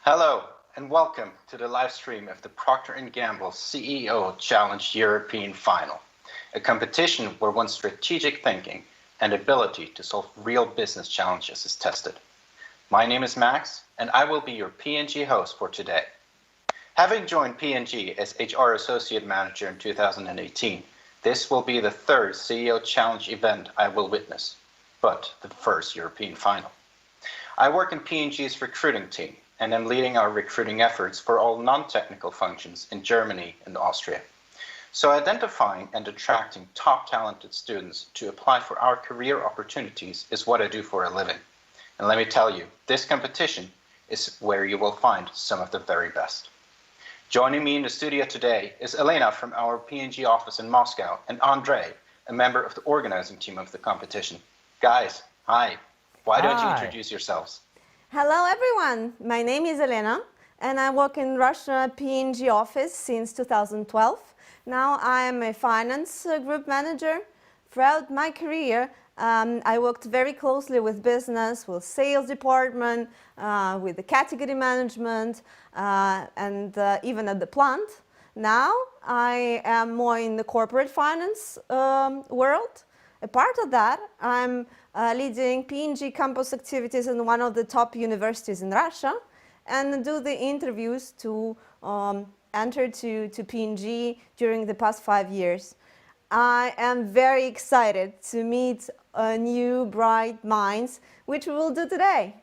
Hello and welcome to the live stream of the Procter & Gamble CEO Challenge European Final, a competition where one's strategic thinking and ability to solve real business challenges is tested. My name is Max and I will be your P&G host for today. Having joined P&G as HR Associate Manager in 2018, this will be the third CEO Challenge event I will witness, but the first European Final. I work in P&G's recruiting team and am leading our recruiting efforts for all non-technical functions in Germany and Austria. So identifying and attracting top talented students to apply for our career opportunities is what I do for a living. And let me tell you, this competition is where you will find some of the very best. Joining me in the studio today is Elena from our P&G office in Moscow and Andre, a member of the organizing team of the competition. Guys, hi. Why don't you introduce yourselves? Hello everyone, my name is Elena and I work in Russia P&G office since 2012. Now I am a finance group manager. Throughout my career, I worked very closely with business, with sales department, with the category management, and even at the plant. Now I am more in the corporate finance world. A part of that, I'm leading P&G campus activities in one of the top universities in Russia and do the interviews to enter to P&G during the past 5 years. I am very excited to meet new bright minds, which we will do today.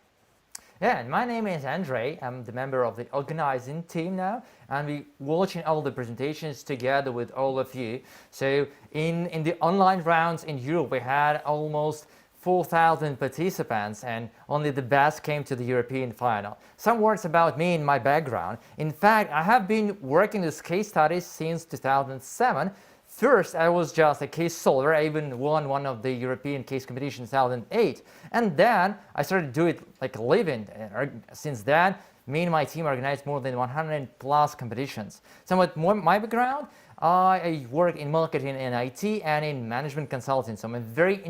Yeah, and my name is Andre. I'm the member of the organizing team now, and we're watching all the presentations together with all of you. So in the online rounds in Europe, we had almost 4,000 participants, and only the best came to the European final. Some words about me and my background. In fact, I have been working with case studies since 2007. First, I was just a case solver. I even won one of the European case competitions in 2008. And then I started to do it like a living. Since then, me and my team organized more than 100 plus competitions. Somewhat more my background, I work in marketing and IT and in management consulting. So I'm very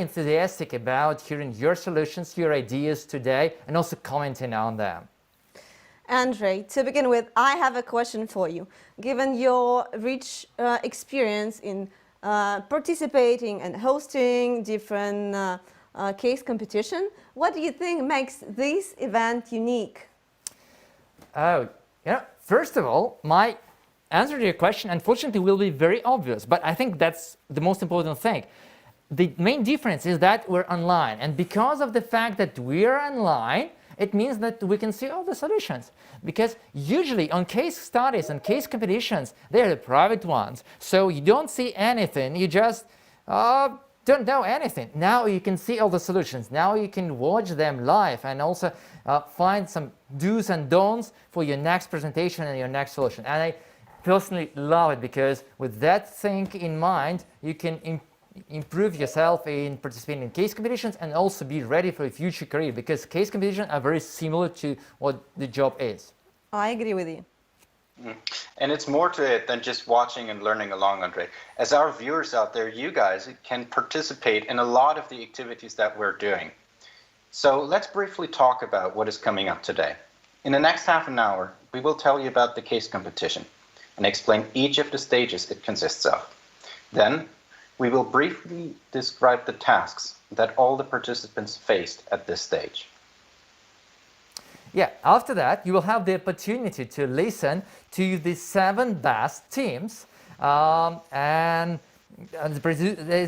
enthusiastic about hearing your solutions, your ideas today, and also commenting on them. Andre, to begin with, I have a question for you. Given your rich experience in participating and hosting different case competition, what do you think makes this event unique? First of all, my answer to your question, unfortunately, will be very obvious, but I think that's the most important thing. The main difference is that we're online, and because of the fact that we're online, it means that we can see all the solutions. Because usually on case studies and case competitions, they're the private ones, so you don't see anything, you just don't know anything. Now you can see all the solutions, now you can watch them live and also find some do's and don'ts for your next presentation and your next solution. And I personally love it because with that thing in mind, you can improve yourself in participating in case competitions and also be ready for a future career, because case competitions are very similar to what the job is. I agree with you. And it's more to it than just watching and learning along, Andre. As our viewers out there, you guys can participate in a lot of the activities that we're doing. So let's briefly talk about what is coming up today. In the next half an hour, we will tell you about the case competition and explain each of the stages it consists of. Then we will briefly describe the tasks that all the participants faced at this stage. Yeah, after that, you will have the opportunity to listen to the 7 best teams as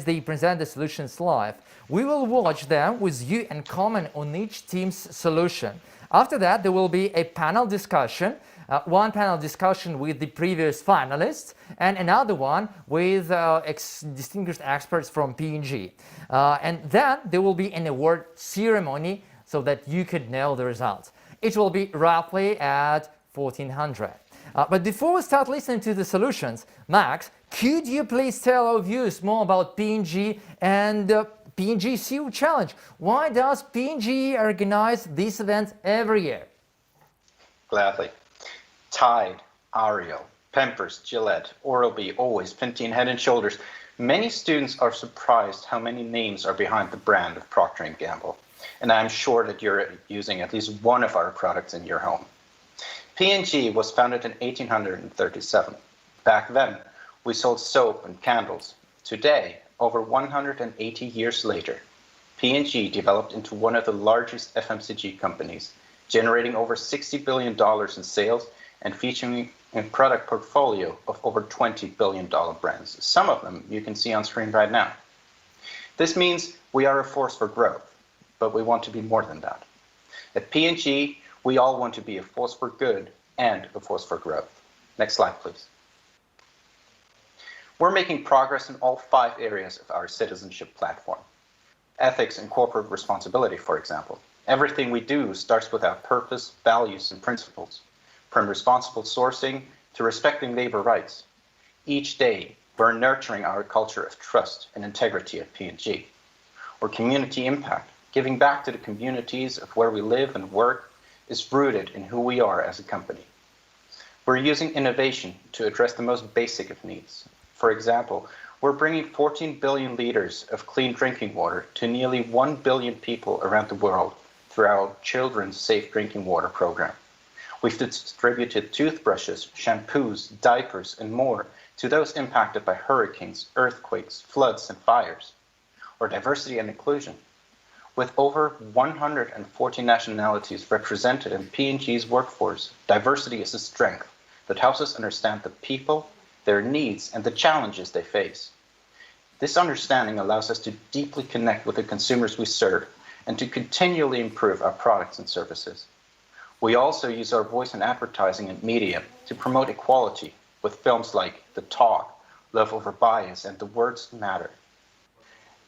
they present the solutions live. We will watch them with you and comment on each team's solution. After that, there will be a panel discussion. One panel discussion with the previous finalists and another one with distinguished experts from P&G. And then there will be an award ceremony so that you could know the results. It will be roughly at 1400. But before we start listening to the solutions, Max, could you please tell our viewers more about P&G and P&G CEO Challenge? Why does P&G organize these events every year? Gladly. Tide, Ariel, Pampers, Gillette, Oral-B, Always, Pantene, Head & Shoulders. Many students are surprised how many names are behind the brand of Procter & Gamble. And I'm sure that you're using at least one of our products in your home. P&G was founded in 1837. Back then, we sold soap and candles. Today, over 180 years later, P&G developed into one of the largest FMCG companies, generating over $60 billion in sales and featuring a product portfolio of over $20 billion brands. Some of them you can see on screen right now. This means we are a force for growth, but we want to be more than that. At P&G, we all want to be a force for good and a force for growth. Next slide, please. We're making progress in all 5 areas of our citizenship platform. Ethics and corporate responsibility, for example. Everything we do starts with our purpose, values, and principles, from responsible sourcing to respecting labor rights. Each day, we're nurturing our culture of trust and integrity at P&G. Or community impact, giving back to the communities of where we live and work, is rooted in who we are as a company. We're using innovation to address the most basic of needs. For example, we're bringing 14 billion liters of clean drinking water to nearly 1 billion people around the world through our Children's Safe Drinking Water program. We've distributed toothbrushes, shampoos, diapers, and more to those impacted by hurricanes, earthquakes, floods, and fires. Or diversity and inclusion. With over 140 nationalities represented in P&G's workforce, diversity is a strength that helps us understand the people, their needs, and the challenges they face. This understanding allows us to deeply connect with the consumers we serve and to continually improve our products and services. We also use our voice in advertising and media to promote equality with films like The Talk, Love Over Bias, and The Words Matter.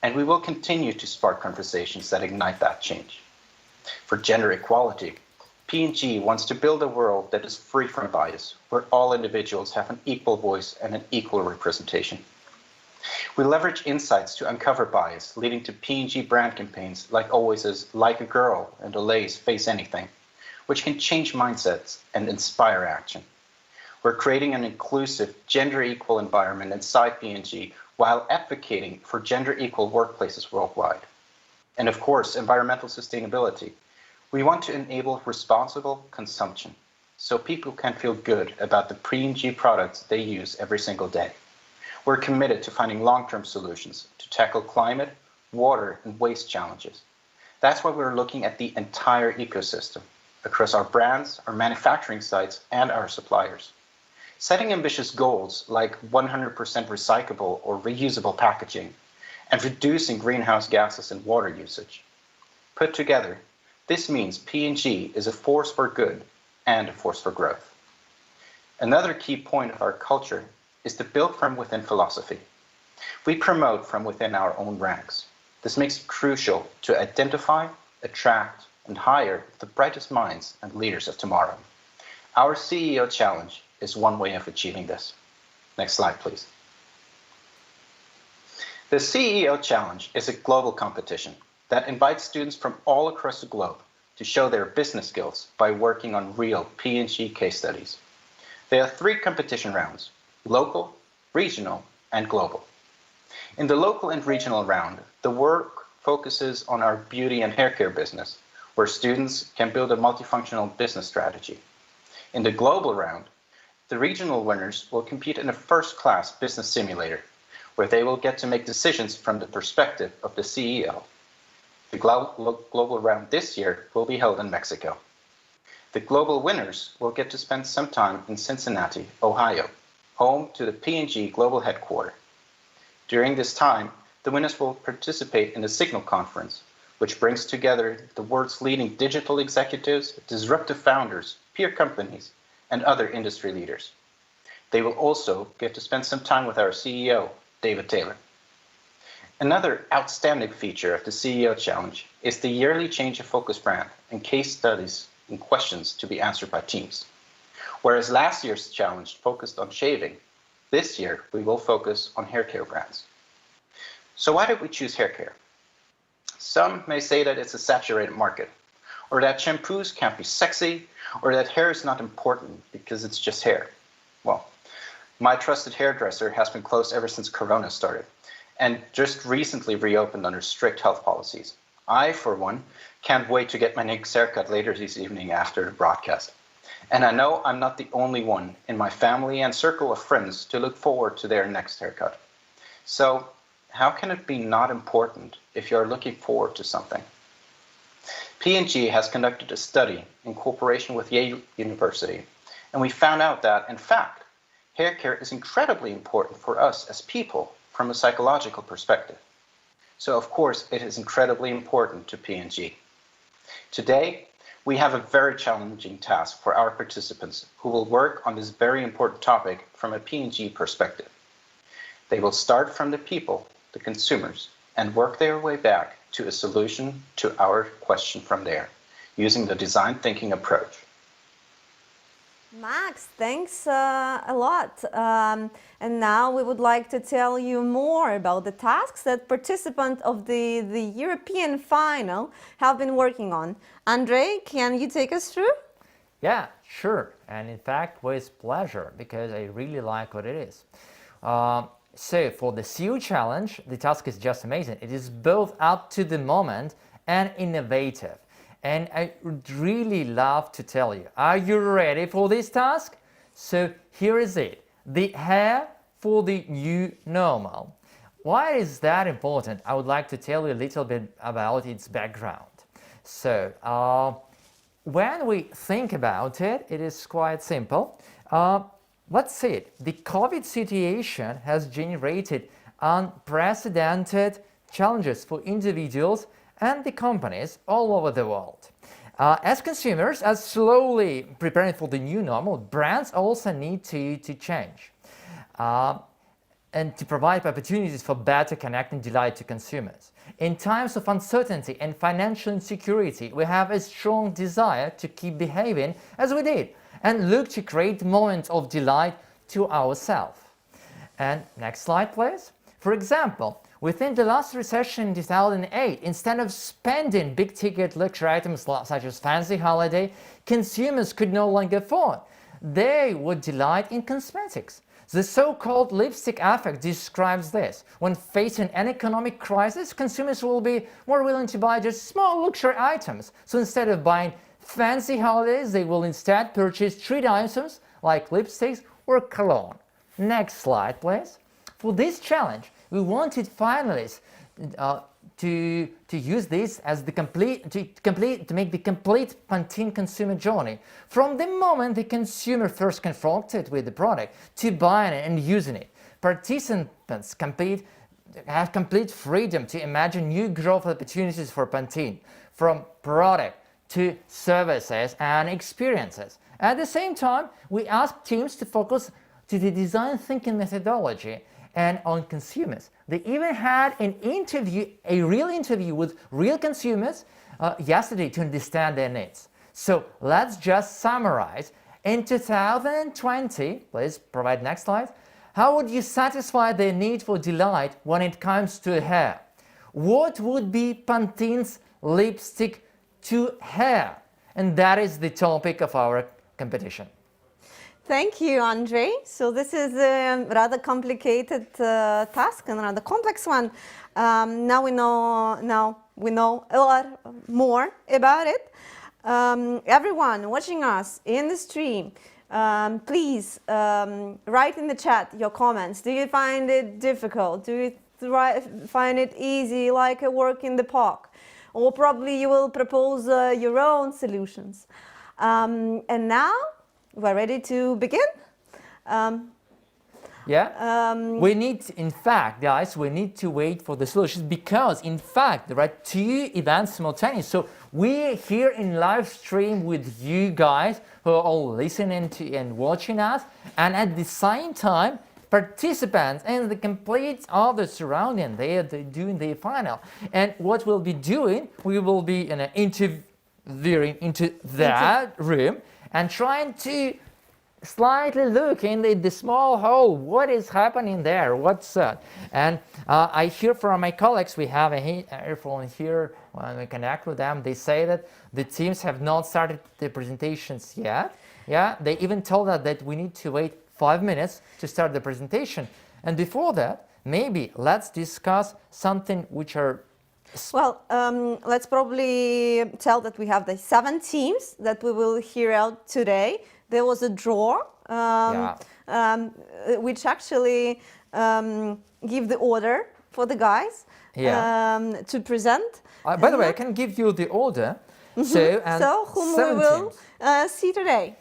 And we will continue to spark conversations that ignite that change. For gender equality, P&G wants to build a world that is free from bias, where all individuals have an equal voice and an equal representation. We leverage insights to uncover bias, leading to P&G brand campaigns like Always' Like a Girl and Olay's Face Anything, which can change mindsets and inspire action. We're creating an inclusive, gender-equal environment inside P&G while advocating for gender-equal workplaces worldwide. And of course, environmental sustainability. We want to enable responsible consumption so people can feel good about the P&G products they use every single day. We're committed to finding long-term solutions to tackle climate, water, and waste challenges. That's why we're looking at the entire ecosystem across our brands, our manufacturing sites, and our suppliers. Setting ambitious goals like 100% recyclable or reusable packaging and reducing greenhouse gases and water usage. Put together, this means P&G is a force for good and a force for growth. Another key point of our culture is the build from within philosophy. We promote from within our own ranks. This makes it crucial to identify, attract, and hire the brightest minds and leaders of tomorrow. Our CEO Challenge is one way of achieving this. Next slide, please. The CEO Challenge is a global competition that invites students from all across the globe to show their business skills by working on real P&G case studies. There are 3 competition rounds: local, regional, and global. In the local and regional round, the work focuses on our beauty and hair care business, where students can build a multifunctional business strategy. In the global round, the regional winners will compete in a first-class business simulator, where they will get to make decisions from the perspective of the CEO. The global round this year will be held in Mexico. The global winners will get to spend some time in Cincinnati, Ohio, home to the P&G global headquarters. During this time, the winners will participate in the Signal Conference, which brings together the world's leading digital executives, disruptive founders, peer companies, and other industry leaders. They will also get to spend some time with our CEO, David Taylor. Another outstanding feature of the CEO Challenge is the yearly change of focus brand and case studies and questions to be answered by teams. Whereas last year's challenge focused on shaving, this year we will focus on hair care brands. So why did we choose hair care? Some may say that it's a saturated market, or that shampoos can't be sexy, or that hair is not important because it's just hair. Well, my trusted hairdresser has been closed ever since Corona started, and just recently reopened under strict health policies. I, for one, can't wait to get my next haircut later this evening after the broadcast. And I know I'm not the only one in my family and circle of friends to look forward to their next haircut. So, how can it be not important if you're looking forward to something? P&G has conducted a study in cooperation with Yale University, and we found out that, in fact, hair care is incredibly important for us as people from a psychological perspective. So, of course, it is incredibly important to P&G. Today, we have a very challenging task for our participants who will work on this very important topic from a P&G perspective. They will start from the people, the consumers, and work their way back to a solution to our question from there, using the design thinking approach. Max, thanks a lot. And now we would like to tell you more about the tasks that participants of the European final have been working on. Andre, can you take us through? Yeah, sure. And in fact, with pleasure, because I really like what it is. So for the CEO challenge, the task is just amazing. It is both up to the moment and innovative. And I would really love to tell you, are you ready for this task? So here is it, the hair for the new normal. Why is that important? I would like to tell you a little bit about its background. So when we think about it, it is quite simple. Let's see it. The COVID situation has generated unprecedented challenges for individuals and the companies all over the world. As consumers are slowly preparing for the new normal, brands also need to change and to provide opportunities for better connect and delight to consumers. In times of uncertainty and financial insecurity, we have a strong desire to keep behaving as we did and look to create moments of delight to ourselves. And next slide, please. For example, within the last recession in 2008, instead of spending big-ticket luxury items such as fancy holiday, consumers could no longer afford. They would delight in cosmetics. The so-called lipstick effect describes this. When facing an economic crisis, consumers will be more willing to buy just small luxury items. So instead of buying fancy holidays, they will instead purchase treat items like lipsticks or cologne. Next slide, please. For this challenge, we wanted finalists to use this as the to make the complete Pantene consumer journey from the moment the consumer first confronted with the product to buying it and using it. Participants have complete freedom to imagine new growth opportunities for Pantene, from product to services and experiences. At the same time, we asked teams to focus to the design thinking methodology and on consumers. They even had an interview, a real interview with real consumers yesterday to understand their needs. So let's just summarize. In 2020, please provide next slide. How would you satisfy their need for delight when it comes to hair? What would be Pantene's lipstick to hair? And that is the topic of our competition. Thank you, Andre. So this is a rather complicated task and rather complex one. Now we know a lot more about it. Everyone watching us in the stream, please write in the chat your comments. Do you find it difficult? Do you find it easy, like a walk in the park? Or probably you will propose your own solutions. And now we're ready to begin. We need, in fact, guys, we need to wait for the solutions because, in fact, there are two events simultaneous. So we're here in live stream with you guys who are all listening to and watching us, and at the same time, participants and the complete other surrounding, they're doing their final. And what we'll be doing, we will be interviewing into that room and trying to slightly look in the small hole, what is happening there, what's that? And I hear from my colleagues, we have a earphone here, when we connect with them, they say that the teams have not started the presentations yet. Yeah, they even told us that we need to wait 5 minutes to start the presentation. And before that, maybe let's discuss something which are Well, let's probably tell that we have the 7 teams that we will hear out today. There was a draw, which actually give the order for the guys to present. By the way, I can give you the order. So whom we will see today.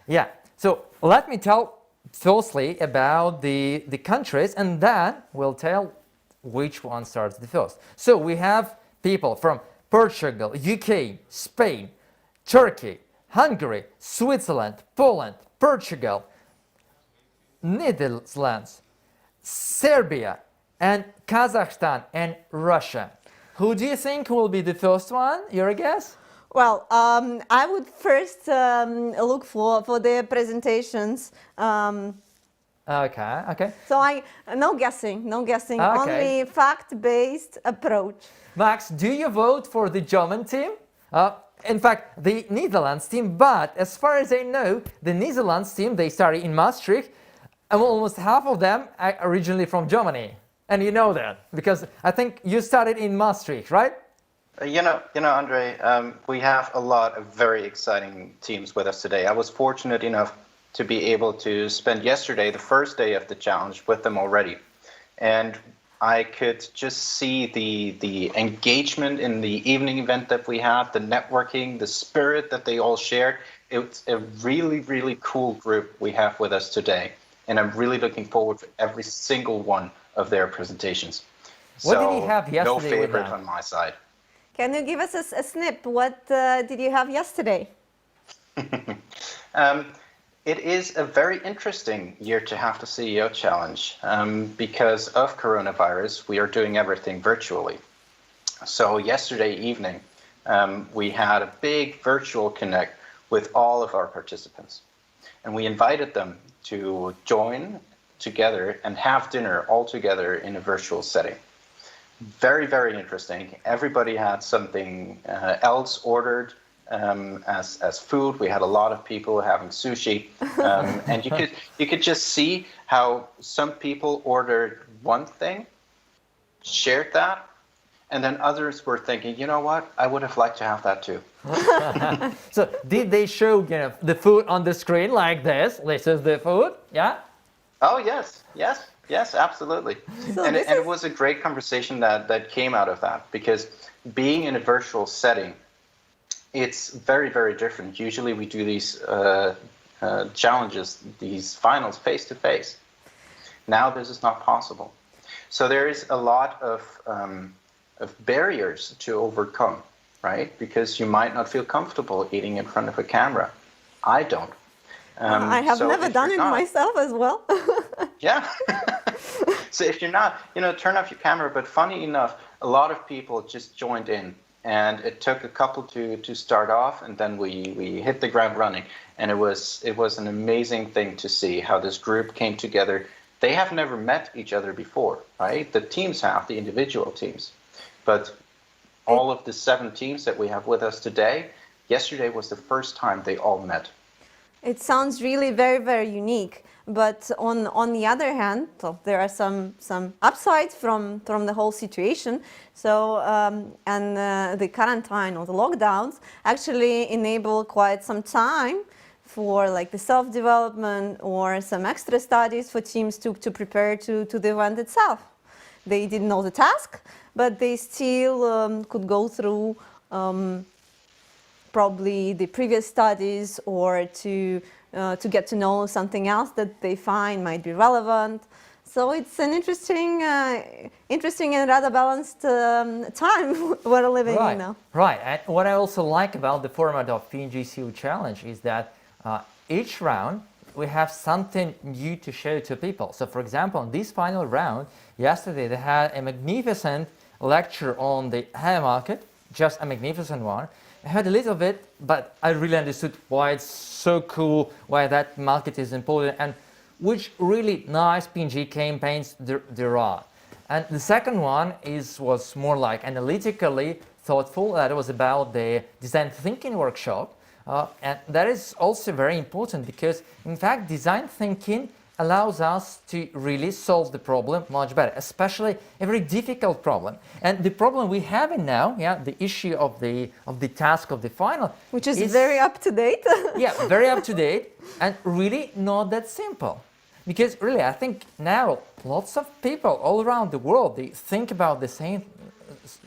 Yeah. So let me tell firstly about the countries, and then we'll tell which one starts the first. So we have people from Portugal, UK, Spain, Turkey, Hungary, Switzerland, Poland, Portugal, Netherlands, Serbia, and Kazakhstan, and Russia. Who do you think will be the first one? Your guess? Well, I would first look for their presentations. Okay. So no guessing, only fact-based approach. Max, do you vote for the German team? In fact, the Netherlands team, but as far as I know, the Netherlands team, they started in Maastricht, and almost half of them are originally from Germany. And you know that, because I think you started in Maastricht, right? You know, Andre, we have a lot of very exciting teams with us today. I was fortunate enough to be able to spend yesterday, the first day of the challenge, with them already. And I could just see the engagement in the evening event that we had, the networking, the spirit that they all shared. It's a really, really cool group we have with us today. And I'm really looking forward to every single one of their presentations. What did you have yesterday? No favorite on my side. Can you give us a snip? What did you have yesterday? It is a very interesting year to have the CEO challenge. Because of coronavirus, we are doing everything virtually. So yesterday evening, we had a big virtual connect with all of our participants. And we invited them to join together and have dinner all together in a virtual setting. Very, very interesting. Everybody had something else ordered as food. We had a lot of people having sushi, and you could just see how some people ordered one thing, shared that, and then others were thinking, you know what, I would have liked to have that too. So did they show the food on the screen like this? This is the food, yeah? Oh yes, absolutely. So and it was a great conversation that came out of that, because being in a virtual setting, it's very, very different. Usually we do these challenges, these finals face to face. Now this is not possible. So there is a lot of barriers to overcome, right? Because you might not feel comfortable eating in front of a camera. I don't. I have never done it myself as well. Yeah. So if you're not, turn off your camera. But funny enough, a lot of people just joined in, and it took a couple to start off, and then we hit the ground running. And it was an amazing thing to see how this group came together. They have never met each other before, right? The teams have, the individual teams. But all of the 7 teams that we have with us today, yesterday was the first time they all met. It sounds really very, very unique. But on the other hand, so there are some upsides from the whole situation. So the quarantine or the lockdowns actually enable quite some time for like the self-development or some extra studies for teams to prepare to the event itself. They didn't know the task, but they still could go through probably the previous studies, or to get to know something else that they find might be relevant. So it's an interesting and rather balanced time we're living in now. Right. And what I also like about the format of P&G CEO Challenge is that each round we have something new to show to people. So for example, in this final round, yesterday they had a magnificent lecture on the hair market, just a magnificent one. I heard a little bit, but I really understood why it's so cool, why that market is important, and which really nice P&G campaigns there are. And the second one was more like analytically thoughtful. That was about the design thinking workshop. And that is also very important because, in fact, design thinking allows us to really solve the problem much better, especially a very difficult problem. And the problem we have in now, the issue of the task of the final, which is very up to date. Yeah, very up to date and really not that simple. Because really, I think now lots of people all around the world, they think about the same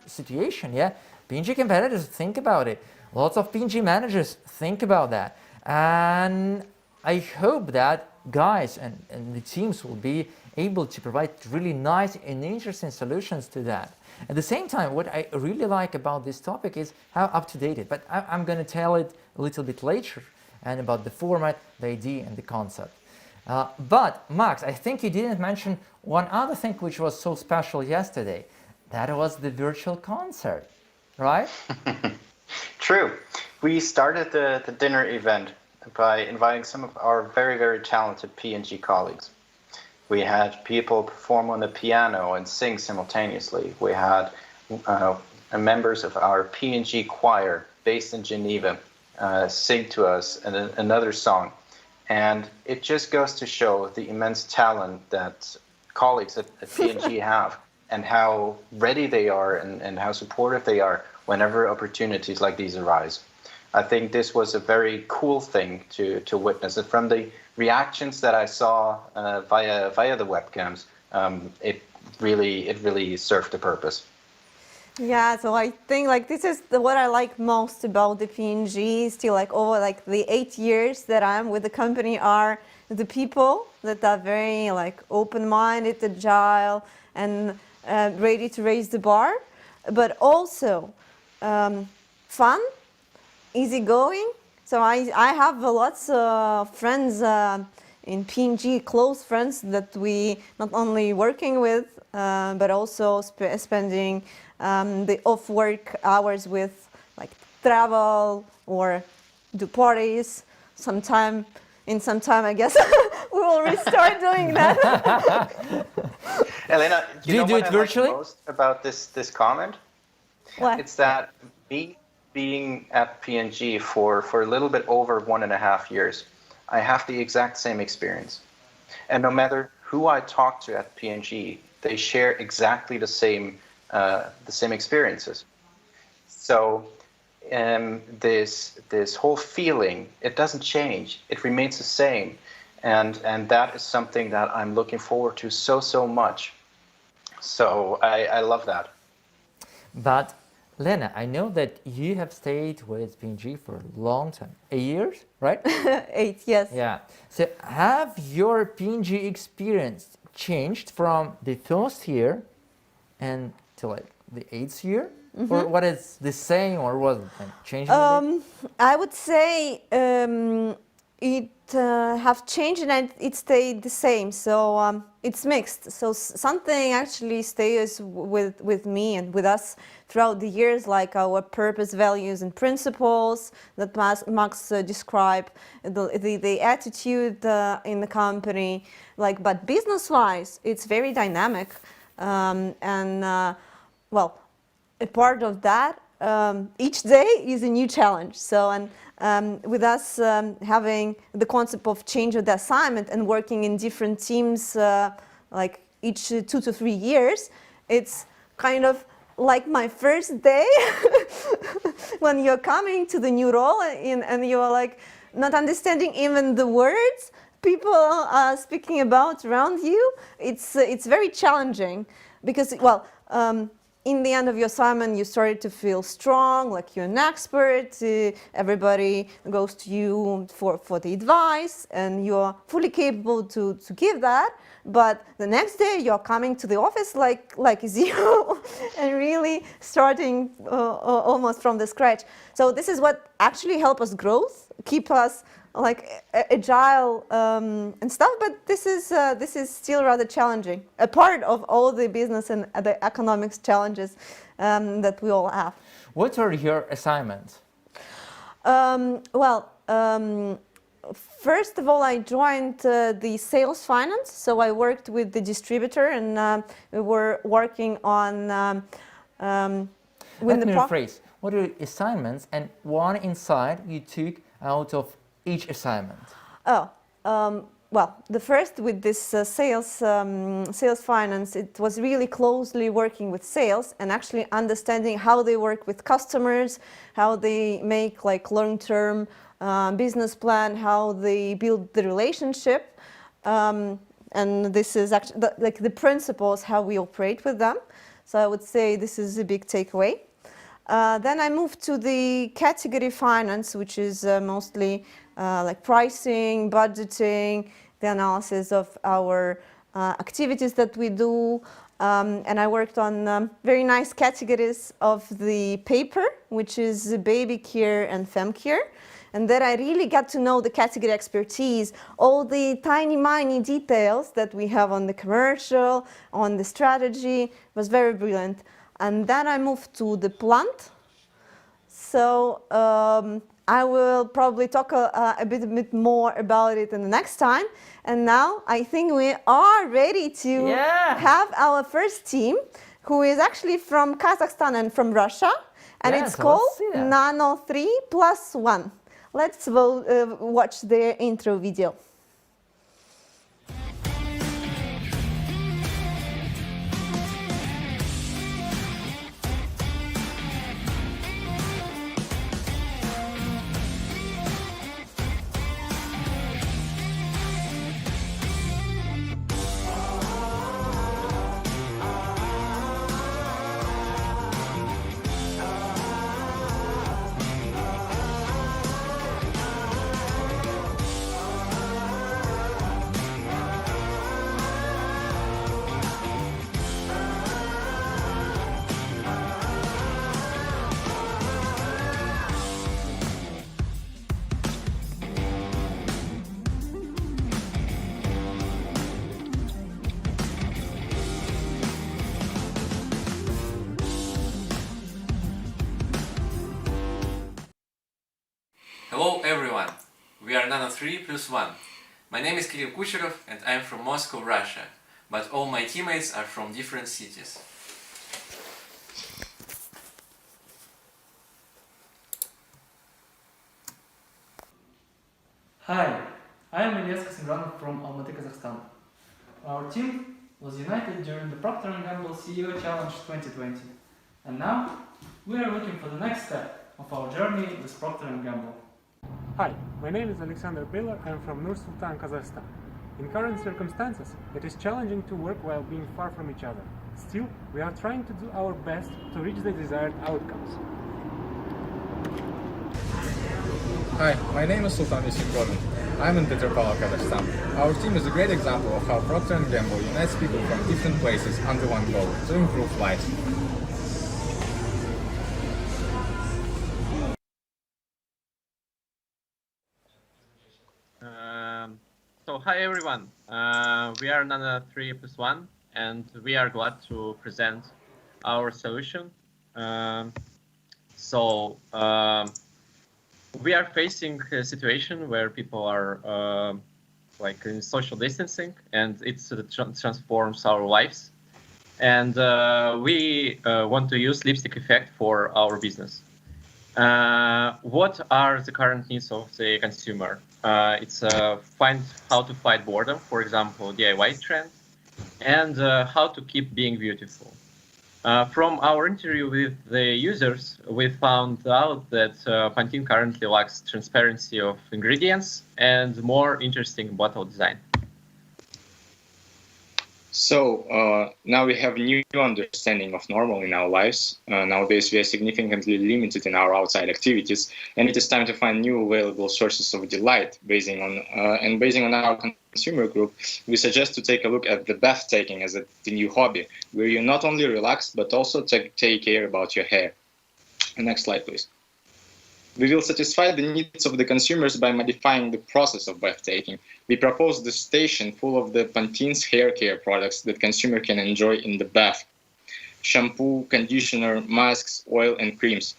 situation. Yeah, P&G competitors think about it. Lots of P&G managers think about that. And I hope that guys and the teams will be able to provide really nice and interesting solutions to that. At the same time, what I really like about this topic is how up to date it. But I'm going to tell it a little bit later and about the format, the idea, and the concept. But Max, I think you didn't mention one other thing which was so special yesterday. That was the virtual concert, right? True. We started the dinner event by inviting some of our very, very talented P&G colleagues. We had people perform on the piano and sing simultaneously. We had members of our P&G choir based in Geneva sing to us another song. And it just goes to show the immense talent that colleagues at P&G have and how ready they are and how supportive they are whenever opportunities like these arise. I think this was a very cool thing to witness. And from the reactions that I saw via the webcams, it really served the purpose. Yeah, so I think like this is what I like most about the P&G. Still, like over like the 8 years that I'm with the company, are the people that are very like open-minded, agile, and ready to raise the bar, but also fun, easygoing. So I have lots of friends in P&G, close friends that we not only working with, but also spending the off-work hours with, like travel or do parties. In some time, I guess we will restart doing that. Elena, do you do it virtually? Like most about this comment? What? It's that me being at P&G for a little bit over 1.5 years, I have the exact same experience. And no matter who I talk to at P&G, they share exactly the same experiences. So this whole feeling, it doesn't change. It remains the same. And that is something that I'm looking forward to so much. So I love that. But Lena, I know that you have stayed with P&G for a long time, 8 years, right? 8, yes. Yeah. So have your P&G experience changed from the first year and to like the 8th year? Mm-hmm. Or what is the same, or was it changing? I would say it have changed and it stayed the same. So it's mixed. So something actually stays with me and with us throughout the years, like our purpose, values, and principles that Max described, the attitude in the company. Like, but business-wise, it's very dynamic, well, a part of that, each day is a new challenge. So, and with us having the concept of change of the assignment and working in different teams, like each 2 to 3 years, it's kind of like my first day when you're coming to the new role and you're like not understanding even the words people are speaking about around you. It's very challenging because, well, in the end of your assignment, you started to feel strong, like you're an expert. Everybody goes to you for the advice, and you're fully capable to give that. But the next day, you're coming to the office like a zero, and really starting almost from the scratch. So this is what actually helps us grow, keep us like agile and stuff, but this is still rather challenging. A part of all the business and the economics challenges that we all have. What are your assignments? First of all, I joined the sales finance, so I worked with the distributor, and we were working on. Let me rephrase. What are your assignments, and one insight you took out of each assignment? well, the first with this sales finance, it was really closely working with sales and actually understanding how they work with customers, how they make like long-term business plan, how they build the relationship. And this is actually like the principles, how we operate with them. So I would say this is a big takeaway. Then I moved to the category finance, which is mostly like pricing, budgeting, the analysis of our activities that we do. And I worked on very nice categories of the paper, which is baby care and fem care. And then I really got to know the category expertise, all the tiny details that we have on the commercial, on the strategy. It was very brilliant. And then I moved to the plant. So I will probably talk a bit more about it in the next time. And now I think we are ready to have our first team, who is actually from Kazakhstan and from Russia. And it's called Nano 3+1. Let's watch their intro video. Hello everyone, we are Nano 3+1. My name is Kirill Kucherov and I am from Moscow, Russia, but all my teammates are from different cities. Hi, I am Ilyas Kasimranov from Almaty, Kazakhstan. Our team was united during the Procter & Gamble CEO Challenge 2020, and now we are looking for the next step of our journey with Procter & Gamble. Hi, my name is Alexander Pilar. I am from Nur-Sultan, Kazakhstan. In current circumstances, it is challenging to work while being far from each other. Still, we are trying to do our best to reach the desired outcomes. Hi, my name is Sultan Isikrodin. I'm in Petropavl, Kazakhstan. Our team is a great example of how Procter & Gamble unites people from different places under one goal, to improve lives. So hi everyone, we are Nano 3+1 and we are glad to present our solution. We are facing a situation where people are like in social distancing, and it transforms our lives. And we want to use lipstick effect for our business. What are the current needs of the consumer? It's find how to fight boredom, for example, DIY trend, and how to keep being beautiful. From our interview with the users, we found out that Pantene currently lacks transparency of ingredients and more interesting bottle design. So now we have a new understanding of normal in our lives. Nowadays we are significantly limited in our outside activities, and it is time to find new available sources of delight. Based on our consumer group, we suggest to take a look at the bath taking as the new hobby, where you not only relax but also take care about your hair. Next slide, please. We will satisfy the needs of the consumers by modifying the process of bath taking. We propose the station full of the Pantene's hair care products that consumer can enjoy in the bath. Shampoo, conditioner, masks, oil and creams.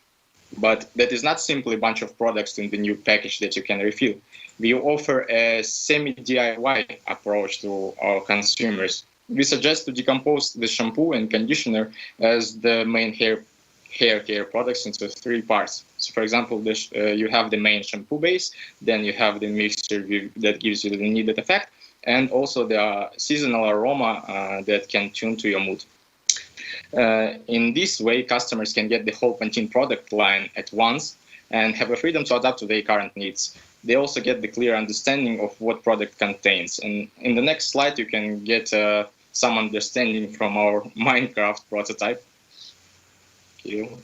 But that is not simply a bunch of products in the new package that you can refill. We offer a semi-DIY approach to our consumers. We suggest to decompose the shampoo and conditioner as the main hair care products into 3 parts. So for example, you have the main shampoo base, then you have the mixture that gives you the needed effect, and also the seasonal aroma that can tune to your mood. In this way, customers can get the whole Pantene product line at once and have a freedom to adapt to their current needs. They also get the clear understanding of what product contains. And in the next slide, you can get some understanding from our Minecraft prototype. Kirill.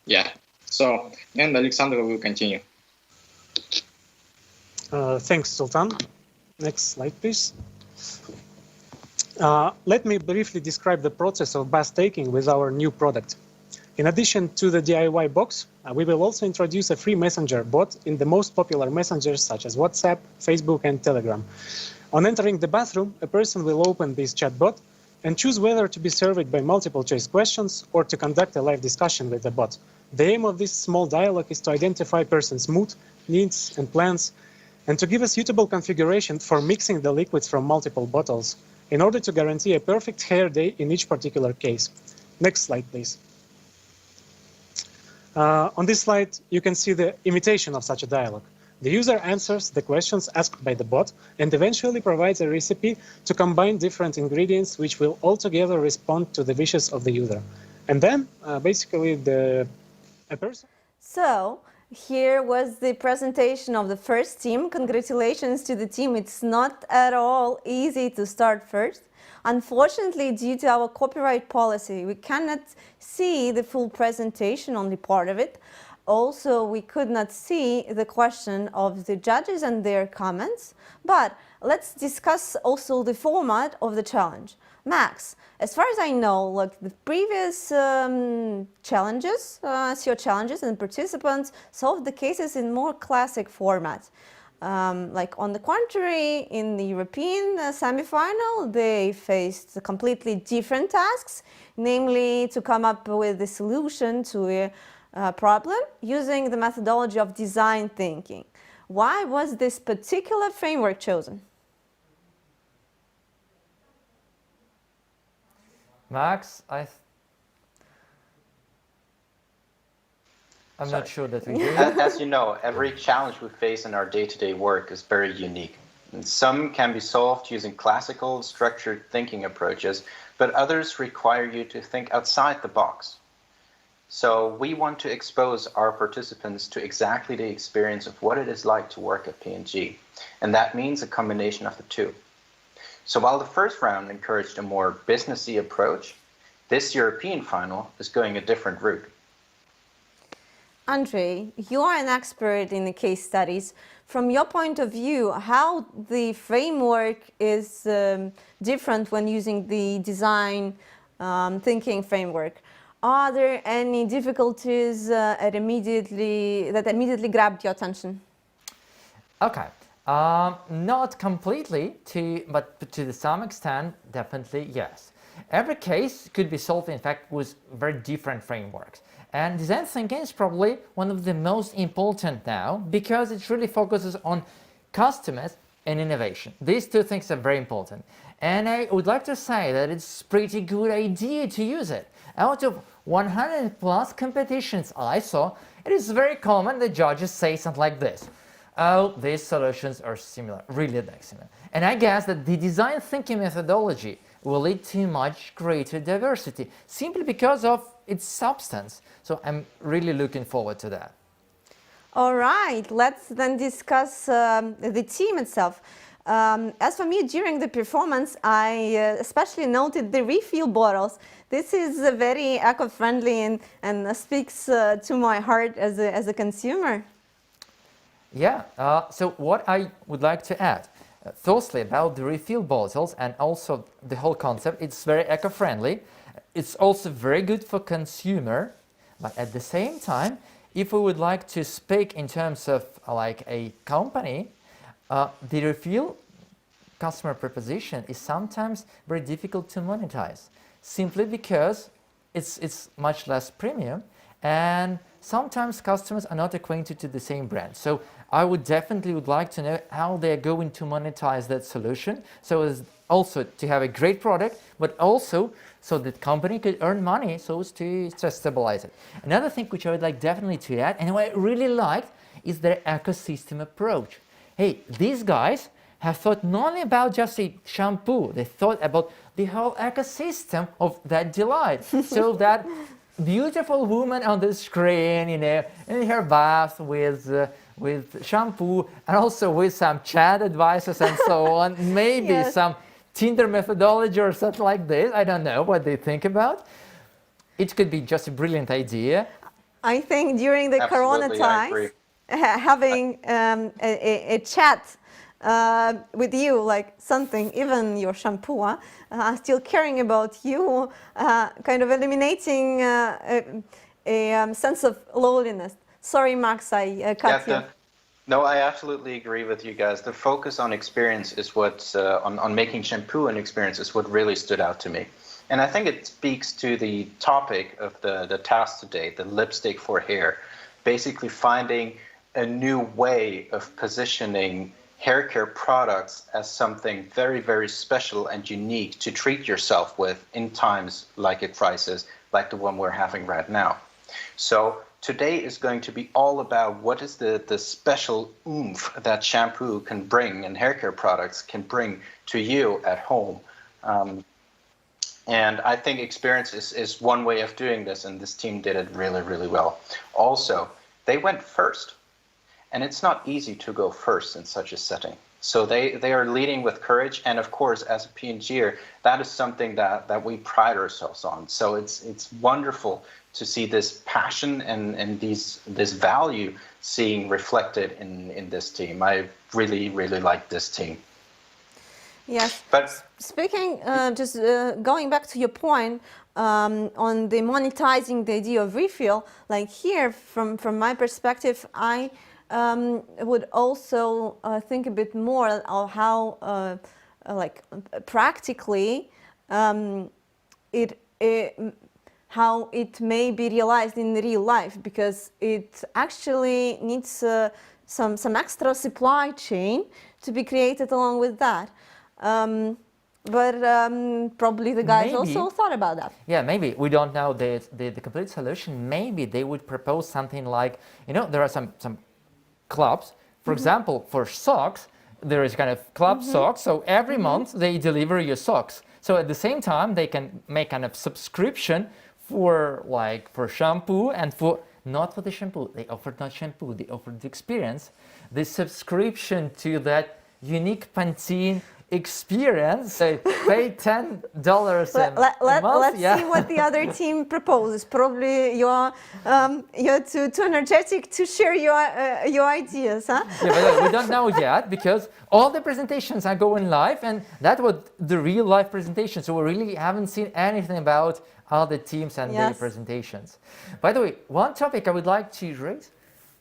Yeah, so, and Alexander will continue. Thanks, Sultan. Next slide, please. Let me briefly describe the process of bath taking with our new product. In addition to the DIY box, we will also introduce a free messenger bot in the most popular messengers such as WhatsApp, Facebook, and Telegram. On entering the bathroom, a person will open this chatbot and choose whether to be surveyed by multiple choice questions or to conduct a live discussion with the bot. The aim of this small dialogue is to identify person's mood, needs, and plans, and to give a suitable configuration for mixing the liquids from multiple bottles in order to guarantee a perfect hair day in each particular case. Next slide, please. On this slide, you can see the imitation of such a dialogue. The user answers the questions asked by the bot and eventually provides a recipe to combine different ingredients which will altogether respond to the wishes of the user. And then, basically, a person... So, here was the presentation of the first team. Congratulations to the team. It's not at all easy to start first. Unfortunately, due to our copyright policy, we cannot see the full presentation, only part of it. Also, we could not see the question of the judges and their comments. But let's discuss also the format of the challenge. Max, as far as I know, like the previous challenges, CEO challenges and participants solved the cases in more classic format. Like on the contrary, in the European semi-final, they faced completely different tasks, namely to come up with a solution to a problem using the methodology of design thinking. Why was this particular framework chosen? Max, I'm not sure that we do. As you know, every challenge we face in our day-to-day work is very unique. And some can be solved using classical, structured thinking approaches, but others require you to think outside the box. So we want to expose our participants to exactly the experience of what it is like to work at P&G. And that means a combination of the two. So while the first round encouraged a more businessy approach, this European final is going a different route. Andre, you are an expert in the case studies. From your point of view, how the framework is different when using the design thinking framework? Are there any difficulties that immediately grabbed your attention? Okay. Not completely, but to some extent, definitely yes. Every case could be solved, in fact, with very different frameworks. And design thinking is probably one of the most important now because it really focuses on customers and innovation. These two things are very important. And I would like to say that it's a pretty good idea to use it. Out of 100 plus competitions I saw, it is very common that judges say something like this. Oh, these solutions are similar, really excellent. And I guess that the design thinking methodology will lead to much greater diversity simply because of its substance. So I'm really looking forward to that. All right, let's then discuss the team itself. As for me, during the performance, I especially noted the refill bottles. This is very eco-friendly and speaks to my heart as a consumer. Yeah, so what I would like to add, firstly about the refill bottles and also the whole concept, it's very eco-friendly. It's also very good for consumer, but at the same time, if we would like to speak in terms of like a company, the refill customer proposition is sometimes very difficult to monetize, simply because it's much less premium and sometimes customers are not acquainted to the same brand. So I would definitely like to know how they're going to monetize that solution, so as also to have a great product, but also so that company could earn money so as to stabilize it. Another thing which I would like definitely to add, and what I really liked, is their ecosystem approach. Hey, these guys have thought not only about just a shampoo, they thought about the whole ecosystem of that delight. So that beautiful woman on the screen, in her bath with shampoo, and also with some chat advices and so on, maybe Yes. some Tinder methodology or something like this. I don't know what they think about. It could be just a brilliant idea. I think during the Corona Absolutely, I agree. times, having a chat with you, like something, even your shampoo, still caring about you, kind of eliminating a sense of loneliness. Sorry, Max, I cut you. No, I absolutely agree with you guys. The focus on experience is what, on making shampoo an experience is what really stood out to me. And I think it speaks to the topic of the task today, the lipstick for hair. Basically finding a new way of positioning hair care products as something very, very special and unique to treat yourself with in times like a crisis, like the one we're having right now. So today is going to be all about what is the special oomph that shampoo can bring and hair care products can bring to you at home. And I think experience is one way of doing this, and this team did it really, really well. Also, they went first. And it's not easy to go first in such a setting. So they are leading with courage, and of course, as a P&G'er, that is something that we pride ourselves on. So it's wonderful to see this passion and this value seeing reflected in this team. I really, really like this team. Yes. But speaking, going back to your point on the monetizing the idea of refill, like here, from my perspective, I would also think a bit more of how, like, practically, how it may be realized in real life, because it actually needs some extra supply chain to be created along with that. But probably the guys also thought about that. Yeah, maybe. We don't know the complete solution. Maybe they would propose something like, there are some clubs. For example, for socks, there is kind of club socks. So every month they deliver your socks. So at the same time, they can make kind of subscription for shampoo, and not for the shampoo. They offered not shampoo. They offered the experience, the subscription to that unique Pantene experience. So pay $10 a month. Let's see what the other team proposes. Probably you're too energetic to share your ideas, huh? Yeah, but we don't know yet, because all the presentations are going live, and that was the real live presentation. So we really haven't seen anything about other teams and their presentations. By the way, one topic I would like to raise,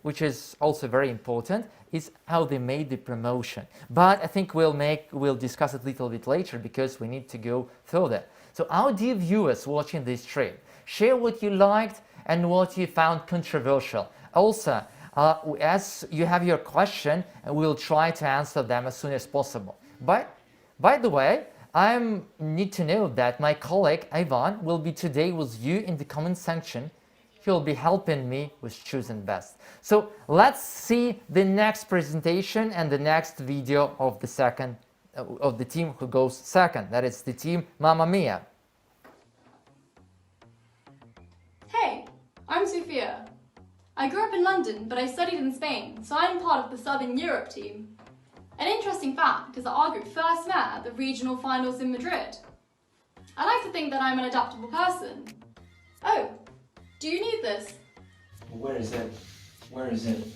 which is also very important, is how they made the promotion. But I think we'll discuss it a little bit later, because we need to go through that. So our dear viewers watching this stream, share what you liked and what you found controversial. Also, as you have your question, we'll try to answer them as soon as possible. But by the way, I need to know that my colleague Ivan will be today with you in the comment section. He'll be helping me with choosing best. So let's see the next presentation and the next video of the team who goes second. That is the team Mamma Mia. Hey, I'm Sophia. I grew up in London, but I studied in Spain, so I'm part of the Southern Europe team. An interesting fact is that our group first met at the regional finals in Madrid. I like to think that I'm an adaptable person. Oh, do you need this? Where is it? Where is it?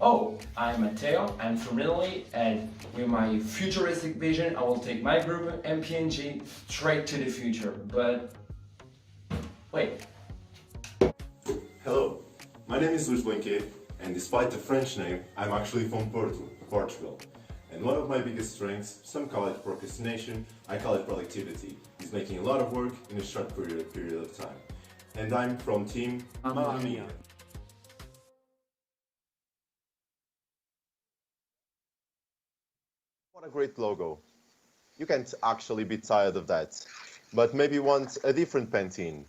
Oh, I'm Matteo, I'm from Italy, and with my futuristic vision, I will take my group and P&G straight to the future, but... wait. Hello, my name is Luís Blanquet, and despite the French name, I'm actually from Portugal. And one of my biggest strengths, some call it procrastination, I call it productivity, is making a lot of work in a short period of time. And I'm from team Mamma Mia. What a great logo. You can't actually be tired of that. But maybe you want a different Pantene.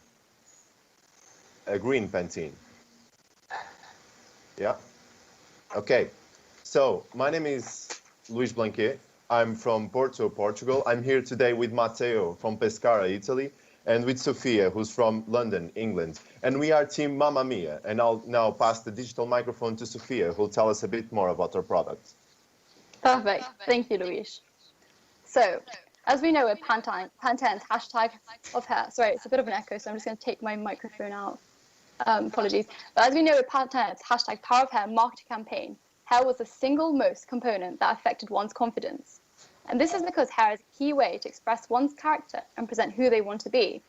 A green Pantene. Yeah? Okay. So, my name is Luís Blanquet. I'm from Porto, Portugal. I'm here today with Matteo from Pescara, Italy, and with Sofia, who's from London, England. And we are Team Mamma Mia. And I'll now pass the digital microphone to Sofia, who'll tell us a bit more about our product. Perfect. Thank you, Luis. So, as we know with Pantene's hashtag of hair, sorry, it's a bit of an echo, so I'm just going to take my microphone out. Apologies. But as we know with Pantene's hashtag Power of Hair marketing campaign, hair was the single most component that affected one's confidence. And this is because hair is a key way to express one's character and present who they want to be,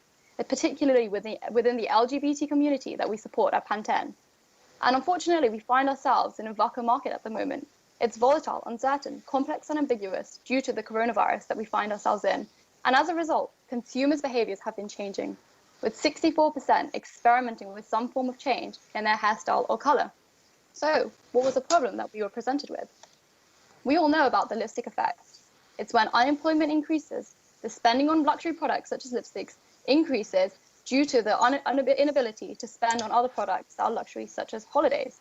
particularly within the LGBT community that we support at Pantene. And unfortunately, we find ourselves in a VUCA market at the moment. It's volatile, uncertain, complex, and ambiguous due to the coronavirus that we find ourselves in. And as a result, consumers' behaviors have been changing, with 64% experimenting with some form of change in their hairstyle or color. So, what was the problem that we were presented with? We all know about the lipstick effect. It's when unemployment increases, the spending on luxury products such as lipsticks increases due to the inability to spend on other products that are luxury, such as holidays.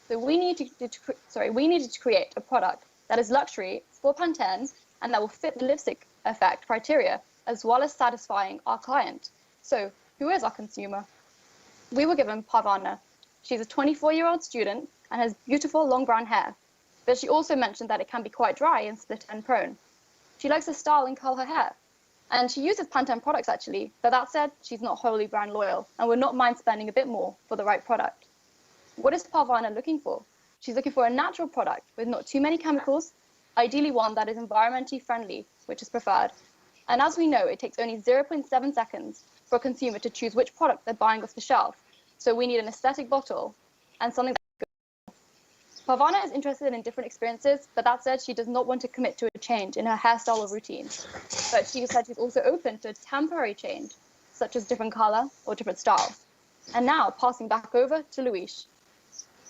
So we needed to create a product that is luxury for Pantene and that will fit the lipstick effect criteria, as well as satisfying our client. So who is our consumer? We were given Parvana. She's a 24-year-old student and has beautiful long brown hair, but she also mentioned that it can be quite dry and split end prone. She likes to style and curl her hair, and she uses Pantene products actually, but that said, she's not wholly brand loyal and would not mind spending a bit more for the right product. What is Parvana looking for? She's looking for a natural product with not too many chemicals, ideally one that is environmentally friendly, which is preferred. And as we know, it takes only 0.7 seconds for a consumer to choose which product they're buying off the shelf. So we need an aesthetic bottle and something that's good. Parvana is interested in different experiences, but that said, she does not want to commit to a change in her hairstyle or routine. But she said she's also open to a temporary change, such as different color or different styles. And now, passing back over to Luis.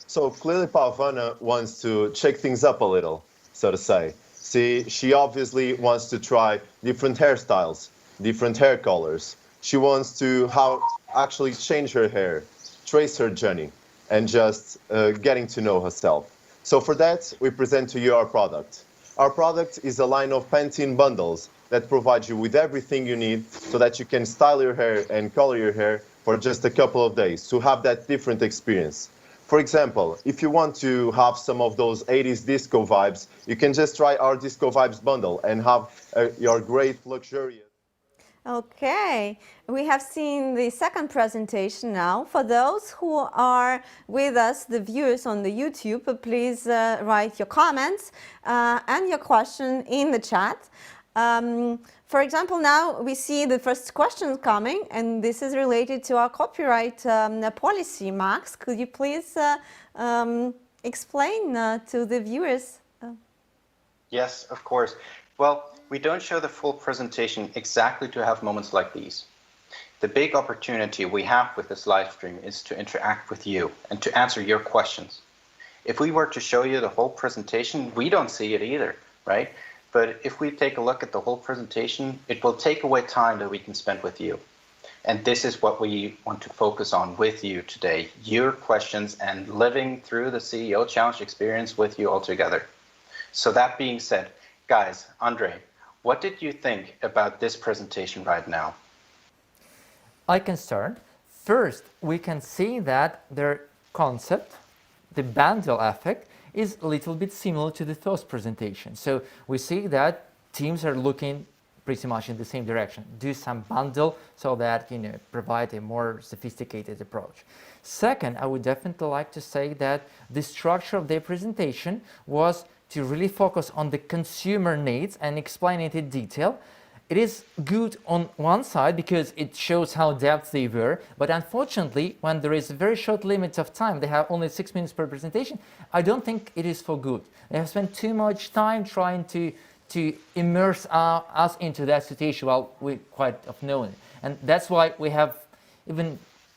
So clearly Parvana wants to shake things up a little, so to say. See, she obviously wants to try different hairstyles, different hair colors. She wants to actually change her hair, trace her journey, and just getting to know herself. So for that, we present to you our product. Our product is a line of Pantene bundles that provide you with everything you need so that you can style your hair and color your hair for just a couple of days to have that different experience. For example, if you want to have some of those 80s disco vibes, you can just try our Disco Vibes bundle and have your great luxurious. Okay, we have seen the second presentation now. For those who are with us, the viewers on the YouTube, please write your comments and your question in the chat. For example, now we see the first question coming, and this is related to our copyright policy. Max, could you please explain to the viewers? Yes, of course. Well, we don't show the full presentation exactly to have moments like these. The big opportunity we have with this live stream is to interact with you and to answer your questions. If we were to show you the whole presentation, we don't see it either, right? But if we take a look at the whole presentation, it will take away time that we can spend with you. And this is what we want to focus on with you today, your questions and living through the CEO Challenge experience with you all together. So that being said, guys, Andre, what did you think about this presentation right now? I can start. First, we can see that their concept, the bundle effect, is a little bit similar to the first presentation. So we see that teams are looking pretty much in the same direction. Do some bundle so that, provide a more sophisticated approach. Second, I would definitely like to say that the structure of their presentation was to really focus on the consumer needs and explain it in detail. It is good on one side because it shows how depth they were, but unfortunately, when there is a very short limit of time, they have only 6 minutes per presentation, I don't think it is for good. They have spent too much time trying to immerse us into that situation while we quite have known it. And that's why we have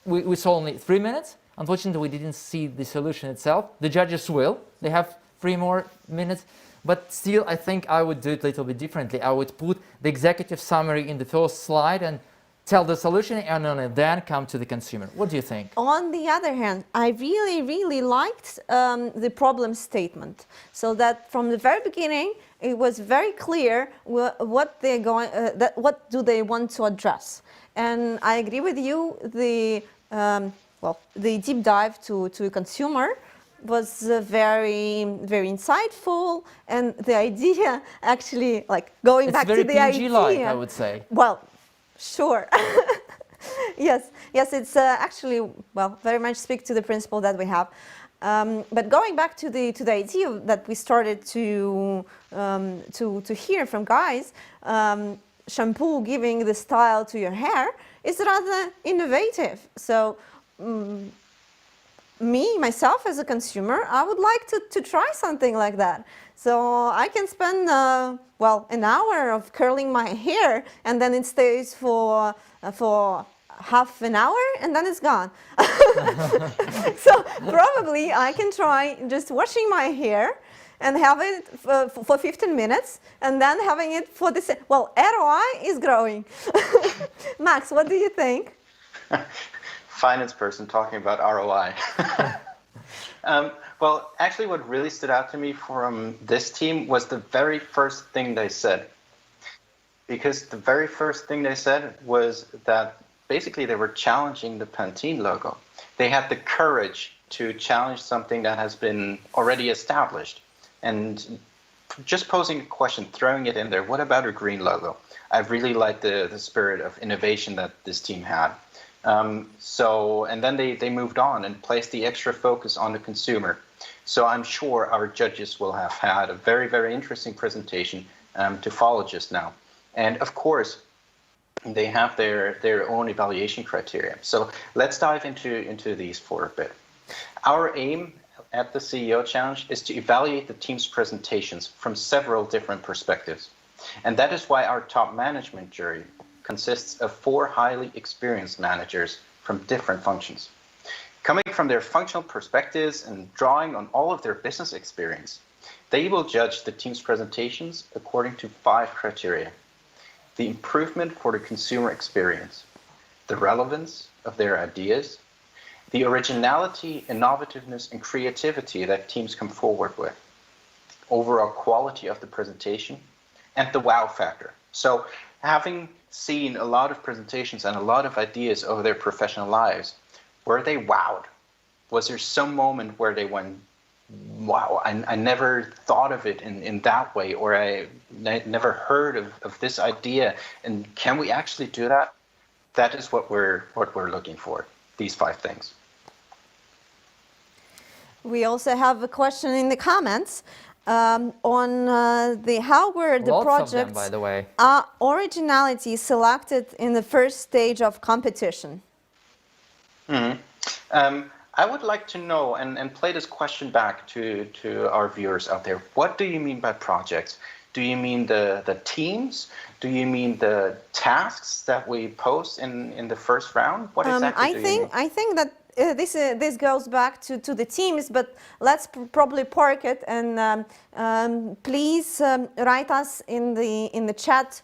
we saw only 3 minutes. Unfortunately, we didn't see the solution itself. The judges will. They have 3 more minutes. but still I think I would do it a little bit differently. I would put the executive summary in the first slide and tell the solution, and then come to the consumer. What do you think? On the other hand, I really liked the problem statement, so that from the very beginning it was very clear what they're going, what do they want to address. And I agree with you. The deep dive to a consumer was very insightful, and the idea actually, like going back to the idea. It's very P&G-like, I would say. Well, sure. Yes, it's actually, well, very much speak to the principle that we have. But going back to the idea that we started to hear from guys, shampoo giving the style to your hair is rather innovative. So myself as a consumer, I would like to try something like that. So I can spend an hour of curling my hair, and then it stays for half an hour, and then it's gone. So probably I can try just washing my hair and have it for 15 minutes, and then having it for the same. Well, ROI is growing. Max, what do you think? Finance person talking about ROI. Well, actually what really stood out to me from this team was the very first thing they said. Because the very first thing they said was that basically they were challenging the Pantene logo. They had the courage to challenge something that has been already established. And just posing a question, throwing it in there, what about a green logo? I really liked the spirit of innovation that this team had. And then they moved on and placed the extra focus on the consumer. So I'm sure our judges will have had a very interesting presentation to follow just now. And of course, they have their own evaluation criteria. So let's dive into these for a bit. Our aim at the CEO Challenge is to evaluate the team's presentations from several different perspectives. And that is why our top management jury consists of 4 highly experienced managers from different functions. Coming from their functional perspectives and drawing on all of their business experience, they will judge the team's presentations according to 5 criteria. The improvement for the consumer experience, the relevance of their ideas, the originality, innovativeness, and creativity that teams come forward with, overall quality of the presentation, and the wow factor. So having seen a lot of presentations and a lot of ideas over their professional lives, were they wowed? Was there some moment where they went, wow, I never thought of it in that way, or I never heard of this idea, and can we actually do that? That is what we're looking for, these 5 things. We also have a question in the comments on how were the projects, of them, by the way. Originality selected in the first stage of competition? I would like to know, and play this question back to our viewers out there. What do you mean by projects? Do you mean the teams? Do you mean the tasks that we post in the first round? What exactly do you mean? I think that this goes back to the teams, but let's probably park it, and please write us in the chat.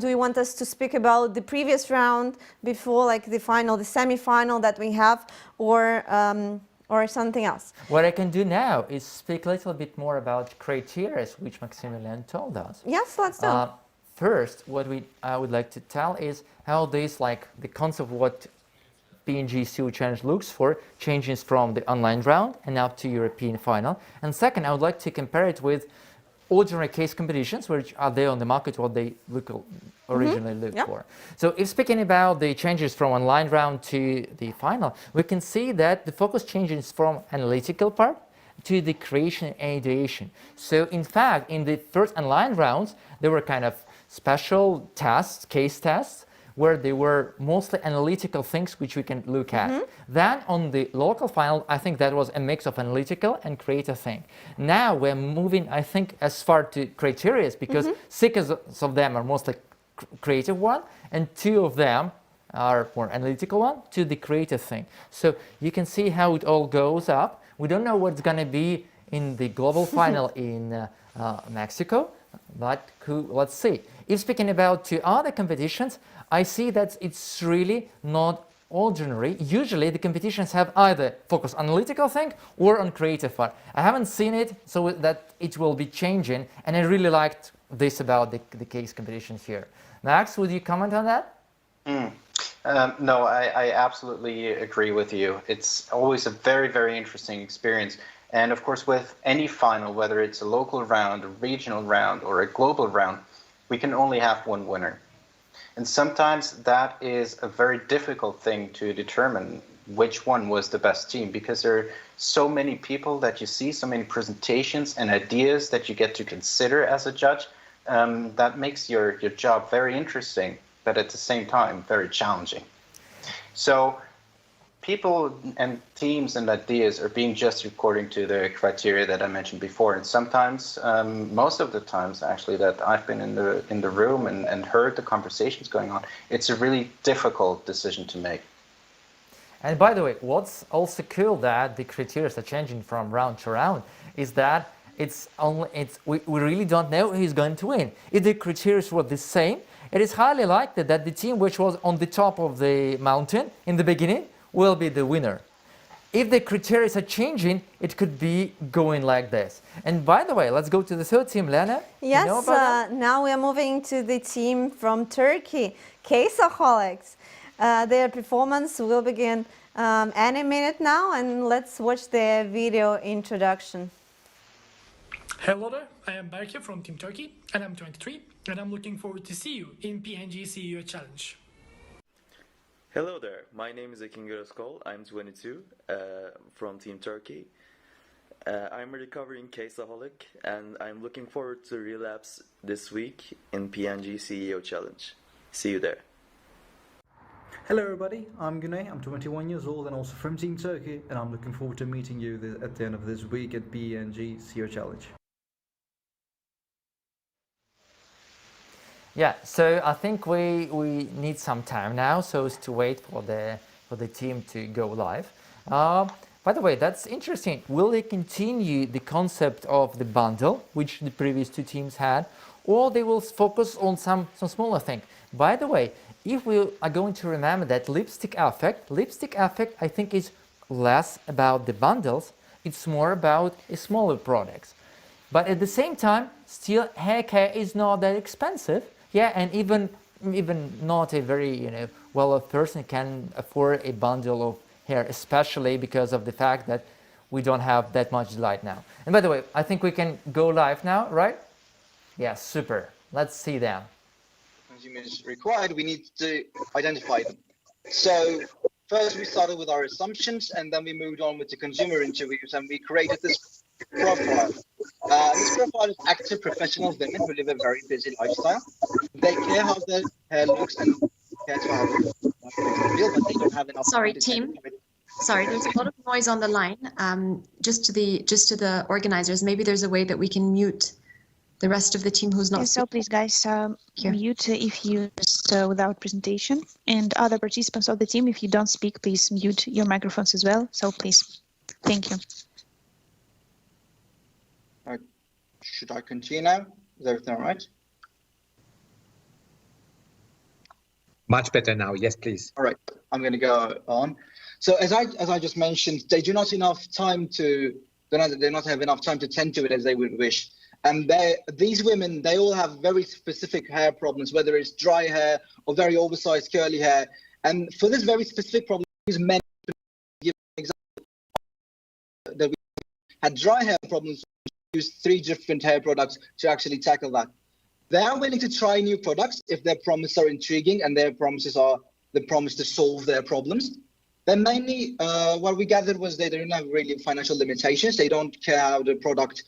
Do you want us to speak about the previous round before, like the final, the semi-final that we have, or something else? What I can do now is speak a little bit more about criteria, which Maximilian told us. Yes, let's do. First, what I would like to tell is how this, like the concept of what P&G CEO Challenge looks for, changes from the online round and up to European final. And second, I would like to compare it with ordinary case competitions, which are there on the market, what they originally look for. So if speaking about the changes from online round to the final, we can see that the focus changes from analytical part to the creation and ideation. So in fact, in the first online rounds, there were kind of special tests, case tests, where they were mostly analytical things which we can look at. Then on the local final, I think that was a mix of analytical and creative thing. Now we're moving, I think, as far to criteria, because 6 of them are mostly creative one, and 2 of them are more analytical one to the creative thing. So you can see how it all goes up. We don't know what's going to be in the global final in Mexico. But let's see. If speaking about two other competitions, I see that it's really not ordinary. Usually the competitions have either focus on analytical thing or on creative part. I haven't seen it, so that it will be changing, and I really liked this about the case competition here. Max, would you comment on that? No, I absolutely agree with you. It's always a very, very interesting experience. And of course, with any final, whether it's a local round, a regional round, or a global round, we can only have one winner. And sometimes that is a very difficult thing to determine which one was the best team, because there are so many people that you see, so many presentations and ideas that you get to consider as a judge. That makes your job very interesting, but at the same time, very challenging. So people and teams and ideas are being judged according to the criteria that I mentioned before. And sometimes, most of the times actually, that I've been in the room and heard the conversations going on, it's a really difficult decision to make. And by the way, what's also cool that the criteria are changing from round to round is that we really don't know who's going to win. If the criteria were the same, it is highly likely that the team which was on the top of the mountain in the beginning will be the winner. If the criteria are changing, it could be going like this. And by the way, let's go to the third team, Lena. Yes, you know about that? now we are moving to the team from Turkey, Caseaholics. Their performance will begin any minute now, and let's watch their video introduction. Hello there, I am Berke from Team Turkey, and I'm 23, and I'm looking forward to see you in P&G CEO Challenge. Hello there, my name is Ekin Gözkol, I'm 22, from Team Turkey. I'm a recovering caseaholic, and I'm looking forward to relapse this week in P&G CEO Challenge. See you there. Hello everybody, I'm Güney, I'm 21 years old and also from Team Turkey, and I'm looking forward to meeting you at the end of this week at P&G CEO Challenge. Yeah, so I think we need some time now so as to wait for the team to go live. By the way, that's interesting. Will they continue the concept of the bundle, which the previous two teams had, or they will focus on some smaller thing? By the way, if we are going to remember that lipstick effect, I think is less about the bundles, it's more about smaller products. But at the same time, still hair care is not that expensive. Yeah, and even not a very well-off person can afford a bundle of hair, especially because of the fact that we don't have that much light now. And by the way, I think we can go live now, right? Yeah, super. Let's see them. Consumers required, we need to identify them. So first we started with our assumptions, and then we moved on with the consumer interviews, and we created this profile. This profile is active professional women who live a very busy lifestyle. They care how their hair looks and care to how it feel, but they don't have enough. Sorry, team. Sorry, there's a lot of noise on the line. Just to the organizers, maybe there's a way that we can mute the rest of the team who's not. Yes, so please, guys, mute if you just without presentation, and other participants of the team, if you don't speak, please mute your microphones as well. So please, thank you. Should I continue now? Is everything all right? Much better now. Yes, please. All right, I'm going to go on. So as I just mentioned, they do not have enough time to tend to it as they would wish. And these women, they all have very specific hair problems, whether it's dry hair or very oversized curly hair. And for this very specific problem, these men give an example that we had dry hair problems. Use 3 different hair products to actually tackle that. They are willing to try new products if their promises are intriguing and their promises are the promise to solve their problems. Then mainly what we gathered was they don't have really financial limitations. They don't care how the product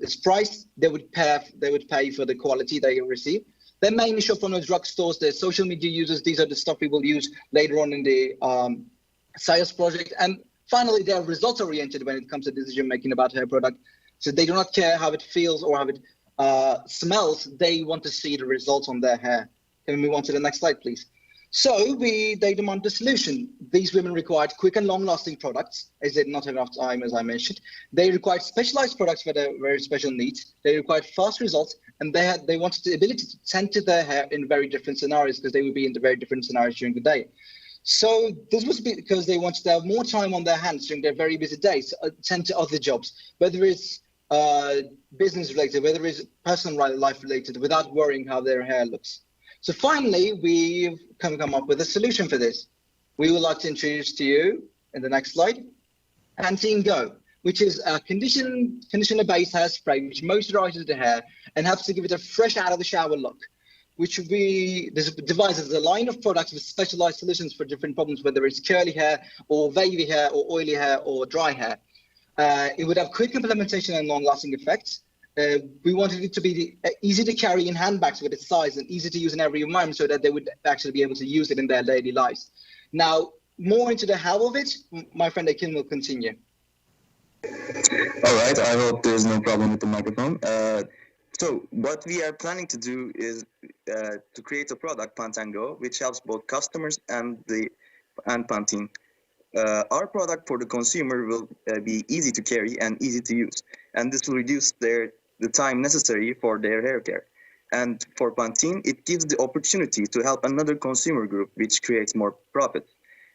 is priced. They would pay for the quality they receive. They mainly shop from the drugstores. They're social media users. These are the stuff we will use later on in the sales project. And finally, they're result oriented when it comes to decision making about hair product. So they do not care how it feels or how it smells. They want to see the results on their hair. Can we move on to the next slide, please? So they demanded a solution. These women required quick and long-lasting products, as they did not have enough time, as I mentioned. They required specialized products for their very special needs. They required fast results, and they wanted the ability to tend to their hair in very different scenarios, because they would be in the very different scenarios during the day. So this was because they wanted to have more time on their hands during their very busy days, tend to other jobs, whether it's business related, whether it's personal life related, without worrying how their hair looks. So finally, we've come up with a solution for this. We would like to introduce to you, in the next slide, Pantene Go, which is a conditioner-based hairspray which moisturizes the hair and helps to give it a fresh out of the shower look. This device is a line of products with specialized solutions for different problems, whether it's curly hair or wavy hair or oily hair or dry hair. It would have quick implementation and long-lasting effects. We wanted it to be easy to carry in handbags with its size and easy to use in every environment, so that they would actually be able to use it in their daily lives. Now, more into the how of it, my friend Akin will continue. All right, I hope there's no problem with the microphone. So what we are planning to do is to create a product, Pantene Go, which helps both customers and Pantene. Our product for the consumer will be easy to carry and easy to use, and this will reduce the time necessary for their hair care. And for Pantene, it gives the opportunity to help another consumer group, which creates more profit.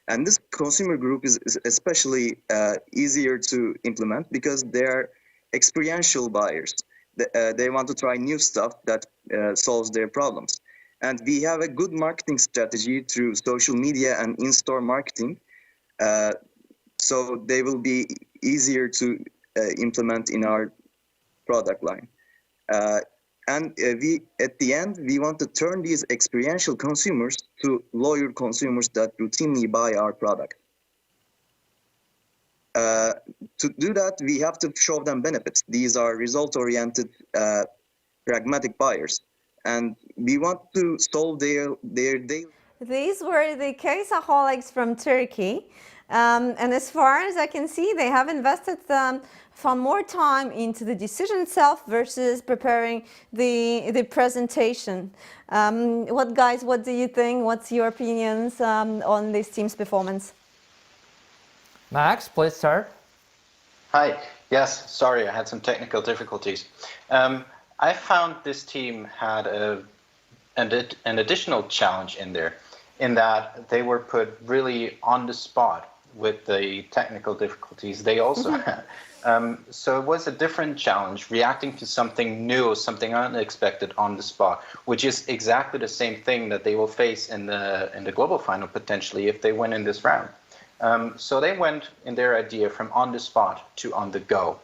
And this consumer group is especially easier to implement because they are experiential buyers. They want to try new stuff that solves their problems. And we have a good marketing strategy through social media and in-store marketing. So they will be easier to implement in our product line. We, at the end, we want to turn these experiential consumers to loyal consumers that routinely buy our product. To do that, we have to show them benefits. These are result-oriented, pragmatic buyers, and we want to solve their daily. These were the caseaholics from Turkey. And as far as I can see, they have invested far more time into the decision itself versus preparing the presentation. What do you think? What's your opinions on this team's performance? Max, please start. Hi. Yes, sorry, I had some technical difficulties. I found this team had an additional challenge in there, in that they were put really on the spot with the technical difficulties they also had. So it was a different challenge, reacting to something new, something unexpected on the spot, which is exactly the same thing that they will face in the global final potentially if they win in this round. So they went in their idea from on the spot to on the go.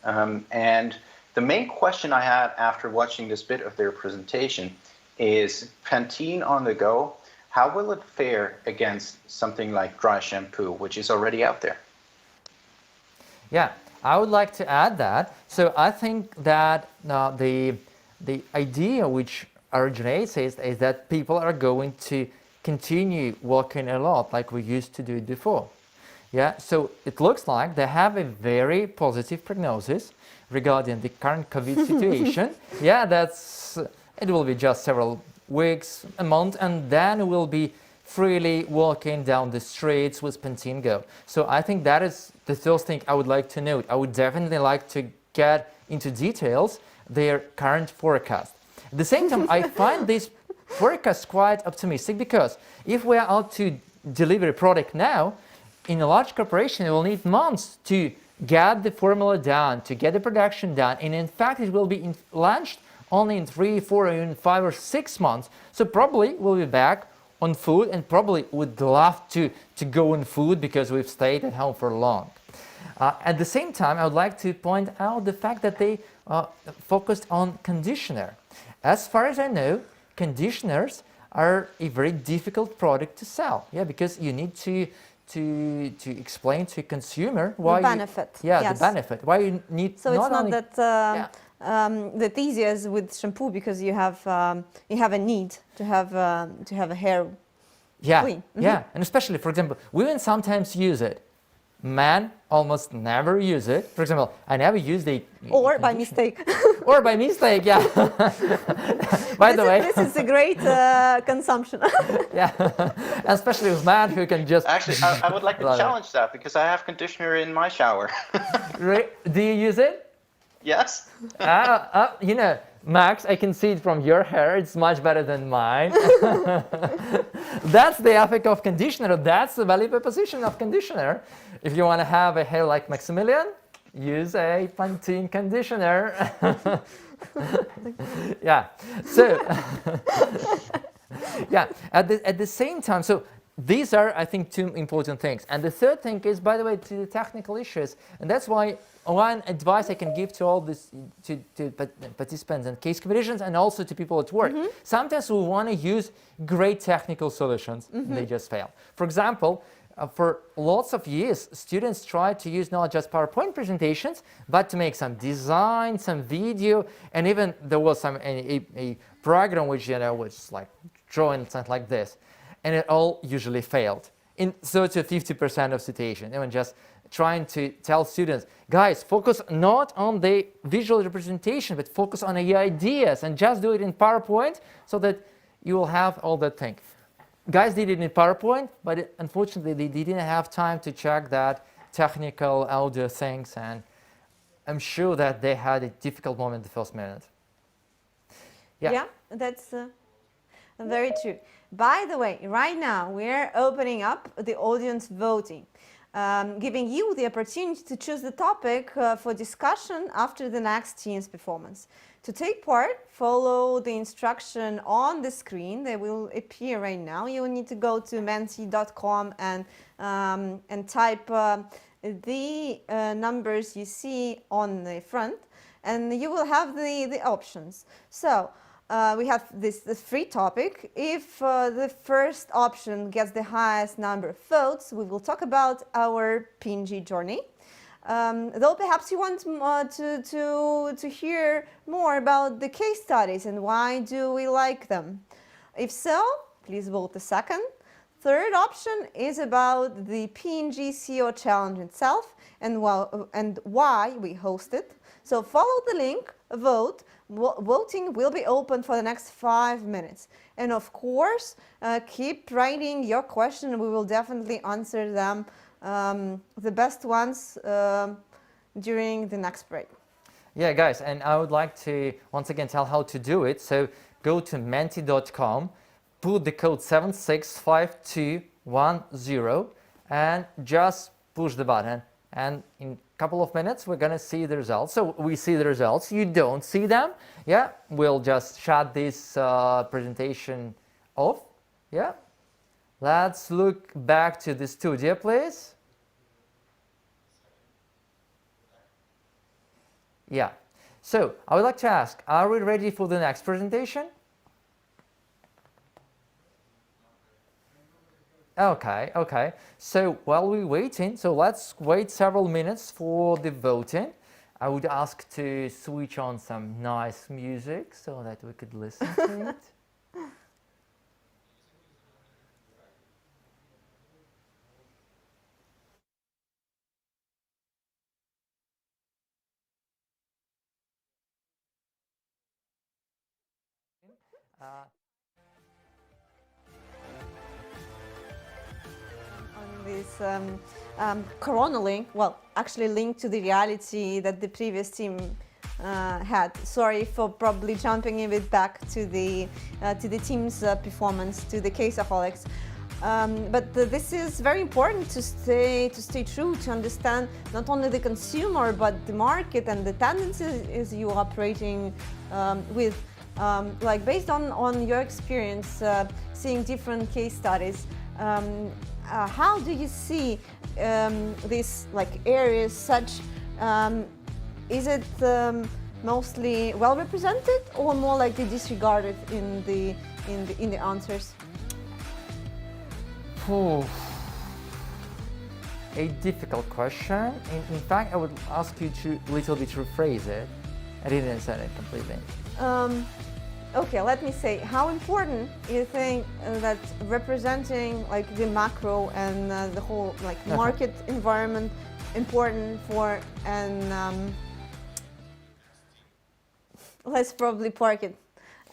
And the main question I had after watching this bit of their presentation is Pantene on the go, how will it fare against something like dry shampoo, which is already out there? Yeah, I would like to add that. So I think that the idea which originates is that people are going to continue walking a lot like we used to do it before. Yeah, so it looks like they have a very positive prognosis regarding the current COVID situation. Yeah, it will be just several weeks, a month, and then we'll be freely walking down the streets with Pantene Go. So I think that is the first thing I would like to note. I would definitely like to get into details their current forecast. At the same time, I find this forecast quite optimistic, because if we are out to deliver a product now, in a large corporation, it will need months to get the formula done, to get the production done, and in fact, it will be launched only in 3, 4, even 5 or 6 months. So probably we'll be back on food, and probably would love to go on food because we've stayed at home for long. At the same time, I would like to point out the fact that they focused on conditioner. As far as I know, conditioners are a very difficult product to sell. Yeah, because you need to explain to a consumer why the benefit. The benefit. Why you need. So it's not that that easy as with shampoo, because you have a need to have a hair clean. Yeah, and especially, for example, women sometimes use it. Men almost never use it. For example, I never use the Or by mistake. Or by mistake, yeah. By the way, this is a great consumption. Yeah, especially with Matt, who can just Actually, I would like to challenge that because I have conditioner in my shower. Do you use it? Yes. You know, Max, I can see it from your hair. It's much better than mine. That's the effect of conditioner. That's the value proposition of conditioner. If you want to have a hair like Maximilian, use a Pantene conditioner. Yeah. So, yeah. At the same time, so these are, I think, two important things. And the third thing is, by the way, to the technical issues. And that's why one advice I can give to all this, to participants and case competitions, and also to people at work. Sometimes we want to use great technical solutions, and they just fail. For example, for lots of years, students tried to use not just PowerPoint presentations, but to make some design, some video, and even there was a program which, you know, was like drawing something like this. And it all usually failed in 30 to 50% of situations. Even just trying to tell students, guys, focus not on the visual representation, but focus on the ideas and just do it in PowerPoint so that you will have all that thing. Guys did it in PowerPoint, but unfortunately they didn't have time to check that technical audio things, and I'm sure that they had a difficult moment the first minute. Yeah, that's very true. By the way, right now we're opening up the audience voting, giving you the opportunity to choose the topic for discussion after the next team's performance. To take part, follow the instruction on the screen. They will appear right now. You will need to go to menti.com and type the numbers you see on the front, and you will have the options. So we have this free topic. If the first option gets the highest number of votes, we will talk about our P&G journey. Though perhaps you want to hear more about the case studies and why do we like them. If so, please vote the second. Third option is about the P&G CEO challenge itself and why we host it. So follow the link, vote. Voting will be open for the next 5 minutes. And of course, keep writing your question. We will definitely answer them, the best ones, during the next break. Yeah, guys, and I would like to once again tell how to do it. So go to menti.com, put the code 765210, and just push the button. And in a couple of minutes, we're going to see the results. So we see the results. You don't see them. Yeah, we'll just shut this presentation off. Yeah. Let's look back to the studio, please. Yeah. So I would like to ask, are we ready for the next presentation? Okay. So while we're waiting, so let's wait several minutes for the voting. I would ask to switch on some nice music so that we could listen to it. On this Corona link, well, actually linked to the reality that the previous team had. Sorry for probably jumping a bit back to the team's performance, to the caseaholics. But this is very important to stay true, to understand not only the consumer but the market and the tendencies you are operating with. Like based on your experience seeing different case studies, how do you see these like areas such? Is it mostly well represented or more likely disregarded in the answers? A difficult question. In fact, I would ask you to a little bit rephrase it. I didn't understand it completely. Okay, let me say, how important you think that representing like the macro and the whole like market environment important for an let's probably park it.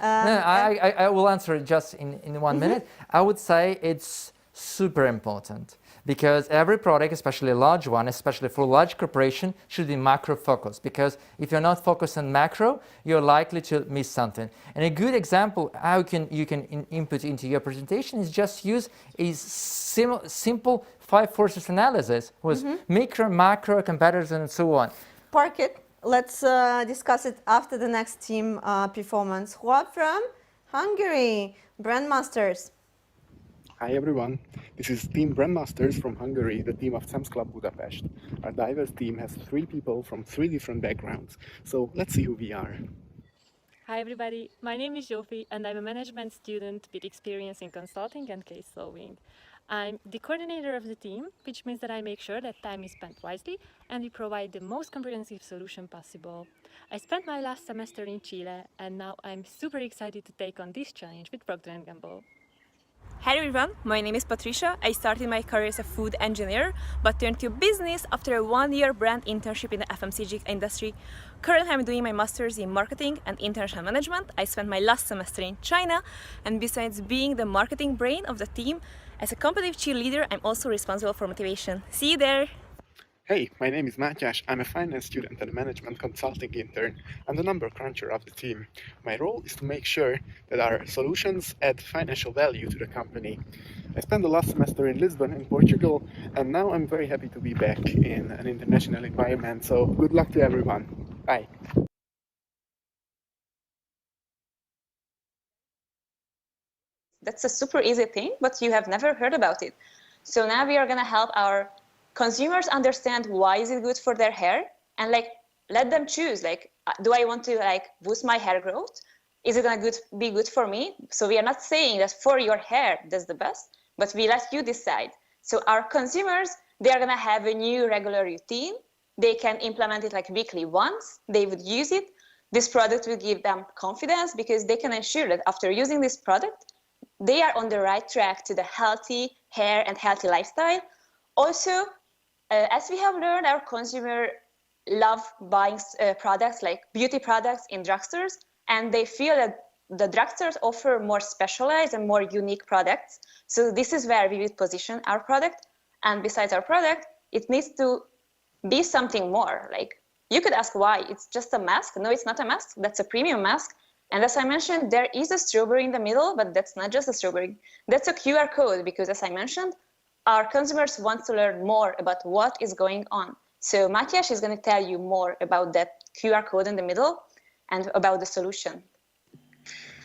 I will answer it just in 1 minute. I would say it's super important because every product, especially a large one, especially for a large corporation, should be macro focused, because if you're not focused on macro, you're likely to miss something. And a good example how you can input into your presentation is just use a simple 5 forces analysis with micro, macro, competitors, and so on. Park it. Let's discuss it after the next team performance. Juan from Hungary, Brandmasters. Hi everyone, this is Team Brandmasters from Hungary, the team of Sam's Club Budapest. Our diverse team has 3 people from 3 different backgrounds, so let's see who we are. Hi everybody, my name is Zsófi and I'm a management student with experience in consulting and case solving. I'm the coordinator of the team, which means that I make sure that time is spent wisely and we provide the most comprehensive solution possible. I spent my last semester in Chile and now I'm super excited to take on this challenge with Procter & Gamble. Hi everyone, my name is Patricia. I started my career as a food engineer, but turned to business after a 1-year brand internship in the FMCG industry. Currently I'm doing my master's in marketing and international management. I spent my last semester in China, and besides being the marketing brain of the team, as a competitive cheerleader, I'm also responsible for motivation. See you there! Hey, my name is Mátyás. I'm a finance student and a management consulting intern. I'm the number cruncher of the team. My role is to make sure that our solutions add financial value to the company. I spent the last semester in Lisbon in Portugal, and now I'm very happy to be back in an international environment, so good luck to everyone. Bye. That's a super easy thing, but you have never heard about it. So now we are going to help our consumers understand why is it good for their hair, and let them choose, do I want to boost my hair growth? Is it going to be good for me? So we are not saying that for your hair that's the best, but we let you decide. So our consumers, they are going to have a new regular routine. They can implement it weekly once. They would use it. This product will give them confidence because they can ensure that after using this product, they are on the right track to the healthy hair and healthy lifestyle. Also, as we have learned, our consumer love buying products like beauty products in drugstores, and they feel that the drugstores offer more specialized and more unique products. So this is where we would position our product. And besides our product, it needs to be something more. You could ask why. It's just a mask. No, it's not a mask. That's a premium mask. And as I mentioned, there is a strawberry in the middle, but that's not just a strawberry. That's a QR code because, as I mentioned, our consumers want to learn more about what is going on. So Mátyás is going to tell you more about that QR code in the middle and about the solution.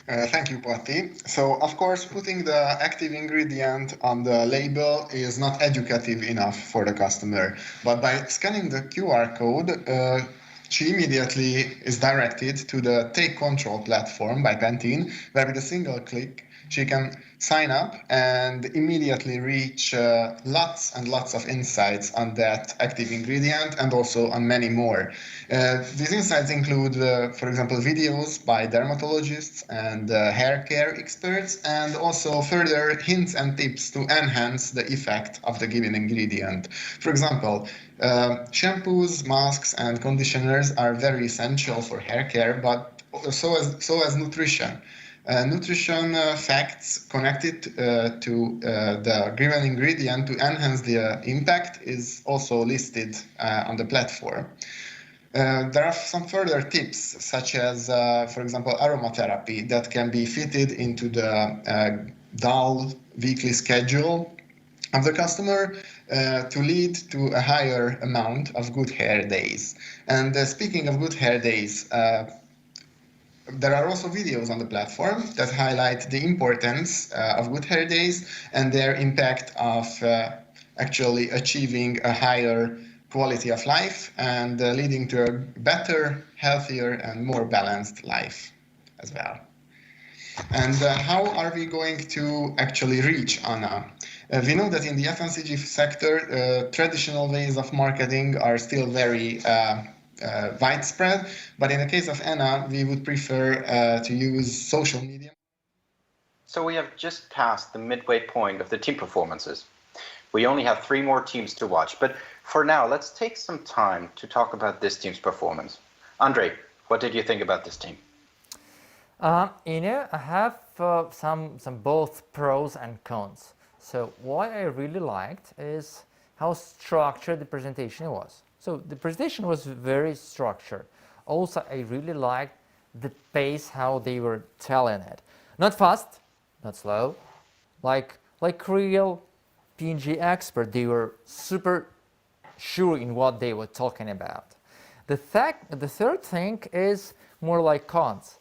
Thank you, Patti. So, of course, putting the active ingredient on the label is not educative enough for the customer. But by scanning the QR code, she immediately is directed to the Take Control platform by Pantene, where with a single click, she can sign up and immediately reach lots and lots of insights on that active ingredient and also on many more. These insights include, for example, videos by dermatologists and hair care experts, and also further hints and tips to enhance the effect of the given ingredient. For example, shampoos, masks, and conditioners are very essential for hair care, but so as nutrition. Nutrition facts connected to the given ingredient to enhance the impact is also listed on the platform. There are some further tips, such as, for example, aromatherapy that can be fitted into the dull weekly schedule of the customer to lead to a higher amount of good hair days. And speaking of good hair days, there are also videos on the platform that highlight the importance of good hair days and their impact of actually achieving a higher quality of life and leading to a better, healthier, and more balanced life as well. And how are we going to actually reach Anna? We know that in the FMCG sector, traditional ways of marketing are still very widespread, but in the case of Anna, we would prefer to use social media. So we have just passed the midway point of the team performances. We only have 3 more teams to watch, but for now, let's take some time to talk about this team's performance. Andre, what did you think about this team? I have some both pros and cons. So what I really liked is how structured the presentation was. So the presentation was very structured. Also, I really liked the pace, how they were telling it. Not fast, not slow, like real P&G expert. They were super sure in what they were talking about. The third thing is more like cons.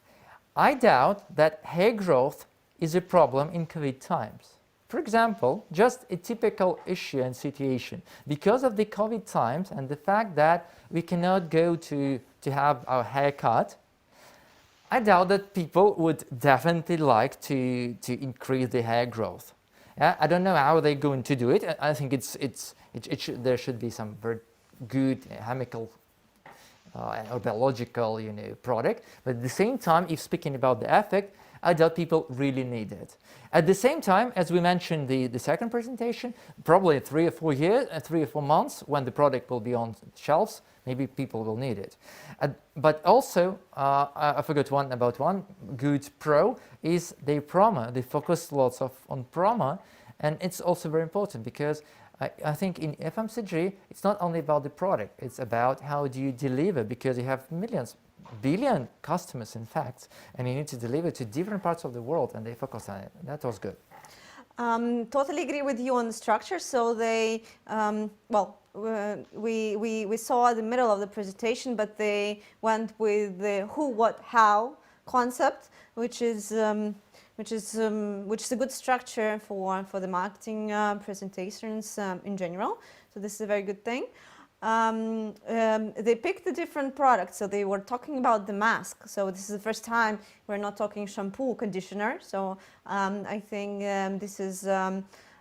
I doubt that hair growth is a problem in COVID times. For example, just a typical issue and situation. Because of the COVID times and the fact that we cannot go to have our hair cut, I doubt that people would definitely like to increase the hair growth. I don't know how they're going to do it. I think there should be some very good chemical or biological, product. But at the same time, if speaking about the effect, I doubt people really need it. At the same time, as we mentioned the second presentation, probably 3 or 4 years, 3 or 4 months, when the product will be on shelves, maybe people will need it. But also, I forgot one good pro is their promo. They focus lots on promo, and it's also very important because I think in FMCG, it's not only about the product, it's about how do you deliver, because you have billion customers in fact, and you need to deliver to different parts of the world, and they focus on it. That was good. Totally agree with you on the structure. So they, we saw at the middle of the presentation, but they went with the who, what, how concept, which is a good structure for the marketing presentations in general. So this is a very good thing. They picked the different products, so they were talking about the mask. So this is the first time we're not talking shampoo, conditioner. So I think this is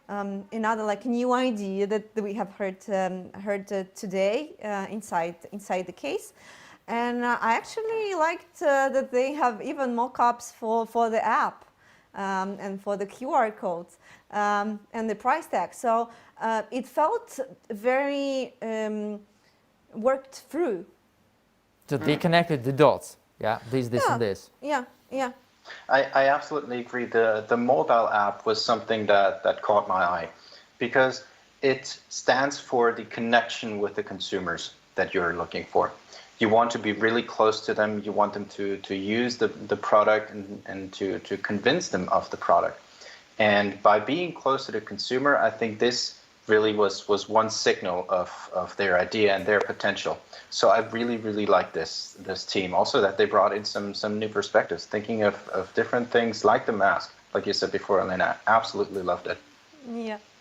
another like new idea that we have heard today inside the case. And I actually liked that they have even mock-ups for the app and for the QR codes and the price tag. So it felt very worked through. So they connected the dots. Yeah, this, and this. Yeah. I absolutely agree. The mobile app was something that caught my eye because it stands for the connection with the consumers that you're looking for. You want to be really close to them. You want them to use the product and to convince them of the product. And by being close to the consumer, I think this really was one signal of their idea and their potential. So I really like this team. Also that they brought in some new perspectives, thinking of different things like the mask, like you said before, Elena. I absolutely loved it.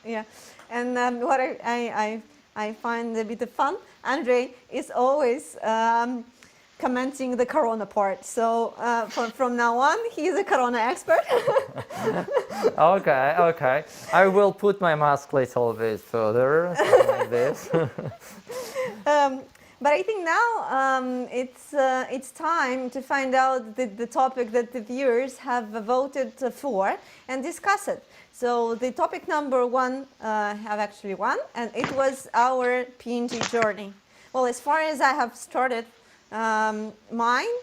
Yeah. And what I find a bit of fun, Andre is always commenting the Corona part. So from now on, he's a Corona expert. Okay. I will put my mask a little bit further, something like this. But I think now it's time to find out the topic that the viewers have voted for and discuss it. So the topic number 1 have actually won, and it was our P&G journey. Well, as far as I have started mine,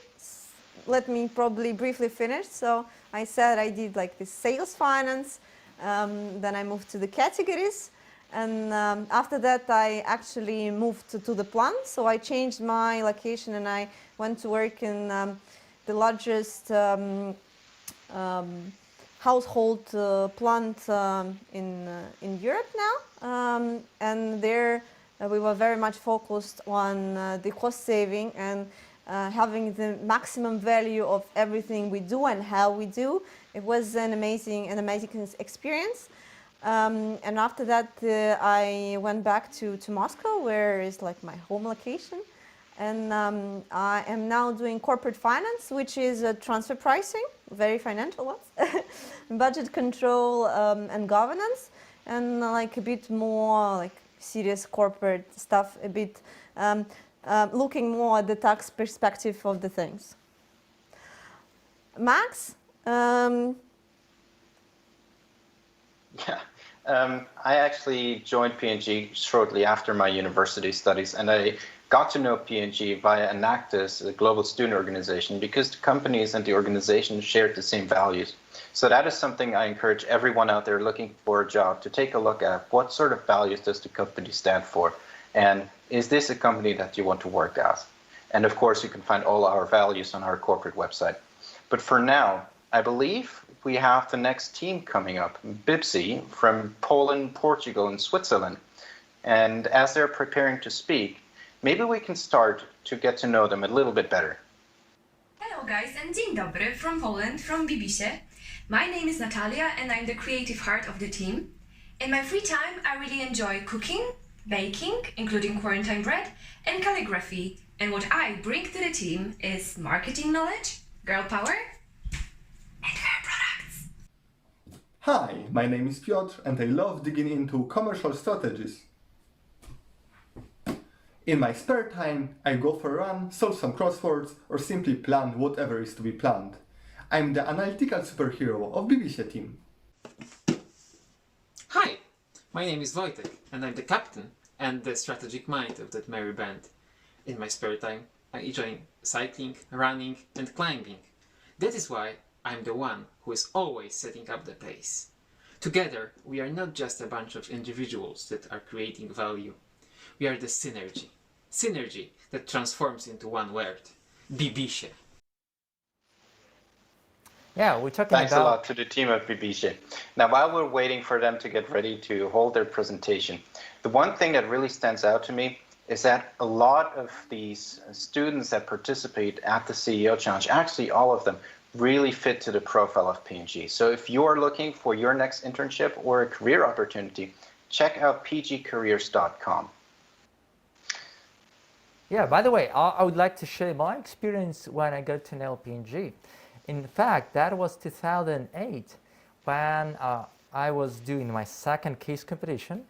let me probably briefly finish. So I said I did like the sales finance, then I moved to the categories, and after that I actually moved to the plant. So I changed my location and I went to work in the largest household plant in Europe now, and there we were very much focused on the cost saving and having the maximum value of everything we do and how we do. It was an amazing experience. And after that, I went back to Moscow, where is like my home location. And I am now doing corporate finance, which is transfer pricing, very financial ones, budget control and governance, and like a bit more like serious corporate stuff, a bit looking more at the tax perspective of the things. Max? Yeah, I actually joined P&G shortly after my university studies, and I got to know P&G via Enactus, a global student organization, because the companies and the organization shared the same values. So that is something I encourage everyone out there looking for a job to take a look at. What sort of values does the company stand for? And is this a company that you want to work at? And of course, you can find all our values on our corporate website. But for now, I believe we have the next team coming up, Bibsi from Poland, Portugal, and Switzerland. And as they're preparing to speak, maybe we can start to get to know them a little bit better. Hello guys, and dzień dobry from Poland, from BBC. My name is Natalia and I'm the creative heart of the team. In my free time, I really enjoy cooking, baking, including quarantine bread, and calligraphy. And what I bring to the team is marketing knowledge, girl power, and hair products. Hi, my name is Piotr and I love digging into commercial strategies. In my spare time, I go for a run, solve some crosswords, or simply plan whatever is to be planned. I'm the analytical superhero of BBC team. Hi, my name is Wojtek and I'm the captain and the strategic mind of that merry band. In my spare time, I enjoy cycling, running and climbing. That is why I'm the one who is always setting up the pace. Together, we are not just a bunch of individuals that are creating value. We are the synergy. Synergy that transforms into one word. BBC. Yeah, we're talking Thanks a lot to the team at BBC. Now, while we're waiting for them to get ready to hold their presentation, the one thing that really stands out to me is that a lot of these students that participate at the CEO Challenge, actually all of them, really fit to the profile of P&G. So if you're looking for your next internship or a career opportunity, check out pgcareers.com. Yeah, by the way, I would like to share my experience when I got to know P&G. In fact, that was 2008 when I was doing my second case competition.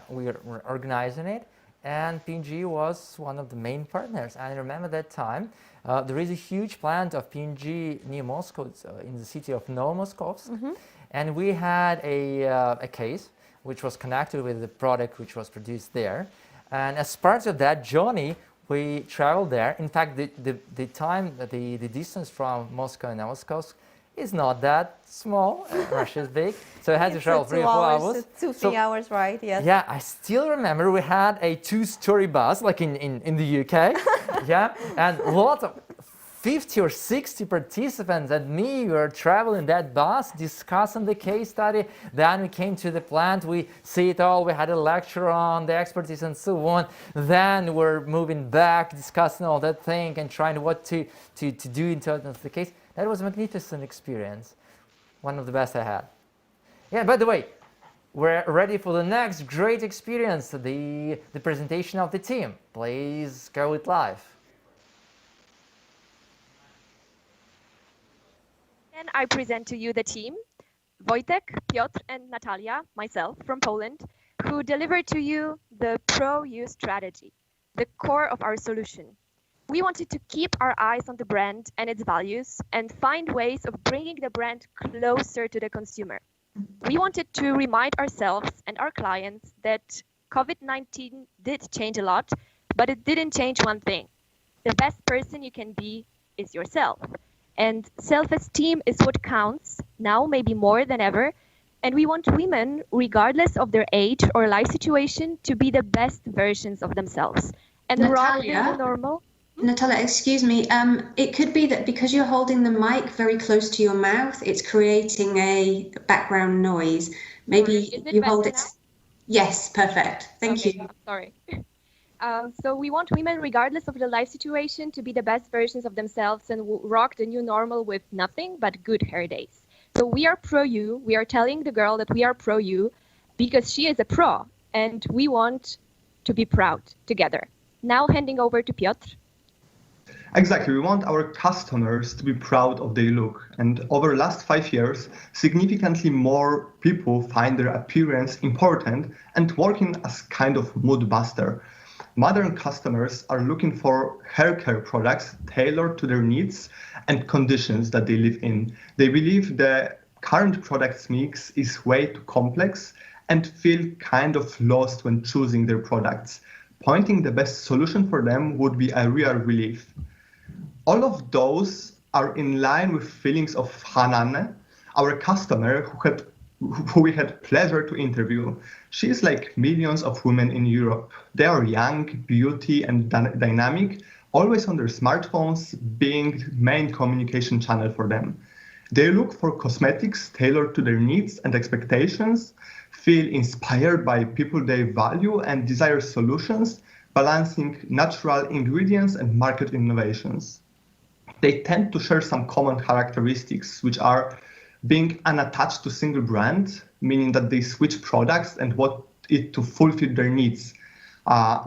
We were organizing it, and P&G was one of the main partners. And I remember that time, there is a huge plant of P&G near Moscow, in the city of Novomoskovsk. And we had a case which was connected with the product which was produced there. And as part of that journey, we traveled there. In fact, the distance from Moscow and Novoskovsk is not that small. Russia is big, so I had to travel 3 or 4 hours. 2-3 hours, right? Yes. Yeah, I still remember we had a 2-story bus, like in the UK. Yeah, and lots of 50 or 60 participants and me were traveling that bus, discussing the case study. Then we came to the plant, we see it all, we had a lecture on the expertise and so on. Then we're moving back, discussing all that thing and trying what to do in terms of the case. That was a magnificent experience, one of the best I had. Yeah, by the way, we're ready for the next great experience, the presentation of the team. Please go it live. Then I present to you the team, Wojtek, Piotr and Natalia, myself from Poland, who deliver to you the Pro-You strategy, the core of our solution. We wanted to keep our eyes on the brand and its values and find ways of bringing the brand closer to the consumer. We wanted to remind ourselves and our clients that COVID-19 did change a lot, but it didn't change one thing. The best person you can be is yourself. And self-esteem is what counts, now maybe more than ever. And we want women, regardless of their age or life situation, to be the best versions of themselves. And Natalia, normal. Natalia, excuse me. It could be that because you're holding the mic very close to your mouth, it's creating a background noise. Maybe you hold it. Yes, perfect. Thank you. Sorry. So we want women, regardless of the life situation, to be the best versions of themselves and rock the new normal with nothing but good hair days. So we are pro-you. We are telling the girl that we are pro-you because she is a pro, and we want to be proud together. Now handing over to Piotr. Exactly, we want our customers to be proud of their look. And over the last 5 years, significantly more people find their appearance important and working as kind of mood buster. Modern customers are looking for hair care products tailored to their needs and conditions that they live in. They believe the current product mix is way too complex and feel kind of lost when choosing their products. Pointing the best solution for them would be a real relief. All of those are in line with feelings of Hanane, our customer who we had pleasure to interview. She is like millions of women in Europe. They are young, beauty, and dynamic, always on their smartphones, being main communication channel for them. They look for cosmetics tailored to their needs and expectations, feel inspired by people they value, and desire solutions balancing natural ingredients and market innovations. They tend to share some common characteristics, which are being unattached to single brand, meaning that they switch products and want it to fulfill their needs.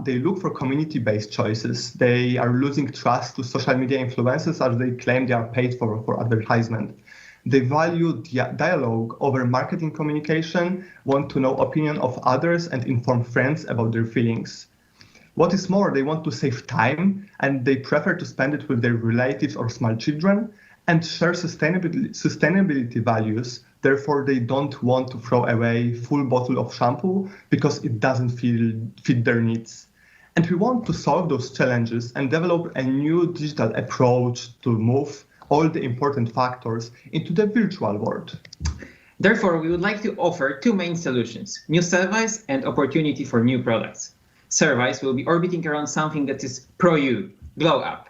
They look for community-based choices. They are losing trust to social media influencers as they claim they are paid for advertisement. They value dialogue over marketing communication, want to know opinion of others and inform friends about their feelings. What is more, they want to save time and they prefer to spend it with their relatives or small children and share sustainability values. Therefore, they don't want to throw away full bottle of shampoo because it doesn't fit their needs. And we want to solve those challenges and develop a new digital approach to move all the important factors into the virtual world. Therefore, we would like to offer two main solutions: new service and opportunity for new products. Service will be orbiting around something that is pro-you, Glow Up.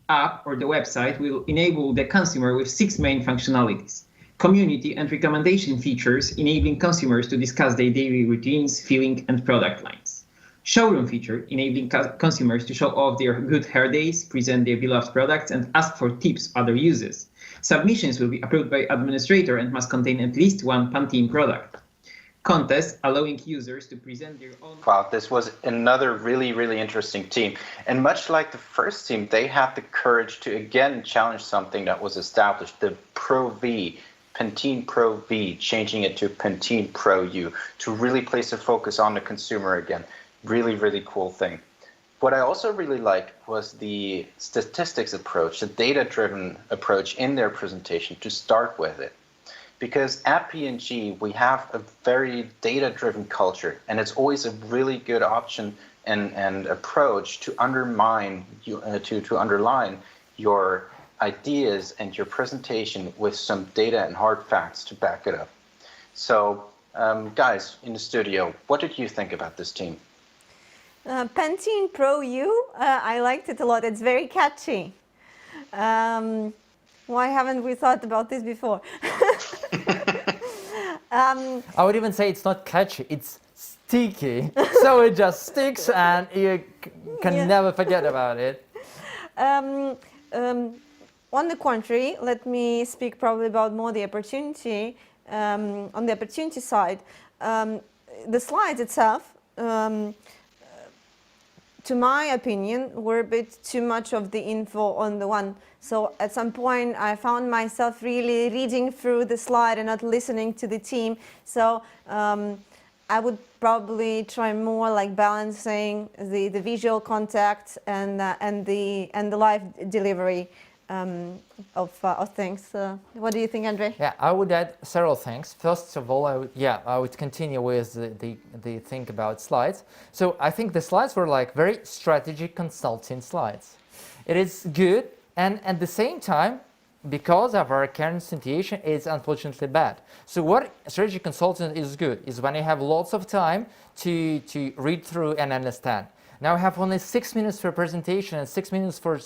App or the website will enable the consumer with 6 main functionalities: community and recommendation features enabling consumers to discuss their daily routines, feeling, and product lines. Showroom feature enabling consumers to show off their good hair days, present their beloved products, and ask for tips other uses. Submissions will be approved by administrator and must contain at least one Pantene product. Contest allowing users to present their own. Wow, this was another really interesting team. And much like the first team, they had the courage to again challenge something that was established, the Pro V, Pantene Pro V, changing it to Pantene Pro U, to really place a focus on the consumer again. Really cool thing. What I also really liked was the statistics approach, the data-driven approach in their presentation to start with it. Because at P&G, we have a very data-driven culture, and it's always a really good option and approach to underline your ideas and your presentation with some data and hard facts to back it up. So, guys in the studio, what did you think about this team? Pantene Pro U, I liked it a lot. It's very catchy. Why haven't we thought about this before? I would even say it's not catchy, it's sticky. So it just sticks and you can never forget about it. On the contrary, let me speak probably about more the opportunity. On the opportunity side, the slides itself, to my opinion, were a bit too much of the info on the one. So at some point I found myself really reading through the slide and not listening to the team. So I would probably try more like balancing the visual contact and the live delivery of things. What do you think, Andre? Yeah, I would add several things. First of all, I would continue with the thing about slides. So I think the slides were like very strategic consulting slides. It is good, and at the same time, because of our current situation, it's unfortunately bad. So what strategic consulting is good is when you have lots of time to read through and understand. Now I have only 6 minutes for presentation and 6 minutes for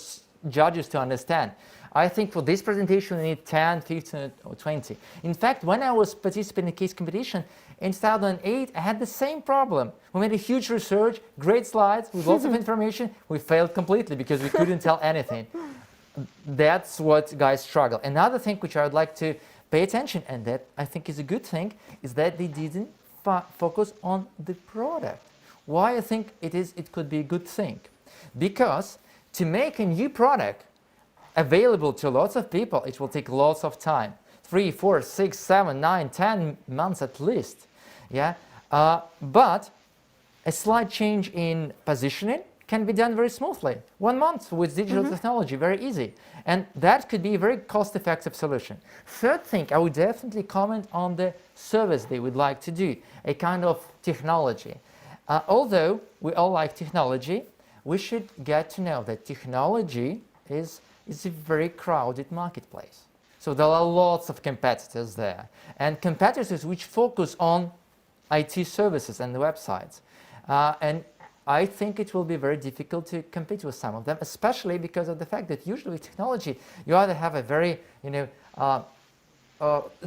judges to understand. I think for this presentation we need 10, 15 or 20. In fact, when I was participating in the case competition in 2008, I had the same problem. We made a huge research, great slides with lots of information. We failed completely because we couldn't tell anything. That's what guys struggle. Another thing which I would like to pay attention, and that I think is a good thing, is that they didn't focus on the product. Why I think it could be a good thing? Because to make a new product available to lots of people, it will take lots of time. 3, 4, 6, 7, 9, 10 months at least. Yeah, but a slight change in positioning can be done very smoothly. 1 month with digital technology, very easy. And that could be a very cost-effective solution. Third thing, I would definitely comment on the service they would like to do, a kind of technology. Although we all like technology, we should get to know that technology is a very crowded marketplace. So there are lots of competitors there, and competitors which focus on IT services and websites. And I think it will be very difficult to compete with some of them, especially because of the fact that usually with technology, you either have a very,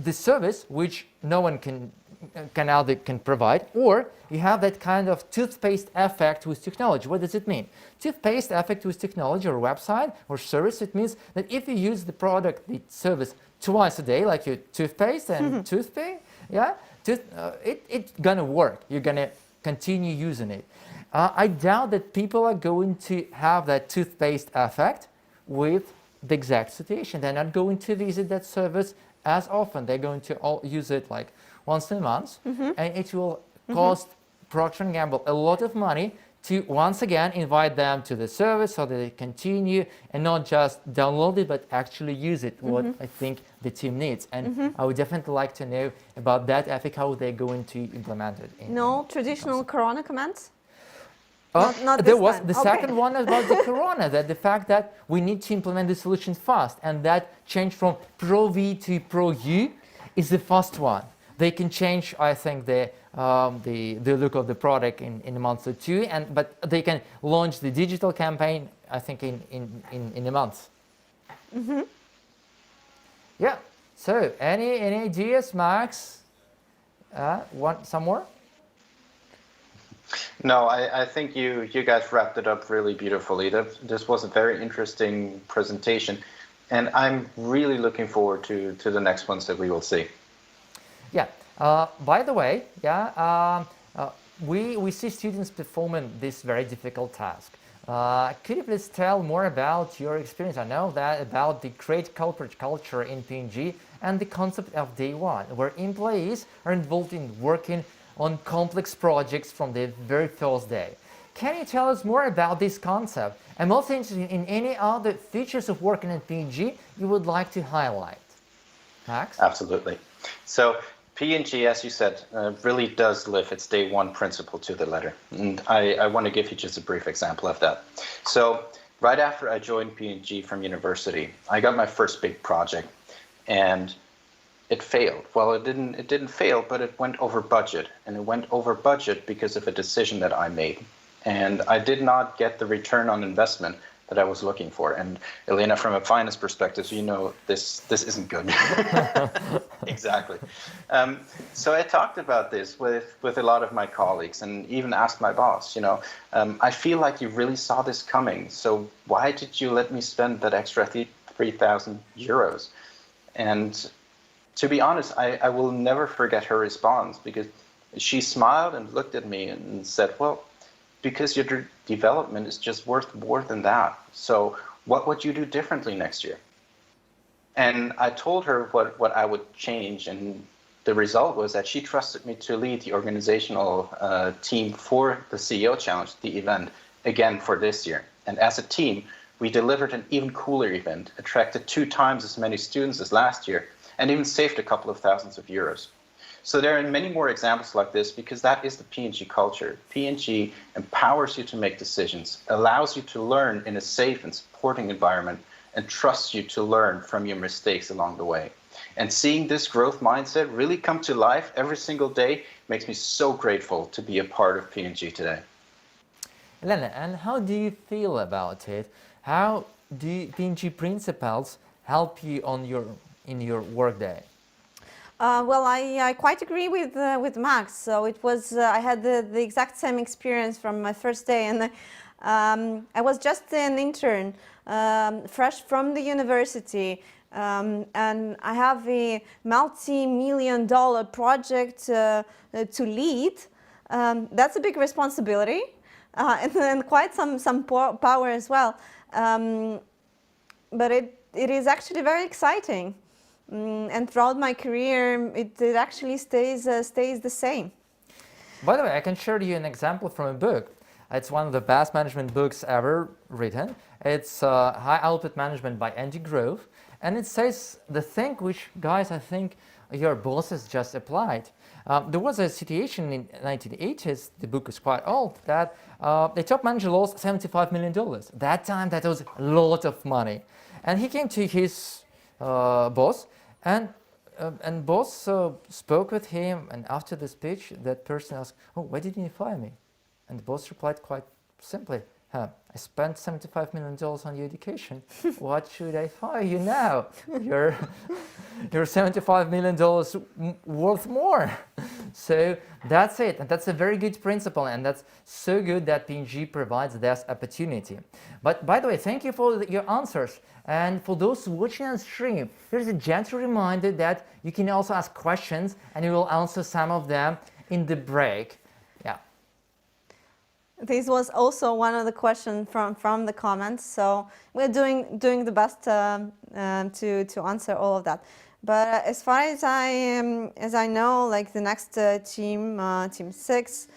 the service which no one can provide, or you have that kind of toothpaste effect with technology. What does it mean? Toothpaste effect with technology or website or service, it means that if you use the product, the service twice a day, like your toothpaste and toothpaste, it's gonna work. You're gonna continue using it. I doubt that people are going to have that toothpaste effect with the exact situation. They're not going to visit that service as often. They're going to use it like once in a month, and it will cost Procter & Gamble a lot of money to once again invite them to the service so that they continue and not just download it but actually use it, what I think the team needs. And I would definitely like to know about that ethic, how they're going to implement it. No traditional Corona commands? There was the second one about the Corona, that the fact that we need to implement the solution fast, and that change from Pro V to Pro U is the first one. They can change, I think, the look of the product in a month or two, but they can launch the digital campaign, I think, in a month. Yeah. So, any ideas, Max? Want some more? No, I think you guys wrapped it up really beautifully. This was a very interesting presentation, and I'm really looking forward to the next ones that we will see. Yeah. By the way, we see students performing this very difficult task. Could you please tell more about your experience? I know that about the great corporate culture in P&G and the concept of day one, where employees are involved in working on complex projects from the very first day. Can you tell us more about this concept? I'm also interested in any other features of working at P&G you would like to highlight. Max? Absolutely. So P&G, as you said, really does live its day one principle to the letter. And I want to give you just a brief example of that. So right after I joined P&G from university, I got my first big project, and it failed. Well, it didn't fail, but it went over budget. And it went over budget because of a decision that I made. And I did not get the return on investment that I was looking for. And Elena, from a finance perspective, you know this isn't good. Exactly. So I talked about this with a lot of my colleagues, and even asked my boss, I feel like you really saw this coming. So why did you let me spend that extra 3,000 euros? And to be honest, I will never forget her response, because she smiled and looked at me and said, well, because your development is just worth more than that. So what would you do differently next year? And I told her what I would change, and the result was that she trusted me to lead the organizational team for the CEO Challenge, the event, again for this year. And as a team, we delivered an even cooler event, attracted 2 times as many students as last year, and even saved a couple of thousands of euros. So there are many more examples like this, because that is the P&G culture. P&G empowers you to make decisions, allows you to learn in a safe and supporting environment, and trusts you to learn from your mistakes along the way. And seeing this growth mindset really come to life every single day makes me so grateful to be a part of P&G today. Elena, and how do you feel about it? How do P&G principles help you in your workday? Well, I quite agree with Max. So it was I had the exact same experience from my first day, and I was just an intern, fresh from the university, and I have a multi-million-dollar project to lead. That's a big responsibility, and quite some power as well. But it is actually very exciting. And throughout my career, it actually stays the same. By the way, I can share you an example from a book. It's one of the best management books ever written. It's High Output Management by Andy Grove. And it says the thing which, guys, I think your bosses just applied. There was a situation in the 1980s, the book is quite old, that the top manager lost $75 million. That time, that was a lot of money. And he came to his boss, and boss spoke with him, and after the speech, that person asked, "Oh, why didn't you fire me?" And the boss replied quite simply, "I spent $75 million on your education. What should I fire you now? You're $75 million worth more." So that's it. And that's a very good principle. And that's so good that P&G provides this opportunity. But by the way, thank you for your answers. And for those watching on stream, here's a gentle reminder that you can also ask questions and we will answer some of them in the break. Yeah. This was also one of the questions from the comments, so we're doing the best to answer all of that. But as far as I know, like the next team, team 6,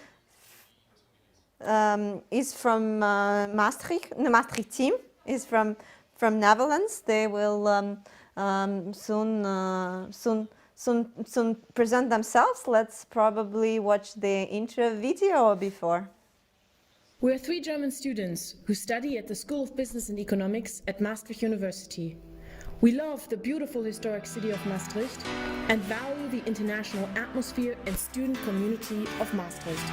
is from Maastricht. The Maastricht team is from Netherlands. They will soon present themselves. Let's probably watch the intro video before. We're 3 German students who study at the School of Business and Economics at Maastricht University. We love the beautiful historic city of Maastricht and value the international atmosphere and student community of Maastricht.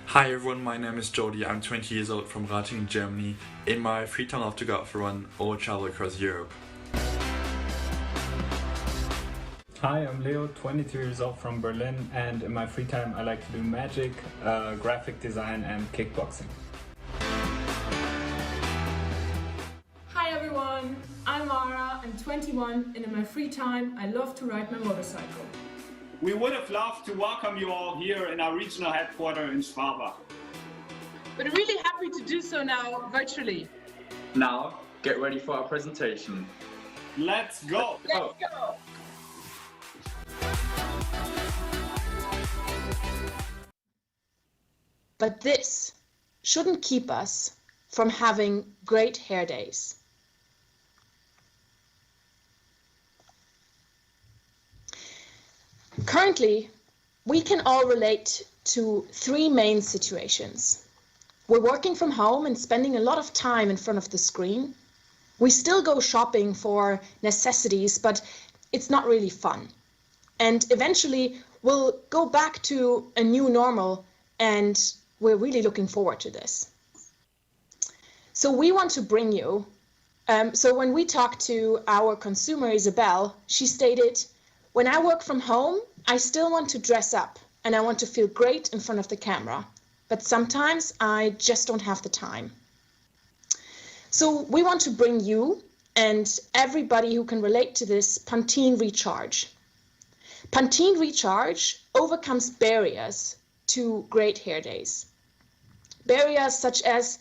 Hi everyone, my name is Jody. I'm 20 years old from Ratingen, Germany. In my free time I love to go out for a run or travel across Europe. Hi, I'm Leo, 22 years old from Berlin, and in my free time I like to do magic, graphic design and kickboxing. Hi everyone, I'm Mara, I'm 21, and in my free time I love to ride my motorcycle. We would have loved to welcome you all here in our regional headquarters in Schwabach. But really happy to do so now virtually. Now, get ready for our presentation. Let's go! Let's go! But this shouldn't keep us from having great hair days. Currently, we can all relate to 3 main situations. We're working from home and spending a lot of time in front of the screen. We still go shopping for necessities, but it's not really fun. And eventually, we'll go back to a new normal, and we're really looking forward to this. So we want to bring you, so when we talked to our consumer, Isabel, she stated, "When I work from home, I still want to dress up and I want to feel great in front of the camera, but sometimes I just don't have the time." So we want to bring you and everybody who can relate to this Pantene Recharge. Pantene Recharge overcomes barriers to great hair days. Barriers such as,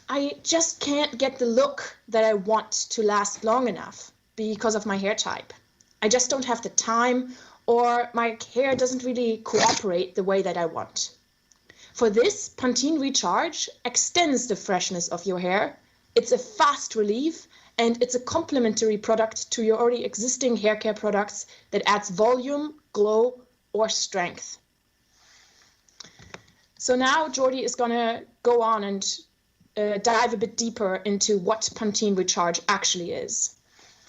I just can't get the look that I want to last long enough because of my hair type. I just don't have the time, or my hair doesn't really cooperate the way that I want. For this, Pantene Recharge extends the freshness of your hair. It's a fast relief, and it's a complementary product to your already existing hair care products that adds volume, glow, or strength. So now Jordi is going to go on and dive a bit deeper into what Pantene Recharge actually is.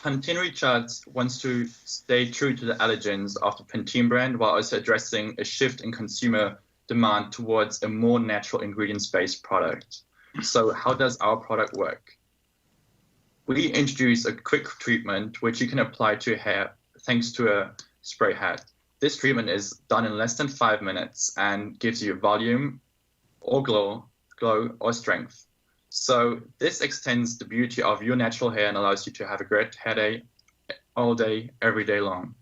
Pantene Recharge wants to stay true to the allergens of the Pantene brand while also addressing a shift in consumer demand towards a more natural ingredients-based product. So how does our product work? We introduce a quick treatment which you can apply to your hair thanks to a spray head. This treatment is done in less than 5 minutes and gives you volume or glow or strength. So this extends the beauty of your natural hair and allows you to have a great hair day all day, every day long.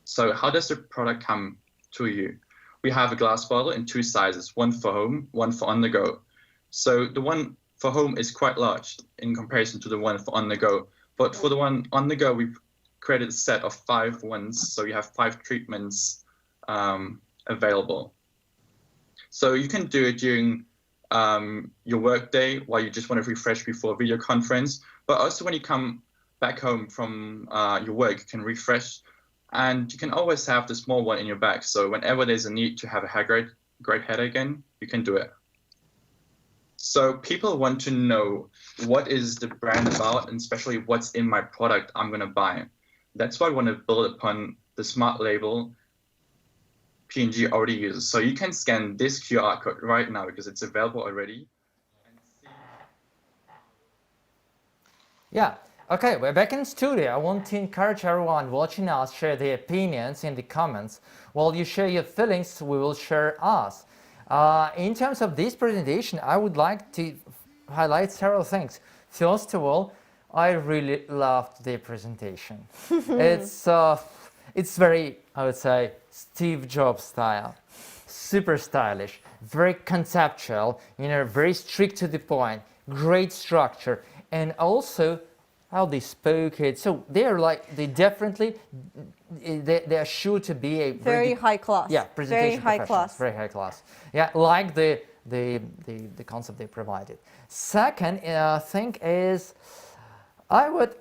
So how does the product come to you? We have a glass bottle in 2 sizes, one for home, one for on the go. So the one for home is quite large in comparison to the one for on the go. But for the one on the go, we've created a set of 5 ones. So you have 5 treatments available. So you can do it during your workday while you just want to refresh before a video conference, but also when you come back home from your work, you can refresh, and you can always have the small one in your bag. So whenever there's a need to have a great head again, you can do it. So people want to know what is the brand about, and especially what's in my product I'm going to buy. That's why I want to build upon the smart label P&G already uses. So you can scan this QR code right now because it's available already. Yeah. Okay, we're back in studio. I want to encourage everyone watching us share their opinions in the comments. While you share your feelings, we will share us. In terms of this presentation, I would like to highlight several things. First of all, I really loved the presentation. It's very, I would say, Steve Jobs style. Super stylish, very conceptual, very strict to the point, great structure, and also how they spoke it. So they are sure to be a very high class. Yeah, presentation very high class. Very high class. Yeah, like the concept they provided. Second thing is, I would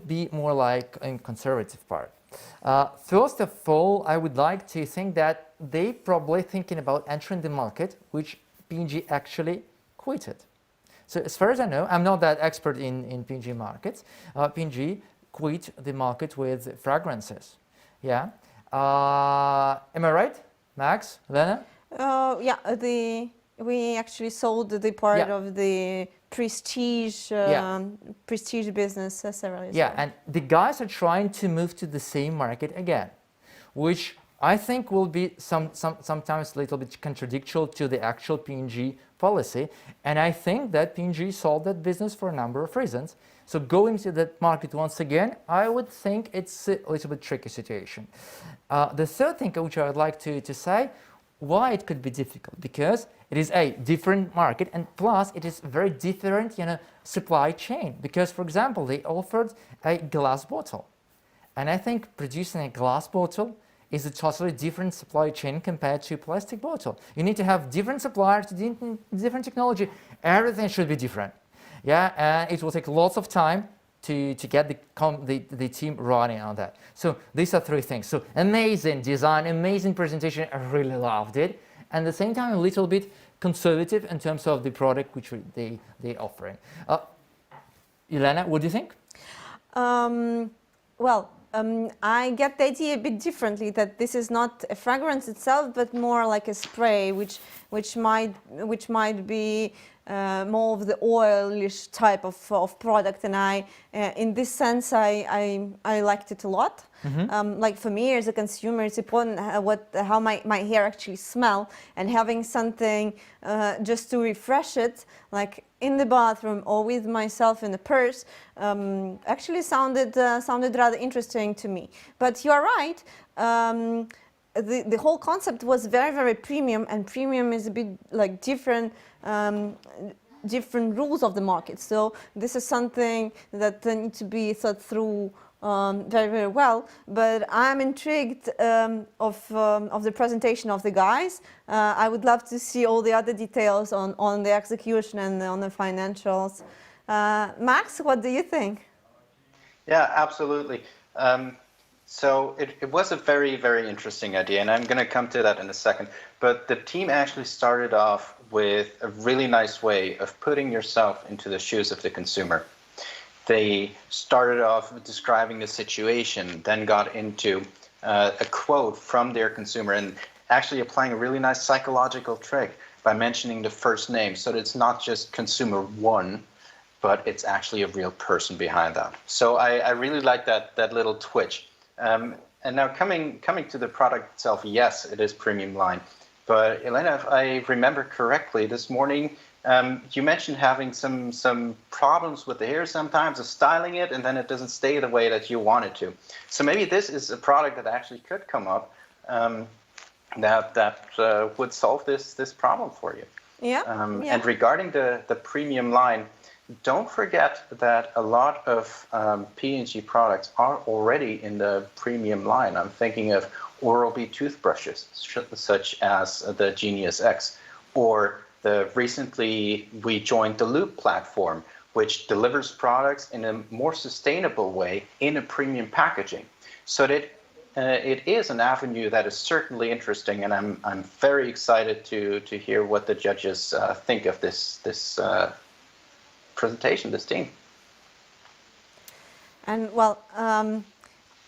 be more like a conservative part. First of all, I would like to think that they probably thinking about entering the market, which P&G actually quitted. So as far as I know, I'm not that expert in P&G markets. P&G quit the market with fragrances. Yeah. Am I right, Max, Lena? Yeah. We actually sold the part of the prestige business several years ago. And the guys are trying to move to the same market again, which I think will be sometimes a little bit contradictory to the actual P&G policy. And I think that P&G sold that business for a number of reasons. So going to that market once again, I would think it's a little bit tricky situation. The third thing which I would like to say, why it could be difficult, because it is a different market, and plus it is very different supply chain. Because, for example, they offered a glass bottle, and I think producing a glass bottle is a totally different supply chain compared to a plastic bottle. You need to have different suppliers, different technology. Everything should be different. Yeah, and it will take lots of time to get the team running on that. So these are three things. So amazing design, amazing presentation. I really loved it. And at the same time, a little bit conservative in terms of the product which they offering. Elena, what do you think? I get the idea a bit differently, that this is not a fragrance itself, but more like a spray, which might be more of the oilish type of product, and in this sense, I liked it a lot. Mm-hmm. Like for me as a consumer, it's important how my hair actually smell, and having something just to refresh it, like in the bathroom or with myself in the purse, actually sounded rather interesting to me. But you are right. The whole concept was very, very premium, and premium is a bit like different rules of the market. So this is something that needs to be thought through very, very well. But I'm intrigued of the presentation of the guys. I would love to see all the other details on the execution and on the financials. Max, what do you think? Yeah, absolutely. So it was a very, very interesting idea, and I'm going to come to that in a second. But the team actually started off with a really nice way of putting yourself into the shoes of the consumer. They started off describing the situation, then got into a quote from their consumer, and actually applying a really nice psychological trick by mentioning the first name. So that it's not just consumer one, but it's actually a real person behind that. So I really like that little twitch. And now coming to the product itself, yes, it is premium line. But Elena, if I remember correctly, this morning you mentioned having some problems with the hair sometimes, of styling it, and then it doesn't stay the way that you want it to. So maybe this is a product that actually could come up that would solve this problem for you. Yeah. And regarding the premium line, don't forget that a lot of P&G products are already in the premium line. I'm thinking of Oral-B toothbrushes, such as the Genius X, or recently we joined the Loop platform, which delivers products in a more sustainable way in a premium packaging. So that it is an avenue that is certainly interesting, and I'm very excited to hear what the judges think of this presentation, this team. And well,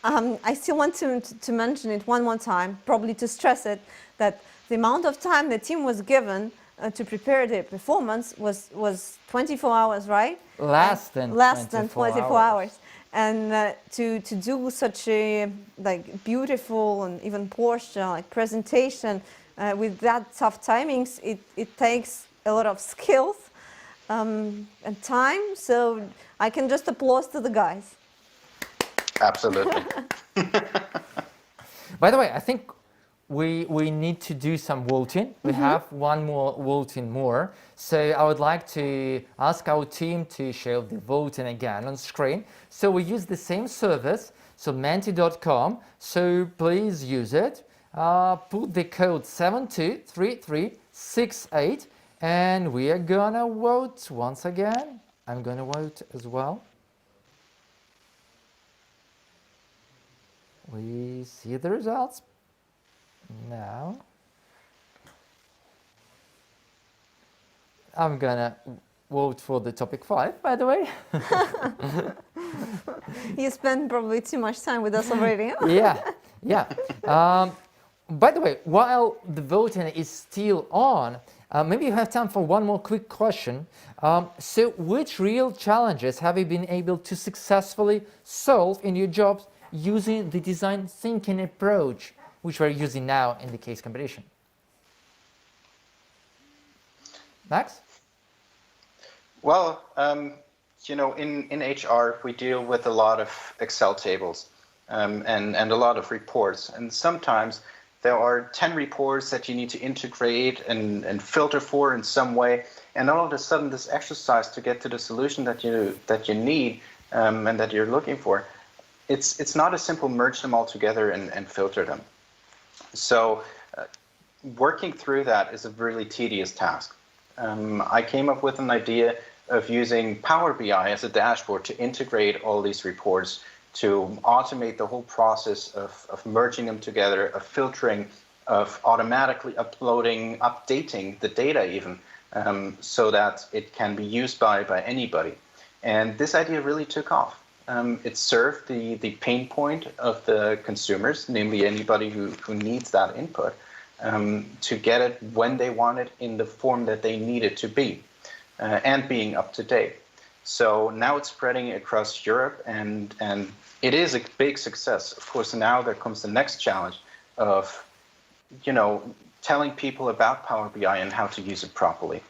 I still want to mention it one more time, probably to stress it, that the amount of time the team was given to prepare the performance was 24 hours, right? Less than 24 hours. And to do such a beautiful and even Porsche presentation with that tough timings, it takes a lot of skills and time. So I can just applaud to the guys. Absolutely. By the way, I think we need to do some voting. We have one more voting more. So I would like to ask our team to show the voting again on screen. So we use the same service, so menti.com. So please use it. Put the code 723368 and we are gonna vote once again. I'm gonna vote as well. We see the results now. I'm gonna vote for the topic 5, by the way. You spent probably too much time with us already. Yeah. By the way, while the voting is still on, maybe you have time for one more quick question. So which real challenges have you been able to successfully solve in your jobs using the design thinking approach, which we're using now in the case competition? Max? Well, in HR, we deal with a lot of Excel tables and a lot of reports. And sometimes there are 10 reports that you need to integrate and filter for in some way. And all of a sudden, this exercise to get to the solution that you need and that you're looking for, it's not a simple merge them all together and filter them. So working through that is a really tedious task. I came up with an idea of using Power BI as a dashboard to integrate all these reports, to automate the whole process of merging them together, of filtering, of automatically uploading, updating the data even, so that it can be used by anybody. And this idea really took off. It served the pain point of the consumers, namely anybody who needs that input, to get it when they want it in the form that they need it to be, and being up to date. So now it's spreading across Europe, and it is a big success. Of course, now there comes the next challenge of, telling people about Power BI and how to use it properly.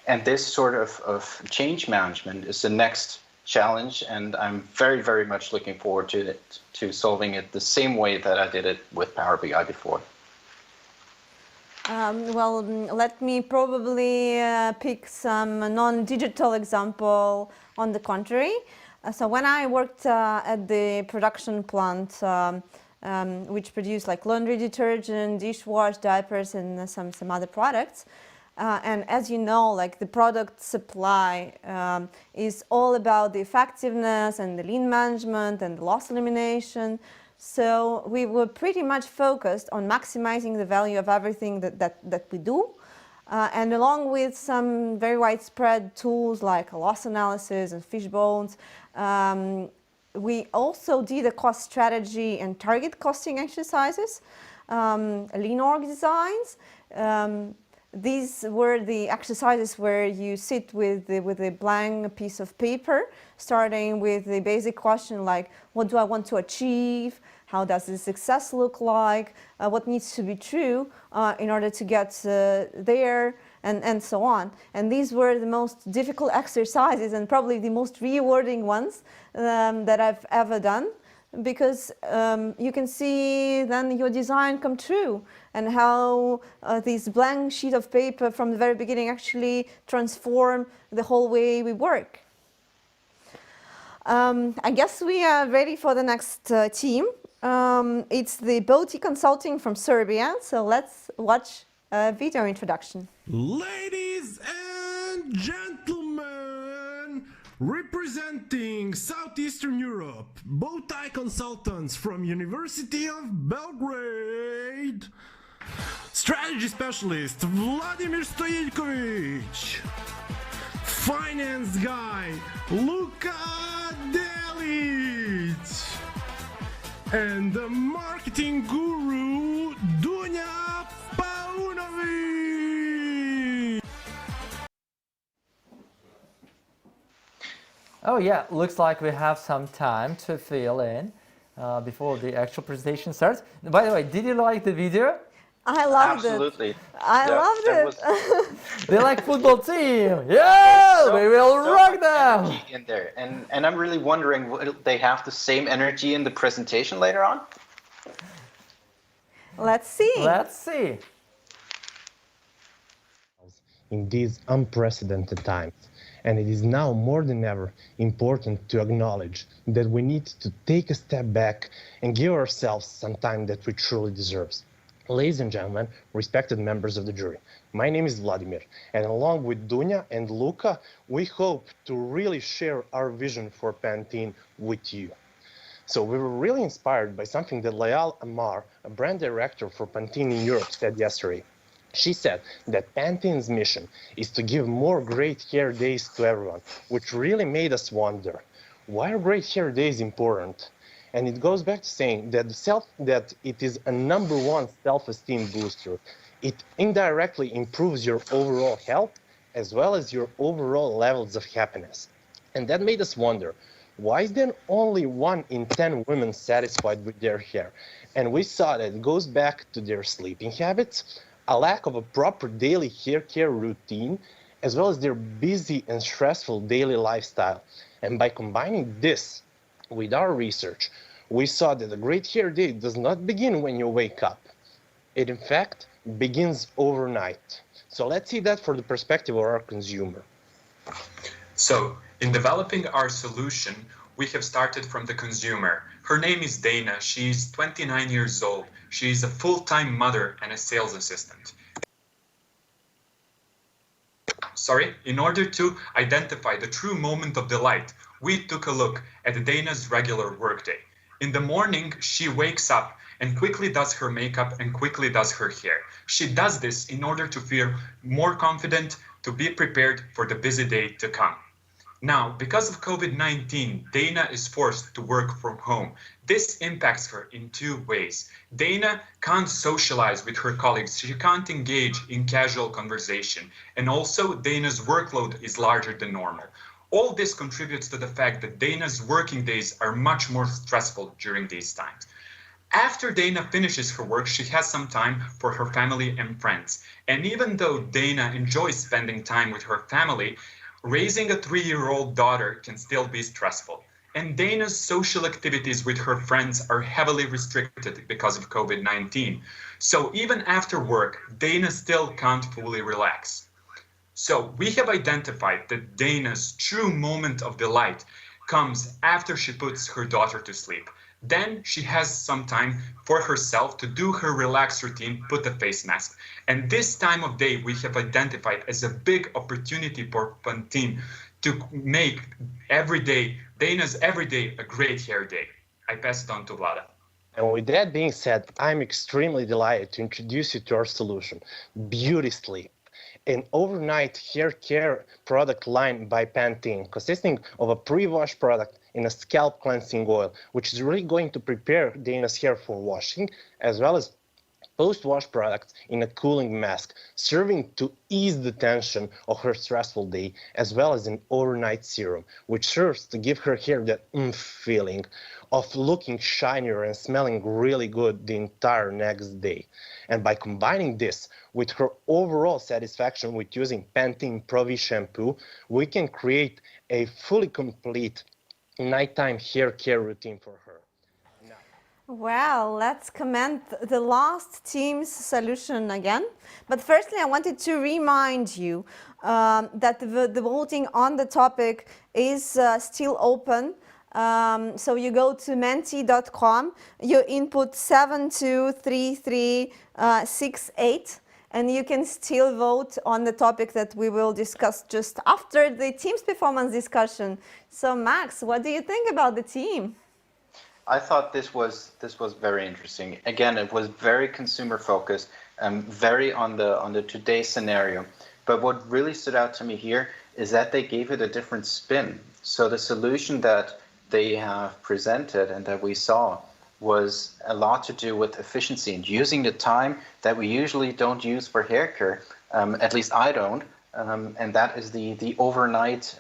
And this sort of change management is the next challenge, and I'm very, very much looking forward to solving it the same way that I did it with Power BI before. Well, let me probably pick some non-digital example on the contrary. So when I worked at the production plant, which produced laundry detergent, dishwash, diapers, and some other products, and as you know, the product supply is all about the effectiveness and the lean management and the loss elimination. So we were pretty much focused on maximizing the value of everything that we do. And along with some very widespread tools like loss analysis and fishbones, we also did a cost strategy and target costing exercises, lean org designs. These were the exercises where you sit with a blank piece of paper, starting with the basic question like, what do I want to achieve? How does the success look like? What needs to be true in order to get there? And so on. And these were the most difficult exercises and probably the most rewarding ones that I've ever done, because you can see then your design come true and how this blank sheet of paper from the very beginning actually transform the whole way we work. I guess we are ready for the next team. It's the Beauty Consulting from Serbia. So let's watch a video introduction. Ladies and gentlemen, representing Southeastern Europe, Beauty Consultants from University of Belgrade, Strategy Specialist Vladimir Stojiljković, Finance Guy Luka Delic, and the Marketing Guru Dunja Paunović. Oh yeah, looks like we have some time to fill in before the actual presentation starts. By the way, did you like the video? I loved Absolutely. it. I loved it. They like football team. Yeah, we will rock them. In there, and I'm really wondering, will they have the same energy in the presentation later on? Let's see. Let's see. In these unprecedented times. And it is now more than ever important to acknowledge that we need to take a step back and give ourselves some time that we truly deserve. Ladies and gentlemen, respected members of the jury, my name is Vladimir, and along with Dunja and Luka, we hope to really share our vision for Pantene with you. So we were really inspired by something that Layal Amar, a brand director for Pantene in Europe, said yesterday. She said that Pantene's mission is to give more great hair days to everyone, which really made us wonder, why are great hair days important? And it goes back to saying that it is a #1 self-esteem booster. It indirectly improves your overall health as well as your overall levels of happiness. And that made us wonder, why is then only 1 in 10 women satisfied with their hair? And we saw that it goes back to their sleeping habits, a lack of a proper daily hair care routine, as well as their busy and stressful daily lifestyle. And by combining this with our research, we saw that a great hair day does not begin when you wake up. It, in fact, begins overnight. So let's see that for the perspective of our consumer. So, in developing our solution, we have started from the consumer. Her name is Dana. She's 29 years old. She's a full-time mother and a sales assistant. In order to identify the true moment of delight, we took a look at Dana's regular workday. In the morning, she wakes up and quickly does her makeup and quickly does her hair. She does this in order to feel more confident, to be prepared for the busy day to come. Now, because of COVID-19, Dana is forced to work from home. This impacts her in 2 ways. Dana can't socialize with her colleagues. She can't engage in casual conversation. And also, Dana's workload is larger than normal. All this contributes to the fact that Dana's working days are much more stressful during these times. After Dana finishes her work, she has some time for her family and friends. And even though Dana enjoys spending time with her family, raising a 3-year-old daughter can still be stressful. And Dana's social activities with her friends are heavily restricted because of COVID-19. So even after work, Dana still can't fully relax. So we have identified that Dana's true moment of delight comes after she puts her daughter to sleep. Then she has some time for herself to do her relaxed routine, put the face mask. And this time of day we have identified as a big opportunity for Pantene to make Dana's every day a great hair day. I pass it on to Vlada. And with that being said, I'm extremely delighted to introduce you to our solution, Beauty Sleep, an overnight hair care product line by Pantene, consisting of a pre-wash product in a scalp cleansing oil, which is really going to prepare Dana's hair for washing, as well as post-wash products in a cooling mask, serving to ease the tension of her stressful day, as well as an overnight serum, which serves to give her hair that feeling of looking shinier and smelling really good the entire next day. And by combining this with her overall satisfaction with using Pantene Pro-V shampoo, we can create a fully complete nighttime hair care routine for her. Well, let's comment the last team's solution again. But firstly, I wanted to remind you that the voting on the topic is still open. So you go to menti.com, you input 723368, and you can still vote on the topic that we will discuss just after the team's performance discussion. So Max, what do you think about the team? I thought this was very interesting. Again, it was very consumer focused, very on the today's scenario. But what really stood out to me here is that they gave it a different spin. So the solution that they have presented and that we saw was a lot to do with efficiency and using the time that we usually don't use for hair care, at least I don't, and that is the overnight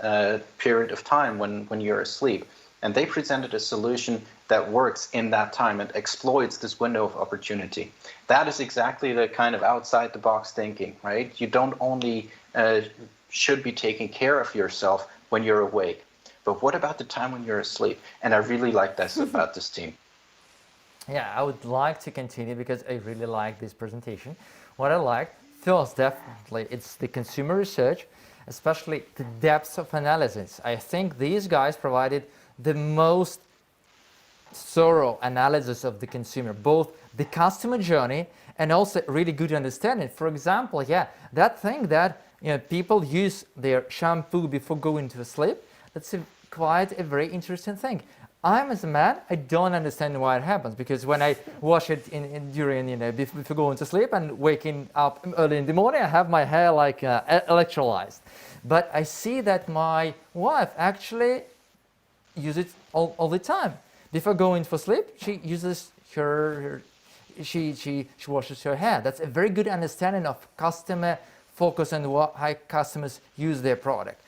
period of time when you're asleep. And they presented a solution that works in that time and exploits this window of opportunity. That is exactly the kind of outside the box thinking, right? You don't only should be taking care of yourself when you're awake, but what about the time when you're asleep? And I really like this about this team. Yeah, I would like to continue because I really like this presentation. What I like, first, definitely, it's the consumer research, especially the depth of analysis. I think these guys provided the most thorough analysis of the consumer, both the customer journey and also really good understanding. For example, that thing that people use their shampoo before going to sleep, that's quite a very interesting thing. I'm as a man, I don't understand why it happens, because when I wash it during, before going to sleep and waking up early in the morning, I have my hair like electrolyzed. But I see that my wife actually uses it all the time. Before going for sleep, she uses she washes her hair. That's a very good understanding of customer focus and how customers use their product.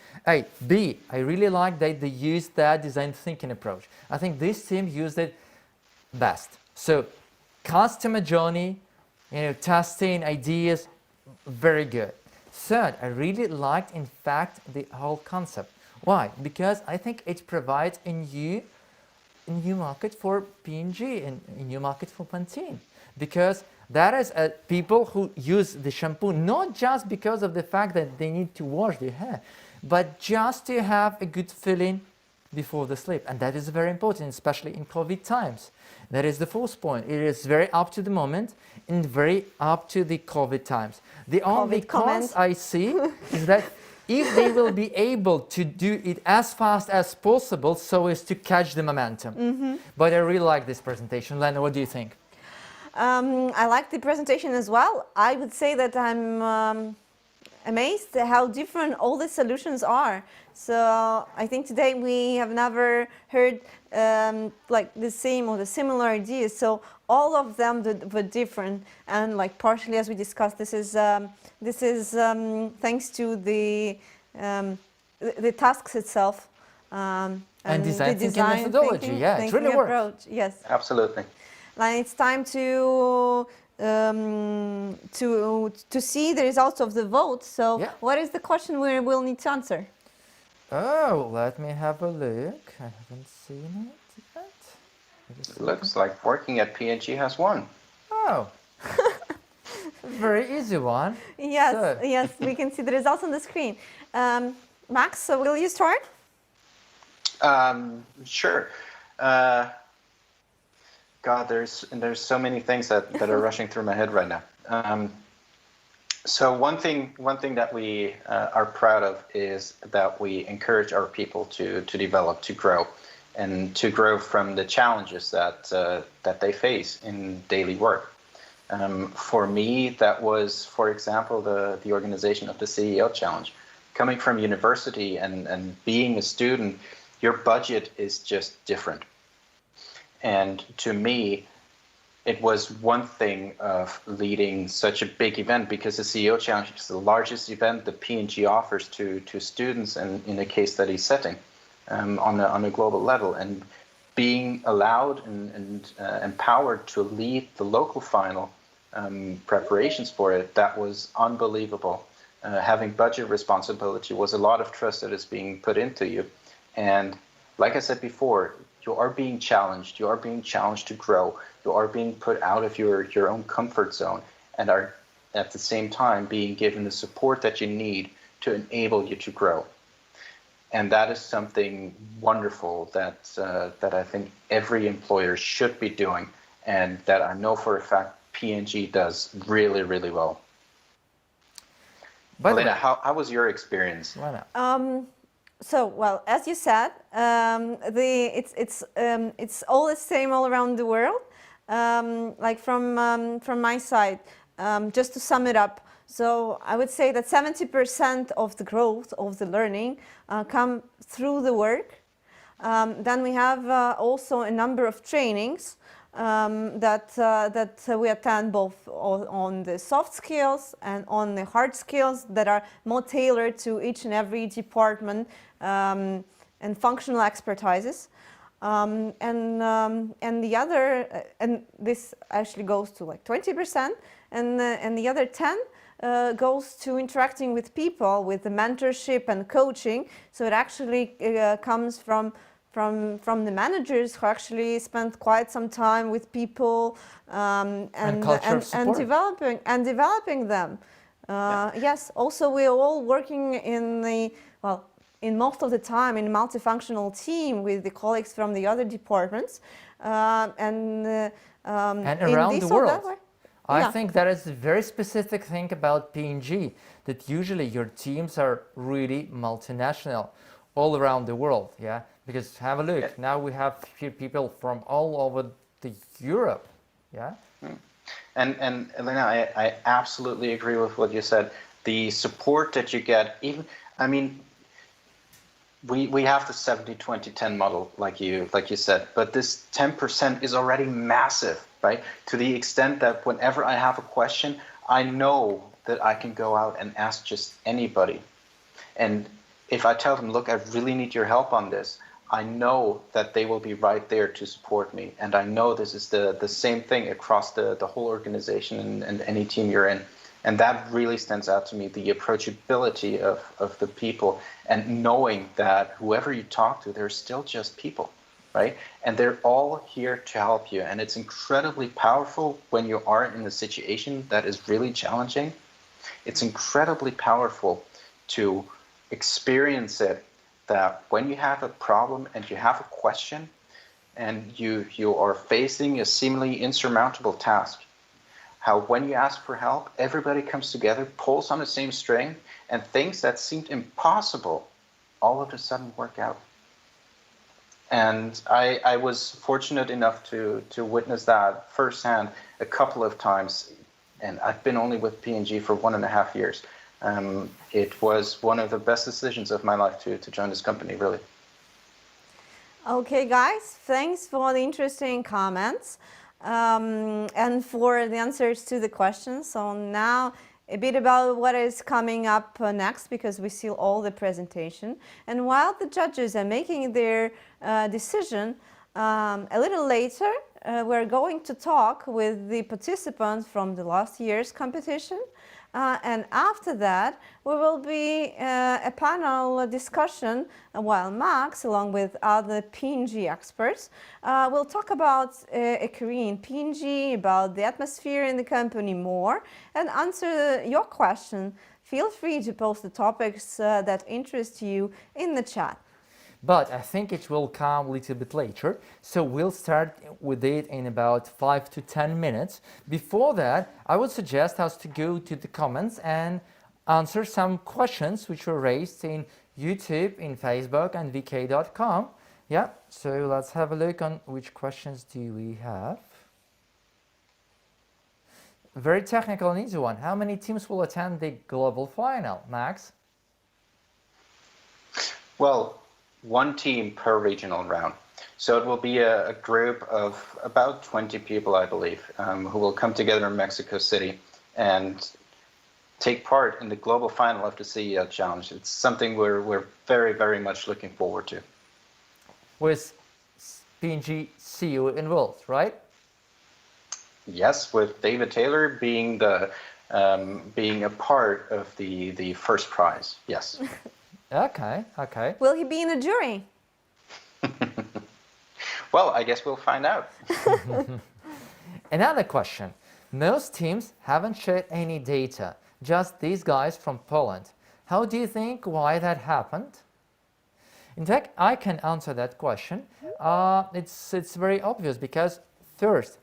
B, I really like that they used that design thinking approach. I think this team used it best. So customer journey, testing ideas, very good. Third, I really liked, in fact, the whole concept. Why? Because I think it provides a new market for P&G and a new market for Pantene. Because that is people who use the shampoo not just because of the fact that they need to wash their hair, but just to have a good feeling before the sleep. And that is very important, especially in COVID times. That is the fourth point. It is very up to the moment and very up to the COVID times. The only cons I see is that if they will be able to do it as fast as possible so as to catch the momentum. Mm-hmm. But I really like this presentation. Lena, what do you think? I like the presentation as well. I would say that I'm amazed at how different all the solutions are. So I think today we have never heard like the same or the similar ideas. So all of them were different, and like partially, as we discussed, this is thanks to the tasks itself and design the thinking methodology. Thinking, yeah, it really works. Approach. Yes, absolutely. And it's time to see the results of the vote. So what is the question we will need to answer? Oh, let me have a look. I haven't seen it yet. It looks like working at P&G has won. Oh, very easy one. Yes, yes, we can see the results on the screen. Max, so will you start? Sure. God, there's so many things that are rushing through my head right now. So one thing that we are proud of is that we encourage our people to develop, to grow, and to grow from the challenges that they face in daily work. For me, that was, for example, the organization of the CEO Challenge. Coming from university and being a student, your budget is just different. And to me, it was one thing of leading such a big event, because the CEO Challenge is the largest event that P&G offers to students and in a case study setting on a global level. And being allowed and empowered to lead the local final preparations for it, that was unbelievable. Having budget responsibility was a lot of trust that is being put into you. And like I said before, you are being challenged. You are being challenged to grow. You are being put out of your own comfort zone, and are at the same time being given the support that you need to enable you to grow. And that is something wonderful that I think every employer should be doing, and that I know for a fact P&G does really, really well. By the Elena, way, how was your experience? So, well, as you said, it's all the same all around the world. Like from my side, just to sum it up, so I would say that 70% of the growth of the learning come through the work. Then we have also a number of trainings that we attend both on the soft skills and on the hard skills that are more tailored to each and every department and functional expertises. And the other, and this actually goes to like 20%, and the other 10 goes to interacting with people, with the mentorship and coaching. So it actually comes from the managers who actually spend quite some time with people and developing them. Yes, also we're all working in most of the time in a multifunctional team with the colleagues from the other departments and around the world. I think that is a very specific thing about P&G, that usually your teams are really multinational all around the world. Yeah, because have a look, now we have here people from all over the Europe. Yeah. And Elena, I absolutely agree with what you said. The support that you get, even, I mean, we have the 70-20-10 model, like you said, but this 10% is already massive, right? To the extent that whenever I have a question, I know that I can go out and ask just anybody. And if I tell them, look, I really need your help on this, I know that they will be right there to support me. And I know this is the same thing across the whole organization and any team you're in. And that really stands out to me, the approachability of the people, and knowing that whoever you talk to, they're still just people, right? And they're all here to help you. And it's incredibly powerful when you are in a situation that is really challenging. It's incredibly powerful to experience it, that when you have a problem and you have a question and you are facing a seemingly insurmountable task, how when you ask for help, everybody comes together, pulls on the same string, and things that seemed impossible all of a sudden work out. And I was fortunate enough to witness that firsthand a couple of times, and I've been only with P&G for 1.5 years. It was one of the best decisions of my life to join this company, really. Okay, guys, thanks for the interesting comments and for the answers to the questions. So now a bit about what is coming up next, because we see all the presentation. And while the judges are making their decision, a little later, we're going to talk with the participants from the last year's competition. And after that, we will be a panel discussion while Max, along with other P&G experts, will talk about a career in P&G, about the atmosphere in the company more, and answer your question. Feel free to post the topics that interest you in the chat. But I think it will come a little bit later, so we'll start with it in about 5 to 10 minutes. Before that, I would suggest us to go to the comments and answer some questions which were raised in YouTube, in Facebook, and vk.com. Yeah, so let's have a look on which questions do we have. Very technical and easy one. How many teams will attend the global final, Max? Well, one team per regional round. So it will be a group of about 20 people, I believe, who will come together in Mexico City and take part in the global final of the CEO Challenge. It's something we're very, very much looking forward to. With P&G CEO involved, right? Yes, with David Taylor being being a part of the first prize. Yes. Okay. Will he be in a jury? Well, I guess we'll find out. Another question. Most teams haven't shared any data, just these guys from Poland. How do you think why that happened? In fact, I can answer that question. It's very obvious because first,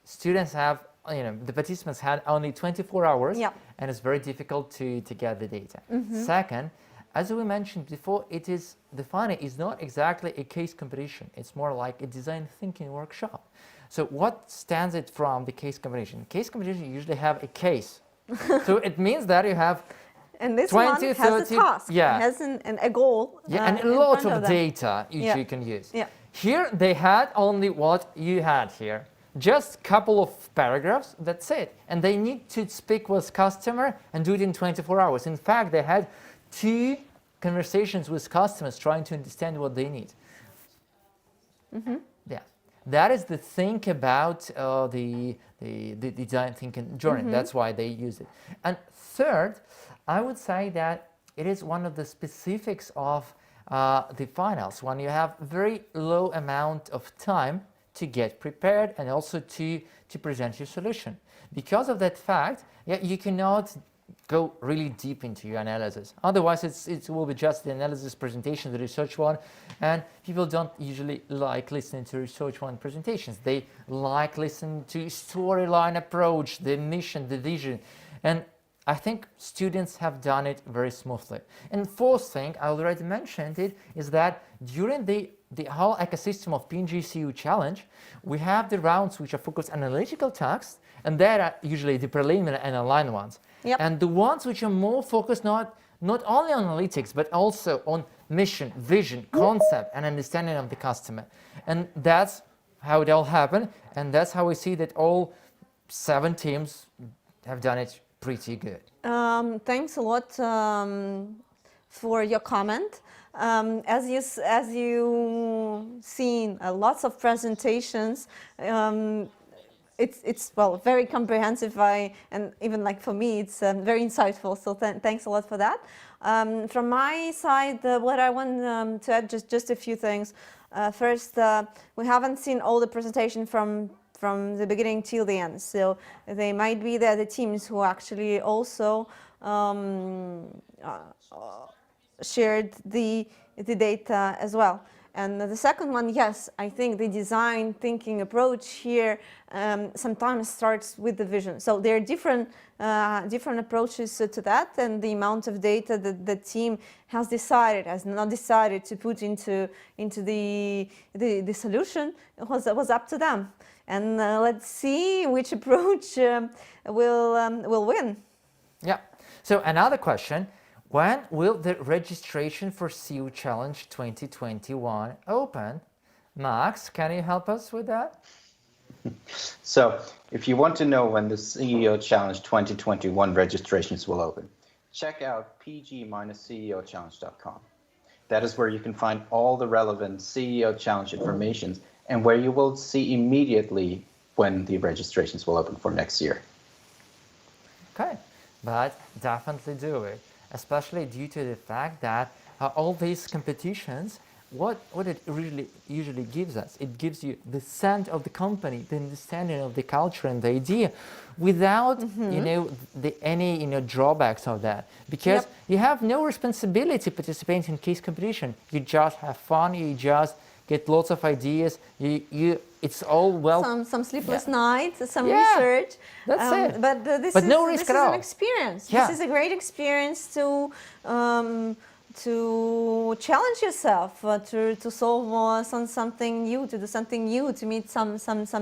students have, the participants had only 24 hours, and it's very difficult to get the data. Second, as we mentioned before, the final is not exactly a case competition. It's more like a design thinking workshop. So what stands it from the case competition? Case competition usually have a case. So it means that you have and this 20, one has 30, a task, yeah. has a goal. And a lot of data you can use. Here they had only what you had here. Just a couple of paragraphs, that's it. And they need to speak with customer and do it in 24 hours. In fact, they had 2 conversations with customers trying to understand what they need. Yeah, that is the thing about the design thinking journey. That's why they use it. And third, I would say that it is one of the specifics of the finals when you have very low amount of time to get prepared and also to present your solution. Because of that fact, you cannot go really deep into your analysis. Otherwise, it will be just the analysis presentation, the research one, and people don't usually like listening to research one presentations. They like listening to storyline approach, the mission, the vision, and I think students have done it very smoothly. And fourth thing, I already mentioned it, is that during the whole ecosystem of P&G CEO Challenge, we have the rounds which are focused on analytical tasks, and that are usually the preliminary and online ones. And the ones which are more focused not only on analytics, but also on mission, vision, concept, and understanding of the customer. And that's how it all happened, and that's how we see that all 7 teams have done it pretty good. Thanks a lot for your comment. As you seen lots of presentations, it's well very comprehensive. And even like for me, it's very insightful. So thanks a lot for that. From my side, what I want to add just a few things. First, we haven't seen all the presentation from the beginning till the end. So they might be the teams who actually also shared the data as well. And the second one, yes, I think the design thinking approach here sometimes starts with the vision. So there are different approaches to that, and the amount of data that the team has not decided to put into the solution was up to them. And let's see which approach will win. Yeah. So another question. When will the registration for CEO Challenge 2021 open? Max, can you help us with that? So, if you want to know when the CEO Challenge 2021 registrations will open, check out pg-ceochallenge.com. That is where you can find all the relevant CEO Challenge information and where you will see immediately when the registrations will open for next year. Okay, but definitely do it. Especially due to the fact that all these competitions, what it really usually gives us, it gives you the scent of the company, the understanding of the culture and the idea, without any drawbacks of that, because you have no responsibility participating in case competition. You just have fun. You just get lots of ideas. It's all well. Some sleepless nights, some research. That's it. But this no risk at all. An experience. Yeah. This is a great experience to challenge yourself, to solve something new, to do something new, to meet some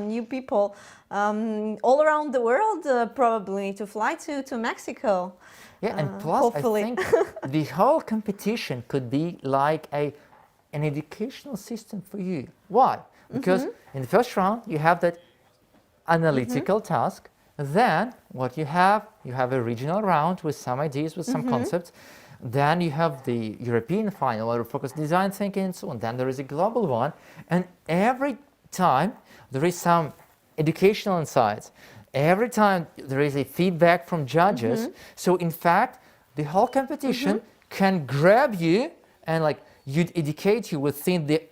new people all around the world, probably to fly to Mexico. Yeah, and plus hopefully. I think the whole competition could be like an educational system for you. Why? Because in the first round you have that analytical task. Then what you have a regional round with some ideas, with some concepts. Then you have the European final where you focus design thinking and so on. Then there is a global one, and every time there is some educational insights. Every time there is a feedback from judges. So in fact, the whole competition can grab you and you'd educate you within the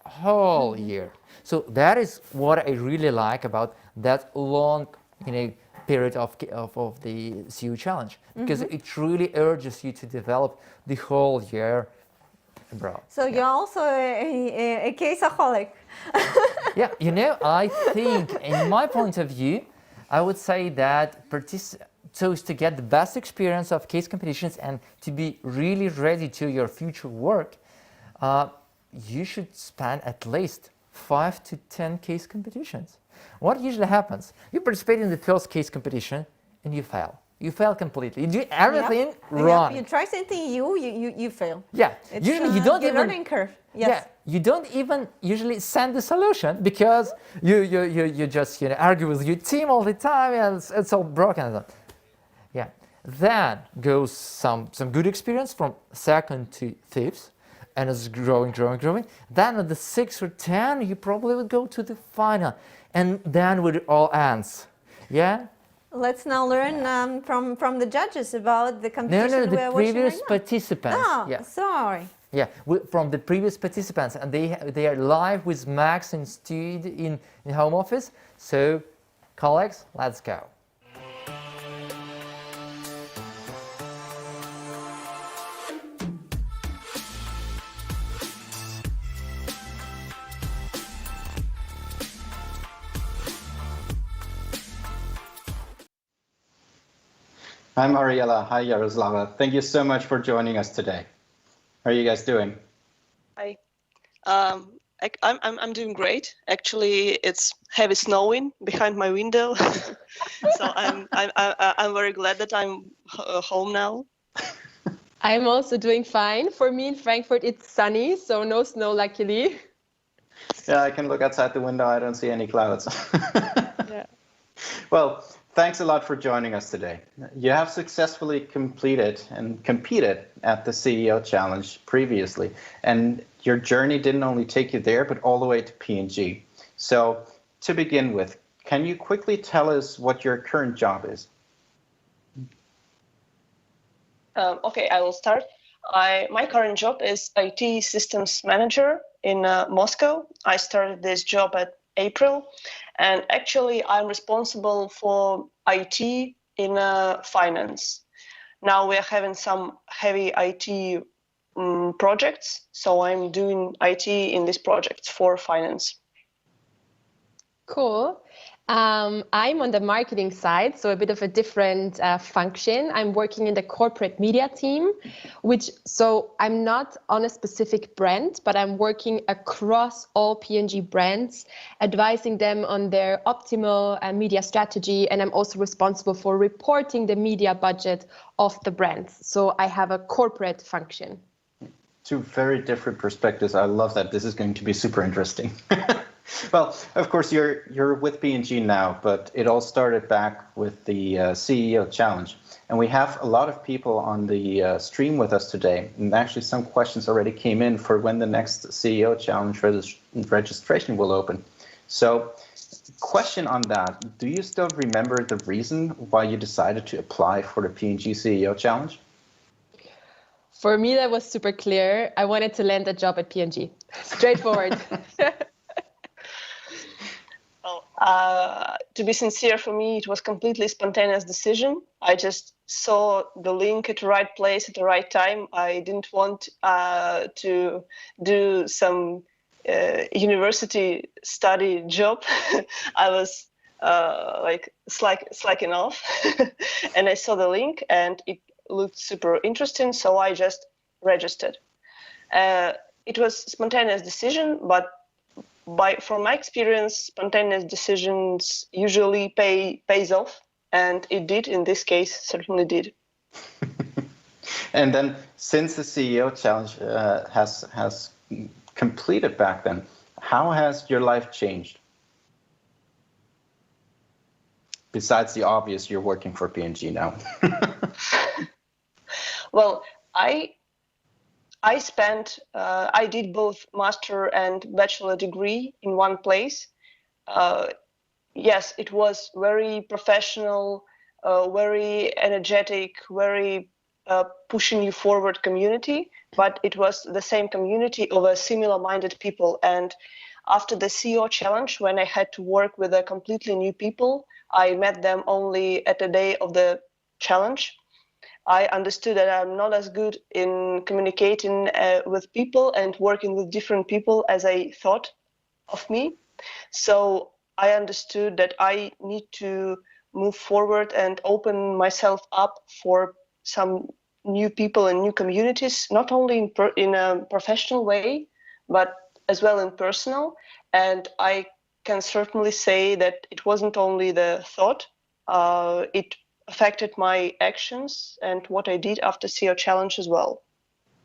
whole year. So that is what I really like about that long, period of the CEO Challenge, because it really urges you to develop the whole year abroad. So you're also a caseaholic. Yeah, I think, in my point of view, I would say that so to get the best experience of case competitions and to be really ready to your future work, you should spend at least 5 to 10 case competitions. What usually happens? You participate in the first case competition and you fail. You fail completely. You do everything wrong. Yep. You try something you fail. Yeah. It's usually you don't the even learning curve. Yes. Yeah. You don't even usually send the solution because you just argue with your team all the time and it's all broken. Yeah. Then goes some good experience from second to fifth, and it's growing. Then at the 6 or 10, you probably would go to the final, and then it all ends. Yeah. Let's now learn from the judges about the competition we are watching right now. No, the previous participants. Oh, yeah. Sorry. Yeah, from the previous participants, and they are live with Max and Steed in home office. So, colleagues, let's go. Hi Mariela, hi Yaroslava. Thank you so much for joining us today. How are you guys doing? Hi. I'm doing great. Actually, it's heavy snowing behind my window, so I'm very glad that I'm home now. I'm also doing fine. For me in Frankfurt, it's sunny, so no snow, luckily. Yeah, I can look outside the window. I don't see any clouds. Yeah. Well, thanks a lot for joining us today. You have successfully completed and competed at the CEO Challenge previously, and your journey didn't only take you there, but all the way to P&G. So, to begin with, can you quickly tell us what your current job is? Okay, I will start. My current job is IT Systems Manager in Moscow. I started this job at April, and actually I'm responsible for IT in finance. Now we're having some heavy IT projects, so I'm doing IT in these projects for finance. Cool. I'm on the marketing side, so a bit of a different function. I'm working in the corporate media team, so I'm not on a specific brand, but I'm working across all P&G brands, advising them on their optimal media strategy, and I'm also responsible for reporting the media budget of the brands. So I have a corporate function. Two very different perspectives. I love that. This is going to be super interesting. Well, of course, you're with P&G now, but it all started back with the CEO Challenge. And we have a lot of people on the stream with us today. And actually, some questions already came in for when the next CEO Challenge registration will open. So, question on that. Do you still remember the reason why you decided to apply for the P&G CEO Challenge? For me, that was super clear. I wanted to land a job at P&G. Straightforward. To be sincere, for me, it was completely spontaneous decision. I just saw the link at the right place at the right time. I didn't want to do some university study job. I was slacking off, and I saw the link, and it looked super interesting, so I just registered. It was spontaneous decision, but from my experience, spontaneous decisions usually pays off, and it did. In this case, certainly did. And then, since the CEO Challenge has completed back then, how has your life changed? Besides the obvious, you're working for P&G now. Well, I did both master and bachelor degree in one place. Yes, it was very professional, very energetic, very pushing you forward community, but it was the same community of similar-minded people. And after the CEO Challenge, when I had to work with completely new people, I met them only at the day of the challenge. I understood that I'm not as good in communicating with people and working with different people as I thought of me. So I understood that I need to move forward and open myself up for some new people and new communities, not only in a professional way, but as well in personal. And I can certainly say that it wasn't only the thought, it affected my actions and what I did after CEO Challenge as well.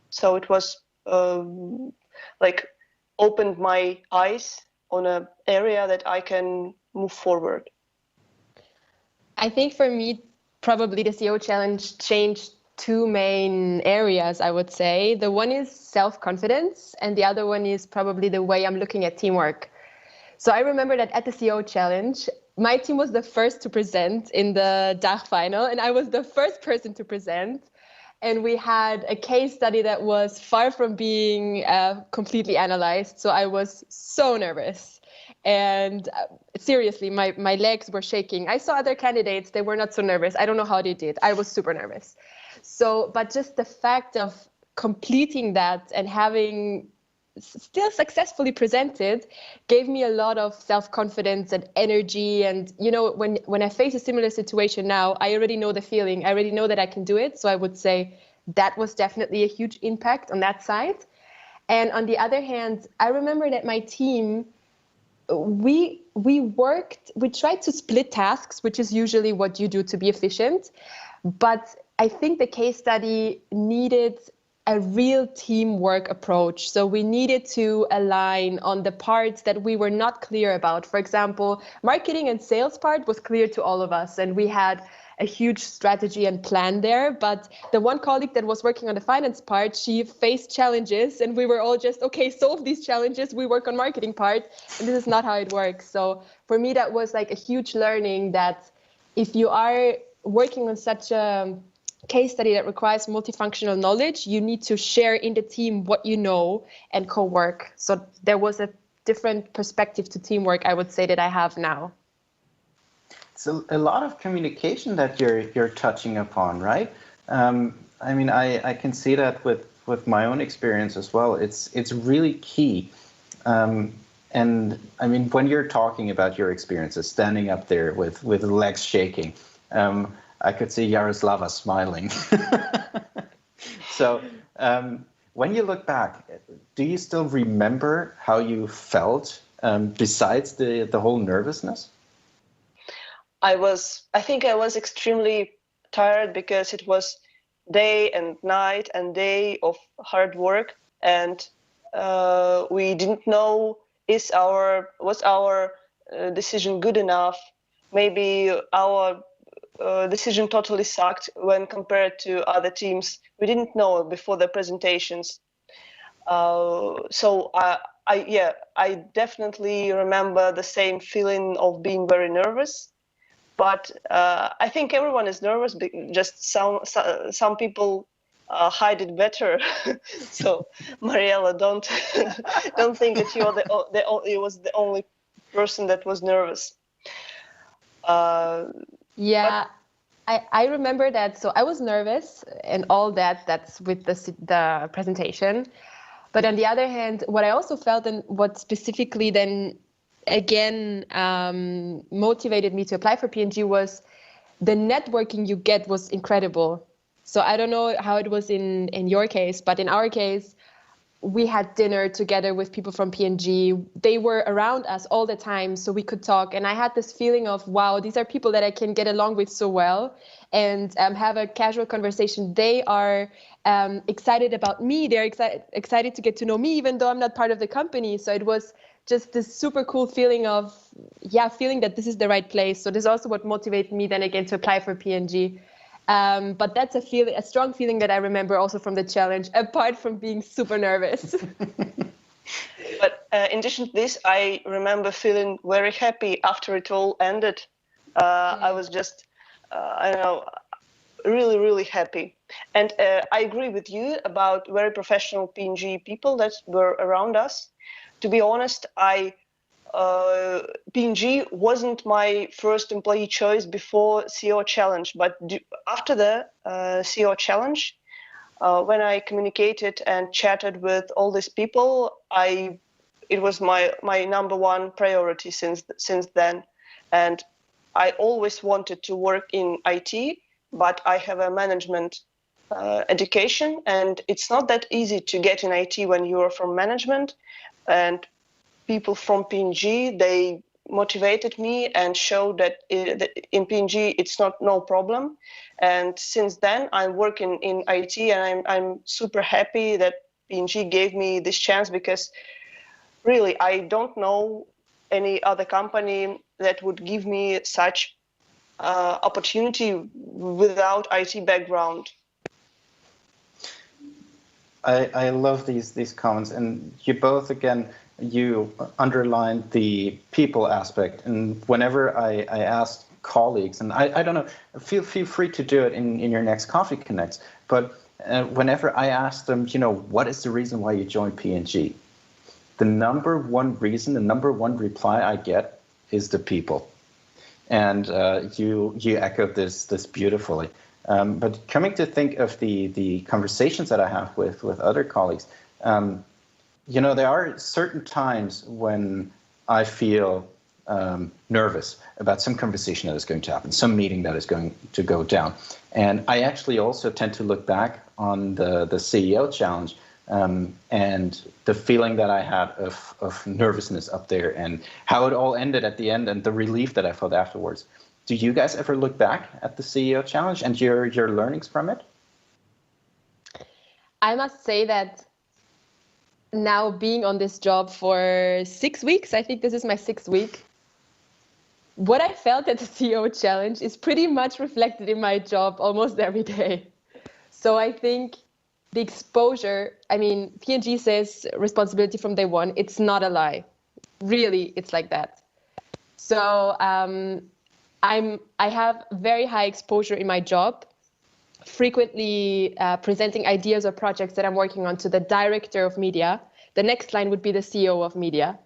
So it was like opened my eyes on an area that I can move forward. I think for me, probably the CEO Challenge changed two main areas, I would say. The one is self-confidence, and the other one is probably the way I'm looking at teamwork. So I remember that at the CEO Challenge, my team was the first to present in the DACH final, and I was the first person to present. And we had a case study that was far from being completely analyzed. So I was so nervous. And seriously, my legs were shaking. I saw other candidates, they were not so nervous. I don't know how they did. I was super nervous. So, but just the fact of completing that and having still successfully presented gave me a lot of self-confidence and energy. And you know, when I face a similar situation now, I already know the feeling. I already know that I can do it. So I would say that was definitely a huge impact on that side. And on the other hand, I remember that my team, we tried to split tasks, which is usually what you do to be efficient. But I think the case study needed a real teamwork approach. So we needed to align on the parts that we were not clear about. For example, marketing and sales part was clear to all of us, and we had a huge strategy and plan there. But the one colleague that was working on the finance part, she faced challenges, and we were all just, okay, solve these challenges. We work on marketing part, and this is not how it works. So for me, that was like a huge learning that if you are working on such a case study that requires multifunctional knowledge, you need to share in the team what you know and co-work. So there was a different perspective to teamwork, I would say, that I have now. It's a lot of communication that you're touching upon, right? I mean, I can see that with my own experience as well. It's really key. And I mean, when you're talking about your experiences, standing up there with legs shaking, I could see Yaroslava smiling. So when you look back, do you still remember how you felt besides the whole nervousness? I think I was extremely tired because it was day and night and day of hard work, and we didn't know was our decision good enough. Maybe our decision totally sucked when compared to other teams. We didn't know before the presentations. So I definitely remember the same feeling of being very nervous. But I think everyone is nervous. Just some people hide it better. So Mariella, don't think that you was the only person that was nervous. Yeah, I remember that. So I was nervous and all that. That's with the presentation. But on the other hand, what I also felt and what specifically then again motivated me to apply for P&G was the networking you get was incredible. So I don't know how it was in your case, but in our case, we had dinner together with people from P&G. They were around us all the time, so we could talk. And I had this feeling of, wow, these are people that I can get along with so well and have a casual conversation. They are excited about me. They're excited to get to know me, even though I'm not part of the company. So it was just this super cool feeling of, feeling that this is the right place. So this is also what motivated me then again to apply for P&G. But that's a strong feeling that I remember also from the challenge, apart from being super nervous. But in addition to this, I remember feeling very happy after it all ended. I was just, really, really happy. And I agree with you about very professional P&G people that were around us. To be honest, I P&G wasn't my first employee choice before CEO Challenge, but after the CEO Challenge, when I communicated and chatted with all these people, it was my number one priority since then. And I always wanted to work in IT, but I have a management education, and it's not that easy to get in IT when you are from management. And people from P&G, they motivated me and showed that in P&G it's no problem. And since then I'm working in IT, and I'm super happy that P&G gave me this chance, because really I don't know any other company that would give me such opportunity without IT background. I love these comments, and you both, again, you underlined the people aspect. And whenever I ask colleagues, and I don't know, feel free to do it in your next Coffee Connects, but whenever I ask them, what is the reason why you joined P&G? The number one reason, the number one reply I get is the people. And you echoed this beautifully. But coming to think of the conversations that I have with other colleagues, there are certain times when I feel nervous about some conversation that is going to happen, some meeting that is going to go down. And I actually also tend to look back on the CEO Challenge and the feeling that I had of nervousness up there, and how it all ended at the end, and the relief that I felt afterwards. Do you guys ever look back at the CEO Challenge and your learnings from it? I must say that now, being on this job for 6 weeks, I think this is my 6th week, what I felt at the CEO Challenge is pretty much reflected in my job almost every day. So I think the exposure, P&G says responsibility from day one. It's not a lie. Really, it's like that. So I have very high exposure in my job, frequently presenting ideas or projects that I'm working on to the director of media. The next line would be the CEO of media.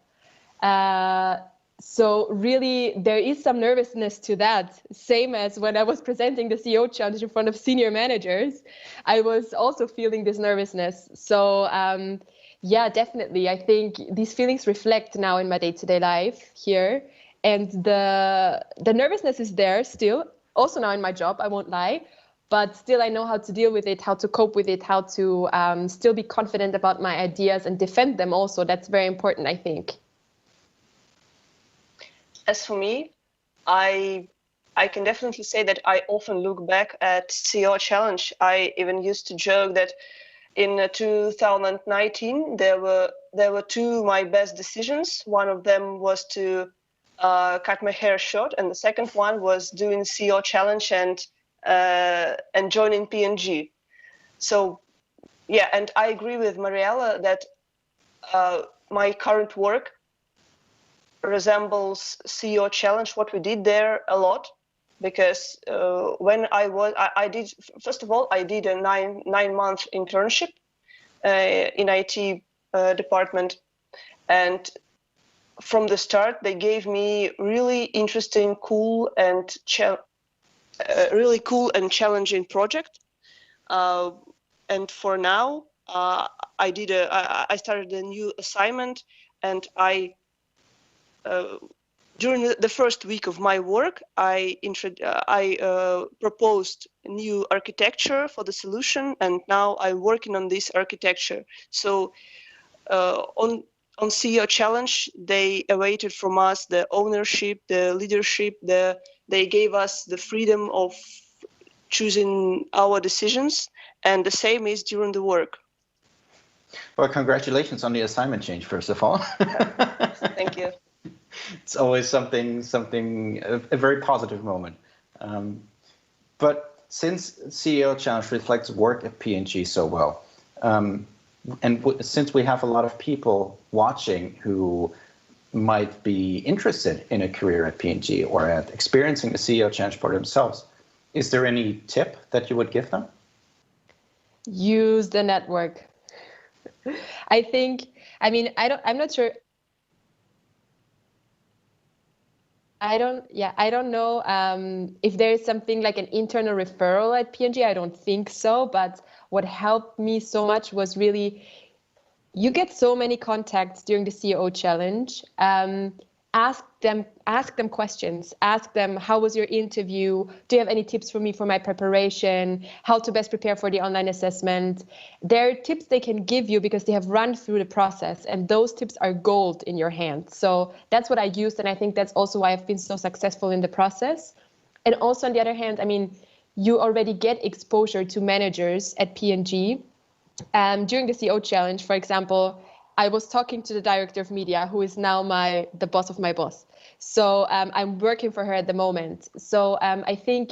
So really, there is some nervousness to that. Same as when I was presenting the CEO Challenge in front of senior managers, I was also feeling this nervousness. So yeah, definitely. I think these feelings reflect now in my day-to-day life here. And the nervousness is there still, also now in my job, I won't lie. But still, I know how to deal with it, how to cope with it, how to still be confident about my ideas and defend them also. That's very important, I think. As for me, I can definitely say that I often look back at CEO Challenge. I even used to joke that in 2019, there were two my best decisions. One of them was to cut my hair short, and the second one was doing CEO Challenge and joining P&G. So yeah, and I agree with Mariella that my current work resembles CEO Challenge, what we did there a lot, because when I did, first of all, I did a nine-month internship in IT department, and from the start they gave me really interesting, cool and challenging project. And for now, I started a new assignment, and during the first week of my work, I proposed a new architecture for the solution, and now I'm working on this architecture. So on CEO Challenge, they awaited from us the ownership, the leadership, they gave us the freedom of choosing our decisions, and the same is during the work. Well, congratulations on the assignment change, first of all. Thank you. It's always a very positive moment. But since CEO Challenge reflects work at P&G so well, and since we have a lot of people watching who might be interested in a career at P&G or at experiencing the CEO Challenge for themselves, is there any tip that you would give them? Use the network. I'm not sure. I don't know if there is something like an internal referral at P&G. I don't think so. But what helped me so much was really, you get so many contacts during the CEO challenge. Ask them questions. Ask them, how was your interview? Do you have any tips for me for my preparation? How to best prepare for the online assessment? There are tips they can give you because they have run through the process, and those tips are gold in your hands. So that's what I used, and I think that's also why I've been so successful in the process. And also on the other hand, I mean, you already get exposure to managers at P&G. During the CEO challenge, for example, I was talking to the director of media, who is now the boss of my boss. So I'm working for her at the moment. So I think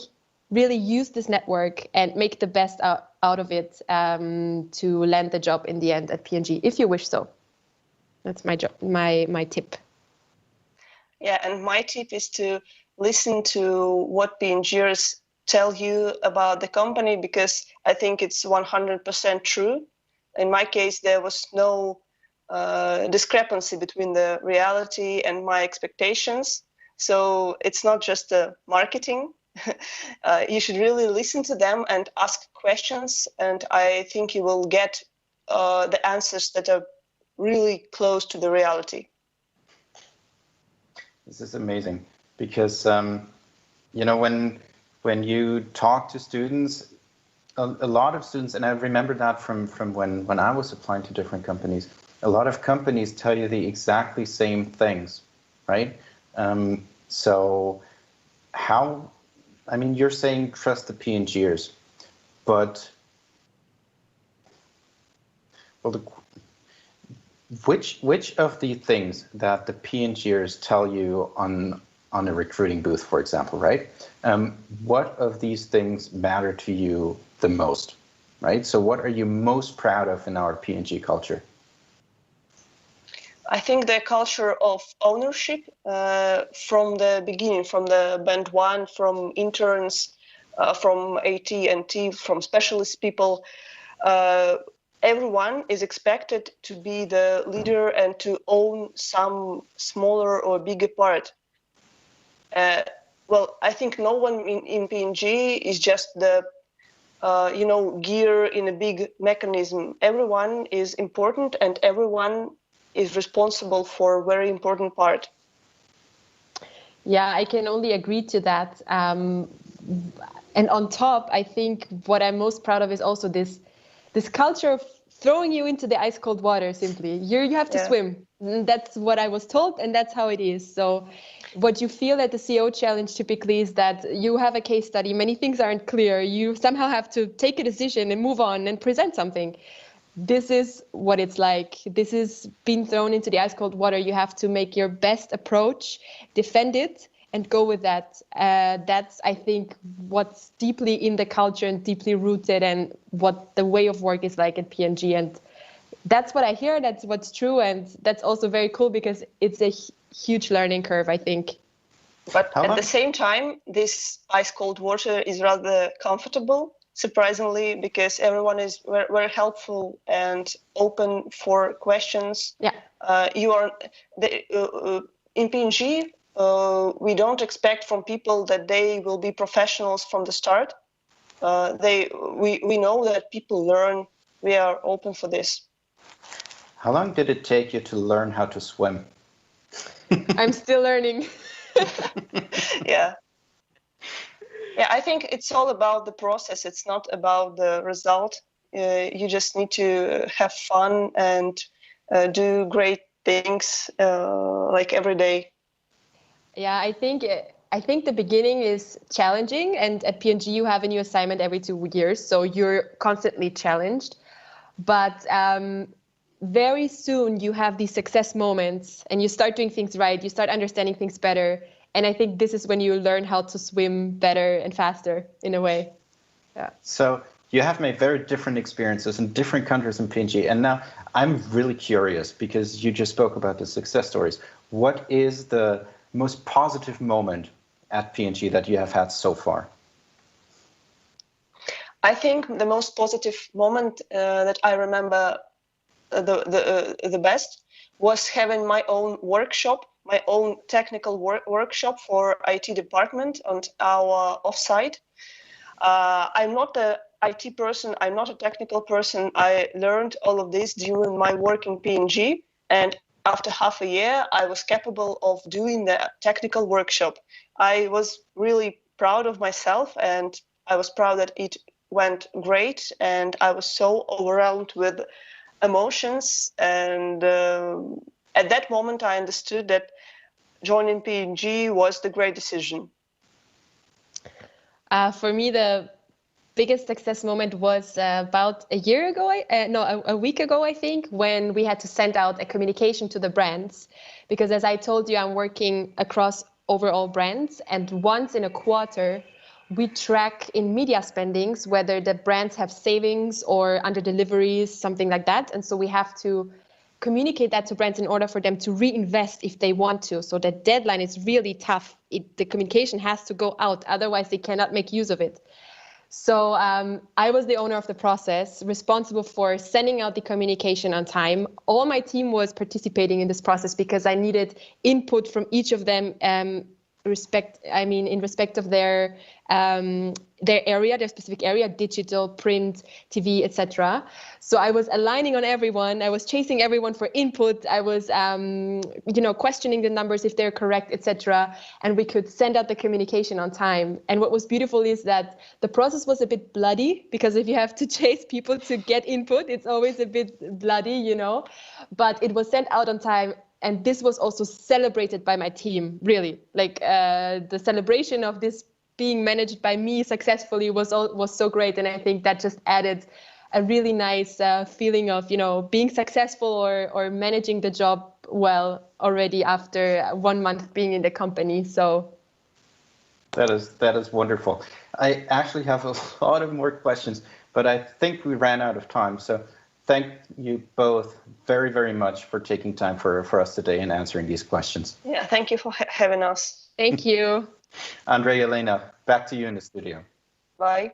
really use this network and make the best out of it to land the job in the end at P&G, if you wish so. That's my job, my tip. Yeah, and my tip is to listen to what P&Gers tell you about the company, because I think it's 100% true. In my case, there was no discrepancy between the reality and my expectations. So it's not just marketing. You should really listen to them and ask questions. And I think you will get the answers that are really close to the reality. This is amazing because, you know, when you talk to students, a lot of students, and I remember that from when I was applying to different companies, a lot of companies tell you the exactly same things, right? So how, I mean, you're saying trust the P&Gers, but well, which of the things that the P&Gers tell you on a recruiting booth, for example, right? What of these things matter to you the most, right? So what are you most proud of in our P&G culture? I think the culture of ownership from the beginning, from the band one, from interns, from AT and T, from specialist people, everyone is expected to be the leader and to own some smaller or bigger part. Well, I think no one in P&G is just the gear in a big mechanism. Everyone is important and everyone is responsible for a very important part. Yeah, I can only agree to that. And on top, I think what I'm most proud of is also this culture of throwing you into the ice cold water. Simply, you have to swim. That's what I was told, and that's how it is. So what you feel at the CEO challenge typically is that you have a case study, many things aren't clear, you somehow have to take a decision and move on and present something. This is what it's like. This is being thrown into the ice cold water. You have to make your best approach, defend it, and go with that. That's, I think, what's deeply in the culture and deeply rooted, and what the way of work is like at P&G. And that's what I hear. That's what's true. And that's also very cool because it's a huge learning curve, I think. But at the same time, this ice cold water is rather comfortable, surprisingly, because everyone is very helpful and open for questions. Yeah. In P&G, we don't expect from people that they will be professionals from the start. We know that people learn. We are open for this. How long did it take you to learn how to swim? I'm still learning. Yeah. Yeah, I think it's all about the process. It's not about the result. You just need to have fun and do great things like every day. Yeah, I think the beginning is challenging, and at P&G you have a new assignment every 2 years, so you're constantly challenged. But very soon you have these success moments and you start doing things right, you start understanding things better. And I think this is when you learn how to swim better and faster in a way. Yeah. So you have made very different experiences in different countries in P&G. And now I'm really curious because you just spoke about the success stories. What is the most positive moment at P&G that you have had so far? I think the most positive moment that I remember the best was having my own workshop my own technical workshop for IT department on our offsite. I'm not a IT person, I'm not a technical person. I learned all of this during my work in P&G, and after half a year, I was capable of doing the technical workshop. I was really proud of myself, and I was proud that it went great, and I was so overwhelmed with emotions. And at that moment, I understood that joining P&G was the great decision. For me, the biggest success moment was about a year ago, a week ago, I think, when we had to send out a communication to the brands. Because as I told you, I'm working across overall brands, and once in a quarter, we track in media spendings whether the brands have savings or under deliveries, something like that. And so we have to communicate that to brands in order for them to reinvest if they want to. So the deadline is really tough. The communication has to go out, otherwise they cannot make use of it. So I was the owner of the process, responsible for sending out the communication on time. All my team was participating in this process because I needed input from each of them in respect of their area, their specific area, digital, print, TV, etc. So I was aligning on everyone. I was chasing everyone for input. I was, questioning the numbers if they're correct, etc. And we could send out the communication on time. And what was beautiful is that the process was a bit bloody, because if you have to chase people to get input, it's always a bit bloody, But it was sent out on time. And this was also celebrated by my team, really. Like the celebration of this being managed by me successfully was so great. And I think that just added a really nice feeling of, being successful or managing the job well already after 1 month being in the company. So that is wonderful. I actually have a lot of more questions, but I think we ran out of time. So thank you both very, very much for taking time for us today and answering these questions. Yeah, thank you for having us. Thank you. Andre, Elena, back to you in the studio. Bye.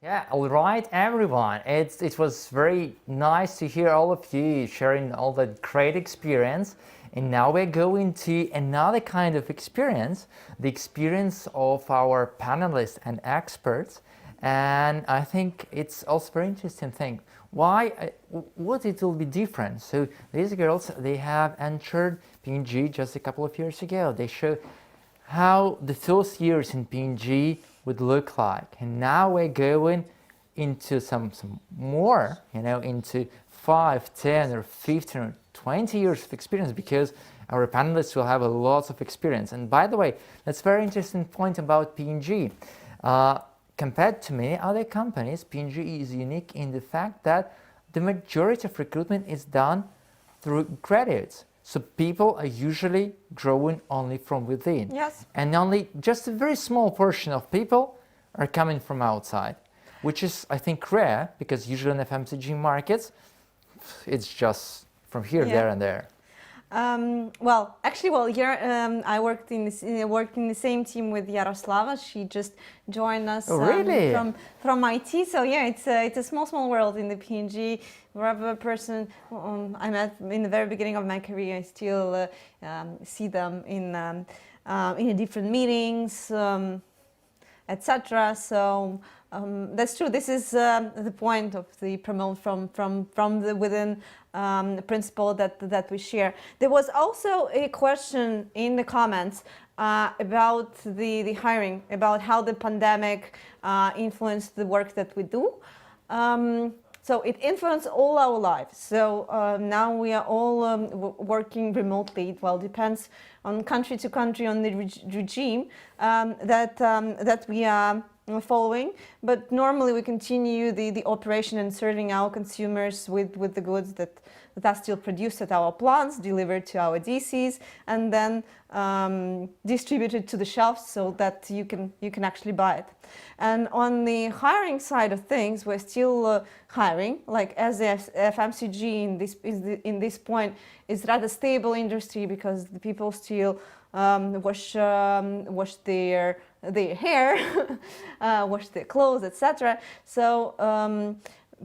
Yeah, all right, everyone. It was very nice to hear all of you sharing all that great experience. And now we're going to another kind of experience, the experience of our panelists and experts. And I think it's also very interesting thing. What it will be different? So these girls, they have entered P&G just a couple of years ago. They show how the first years in P&G would look like. And now we're going into some more, into 5, 10 or 15 or 20 years of experience, because our panelists will have a lot of experience. And by the way, that's a very interesting point about P&G. Compared to many other companies, P&G is unique in the fact that the majority of recruitment is done through graduates. So people are usually growing only from within. Yes. And only just a very small portion of people are coming from outside, which is, I think, rare, because usually in FMCG markets, it's just from here, there, and there. Here I worked in the same team with Yaroslava. She just joined us from IT. So yeah, it's a small world in the P&G. Wherever person I met in the very beginning of my career, I still see them in different meetings, etc. So that's true. This is the point of the promote from the within principle that we share. There was also a question in the comments about the hiring, about how the pandemic influenced the work that we do. So it influenced all our lives. So now we are all working remotely. Well, depends on country to country, on the regime that we are following. But normally we continue the operation and serving our consumers with the goods that are still produced at our plants, delivered to our DCs, and then distributed to the shelves so that you can actually buy it. And on the hiring side of things, we're still hiring. Like as FMCG in this point is rather stable industry, because the people still wash their hair, wash their clothes, etc. So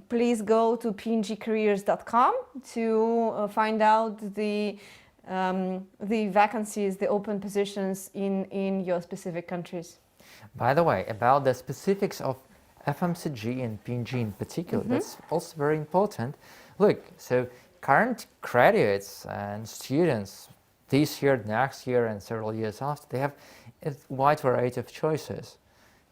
please go to pngcareers.com to find out the the vacancies, the open positions in your specific countries. By the way, about the specifics of FMCG and P&G in particular, that's also very important. Look, so current graduates and students this year, next year, and several years after, they have a wide variety of choices.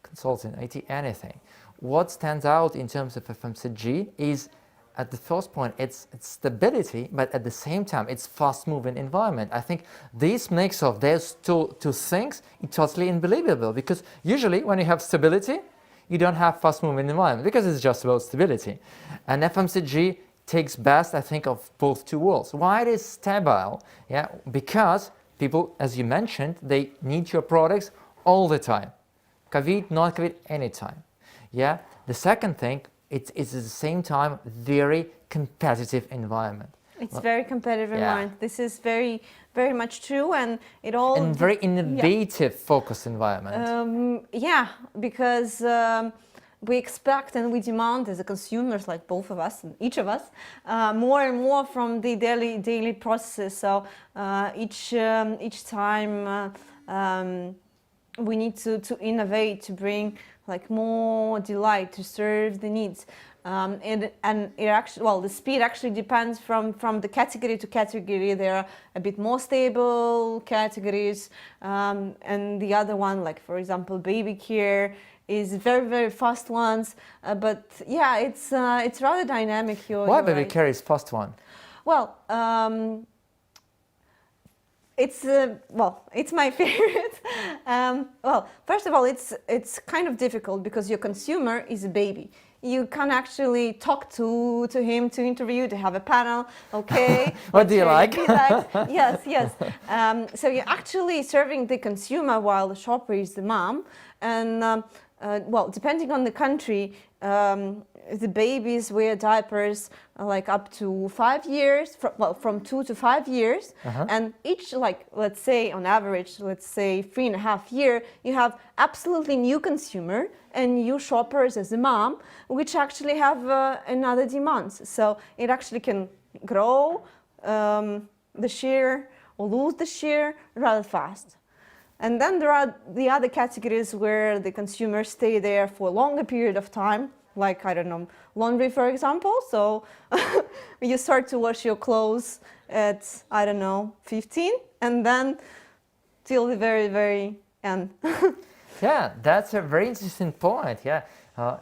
Consulting, IT, anything. What stands out in terms of FMCG is, at the first point, it's stability, but at the same time, it's fast-moving environment. I think this mix of those two things is totally unbelievable, because usually when you have stability, you don't have fast-moving environment, because it's just about stability. And FMCG takes best, I think, of both two worlds. Why it is stable? Yeah, because people, as you mentioned, they need your products all the time. COVID, not COVID, anytime. Yeah. The second thing, it's at the same time very competitive environment. It's very competitive environment. This is very, very much true, and it all and very innovative, focused environment. Yeah, because we expect and we demand as a consumers, like both of us and each of us, more and more from the daily processes. So each time we need to innovate, to bring like more delight, to serve the needs. And it actually, well, the speed actually depends from the category to category. There are a bit more stable categories, and the other one, like for example, baby care, is very, very fast ones. But yeah, it's rather dynamic. Why baby care is fast one? Well, it's it's my favorite. Well, first of all, it's kind of difficult because your consumer is a baby. You can actually talk to him, to interview, to have a panel. Okay. What do you like? Yes, yes. So you're actually serving the consumer while the shopper is the mom. And well, depending on the country, the babies wear diapers like up to 5 years, from 2 to 5 years. And each, like, let's say on average, let's say 3.5 years, you have absolutely new consumer and new shoppers as a mom, which actually have another demands. So it actually can grow the share or lose the share rather fast. And then there are the other categories where the consumers stay there for a longer period of time, like, I don't know, laundry, for example. So you start to wash your clothes at, I don't know, 15, and then till the very, very end. Yeah, that's a very interesting point. Yeah,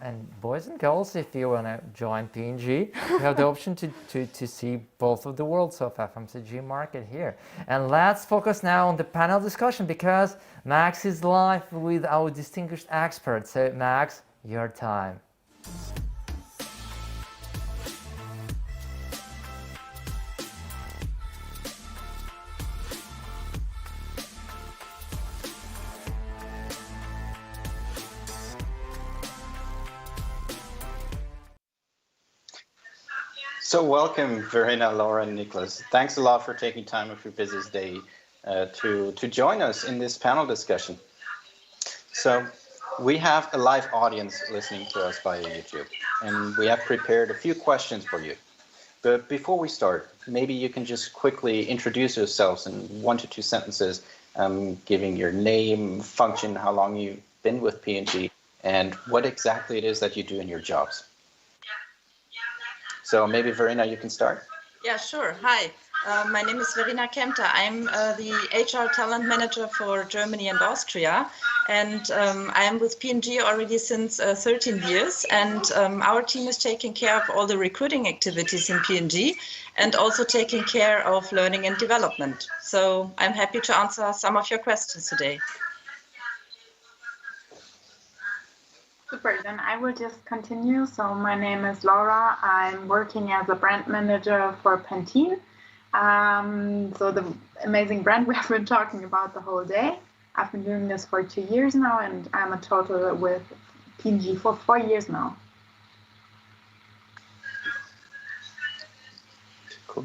and boys and girls, if you want to join P&G, you have the option to see both of the worlds of FMCG market here. And let's focus now on the panel discussion, because Max is live with our distinguished expert. So Max, your time. So welcome, Verena, Laura, and Nicholas. Thanks a lot for taking time of your busy day to join us in this panel discussion. So we have a live audience listening to us via YouTube, and we have prepared a few questions for you. But before we start, maybe you can just quickly introduce yourselves in 1 to 2 sentences, giving your name, function, how long you've been with P&G, and what exactly it is that you do in your jobs. So maybe Verena, you can start. Yeah, sure. Hi, my name is Verena Kempter. I'm the HR talent manager for Germany and Austria, and I am with P&G already since 13 years. And our team is taking care of all the recruiting activities in P&G and also taking care of learning and development. So I'm happy to answer some of your questions today. Super, then I will just continue. So my name is Laura. I'm working as a brand manager for Pantene. So the amazing brand we have been talking about the whole day. I've been doing this for 2 years now, and I'm a total with P&G for 4 years now. Cool.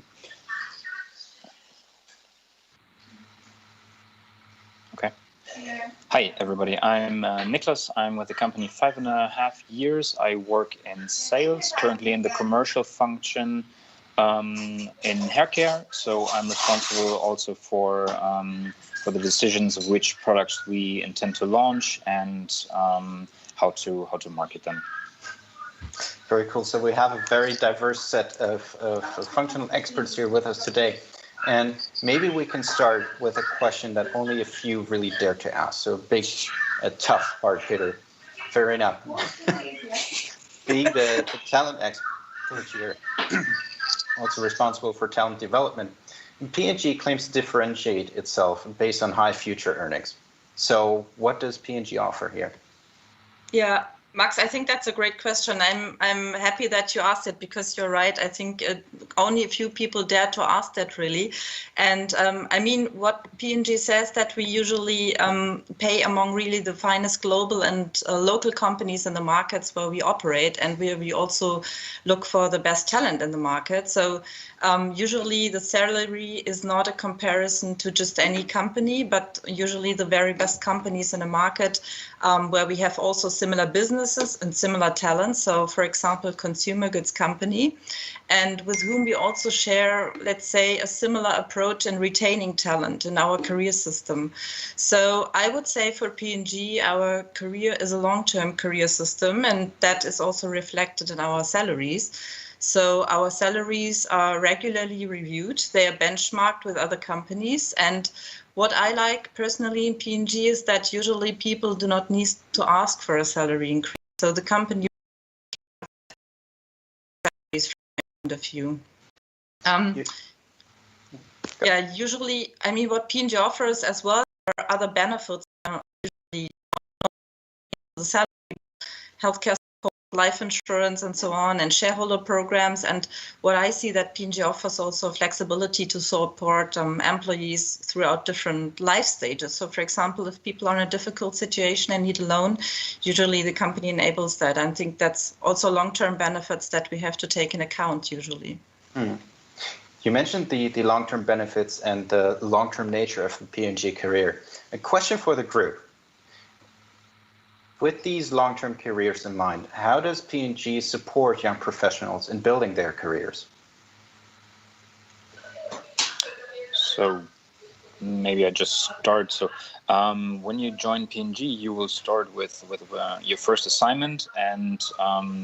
Okay. Hi, everybody. I'm Nicholas. I'm with the company 5.5 years. I work in sales, currently in the commercial function. in hair care. So I'm responsible also for the decisions of which products we intend to launch and how to market them. Very cool. So we have a very diverse set of functional experts here with us today. And maybe we can start with a question that only a few really dare to ask. So a tough hard hitter. Fair enough. Being the talent expert here, also responsible for talent development, P&G claims to differentiate itself based on high future earnings. So what does P&G offer here? Yeah, Max, I think that's a great question. I'm happy that you asked it, because you're right. I think only a few people dare to ask that, really. And I mean, what P&G says that we usually pay among really the finest global and local companies in the markets where we operate, and where we also look for the best talent in the market. So usually the salary is not a comparison to just any company, but usually the very best companies in the market where we have also similar businesses and similar talents. So, for example, consumer goods company, and with whom we also share, let's say, a similar approach in retaining talent in our career system. So I would say for P&G, our career is a long-term career system, and that is also reflected in our salaries. So our salaries are regularly reviewed. They are benchmarked with other companies. And what I like personally in P&G is that usually people do not need to ask for a salary increase. So the company is from a few. Yeah, usually, I mean, what P&G offers as well are other benefits. Usually the salary, healthcare, life insurance, and so on, and shareholder programs. And what I see that P&G offers also flexibility to support employees throughout different life stages. So, for example, if people are in a difficult situation and need a loan, usually the company enables that. I think that's also long-term benefits that we have to take in account usually. You mentioned the long-term benefits and the long-term nature of the P&G career. A question for the group. With these long-term careers in mind, how does P&G support young professionals in building their careers? So maybe I just start. So when you join P&G, you will start with your first assignment, and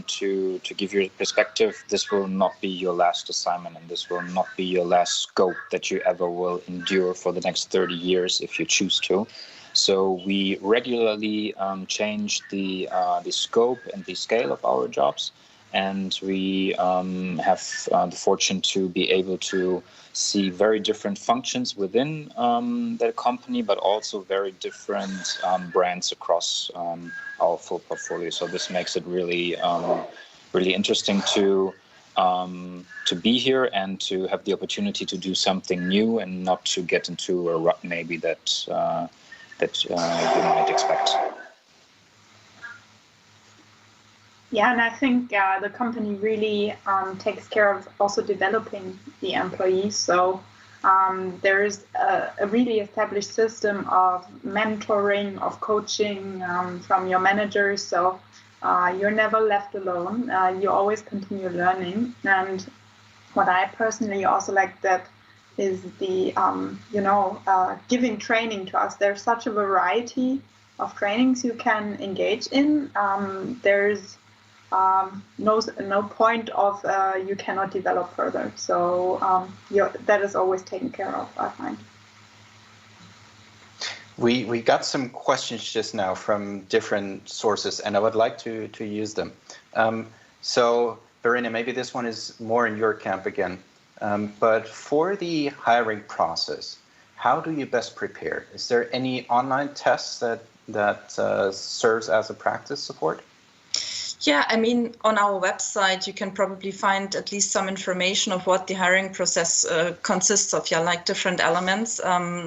to give your perspective, this will not be your last assignment, and this will not be your last scope that you ever will endure for the next 30 years if you choose to. So we regularly change the scope and the scale of our jobs, and we have the fortune to be able to see very different functions within the company, but also very different brands across our full portfolio. So this makes it really interesting to be here and to have the opportunity to do something new and not to get into a rut maybe that you might expect. Yeah, and I think the company really takes care of also developing the employees. So there is a really established system of mentoring, of coaching from your managers. So you're never left alone. You always continue learning. And what I personally also like that is the, giving training to us. There's such a variety of trainings you can engage in. There's no point of you cannot develop further. So that is always taken care of, I find. We got some questions just now from different sources, and I would like to use them. So, Verena, maybe this one is more in your camp again. But for the hiring process, how do you best prepare? Is there any online tests that serves as a practice support? Yeah, I mean, on our website, you can probably find at least some information of what the hiring process consists of. Yeah, like different elements,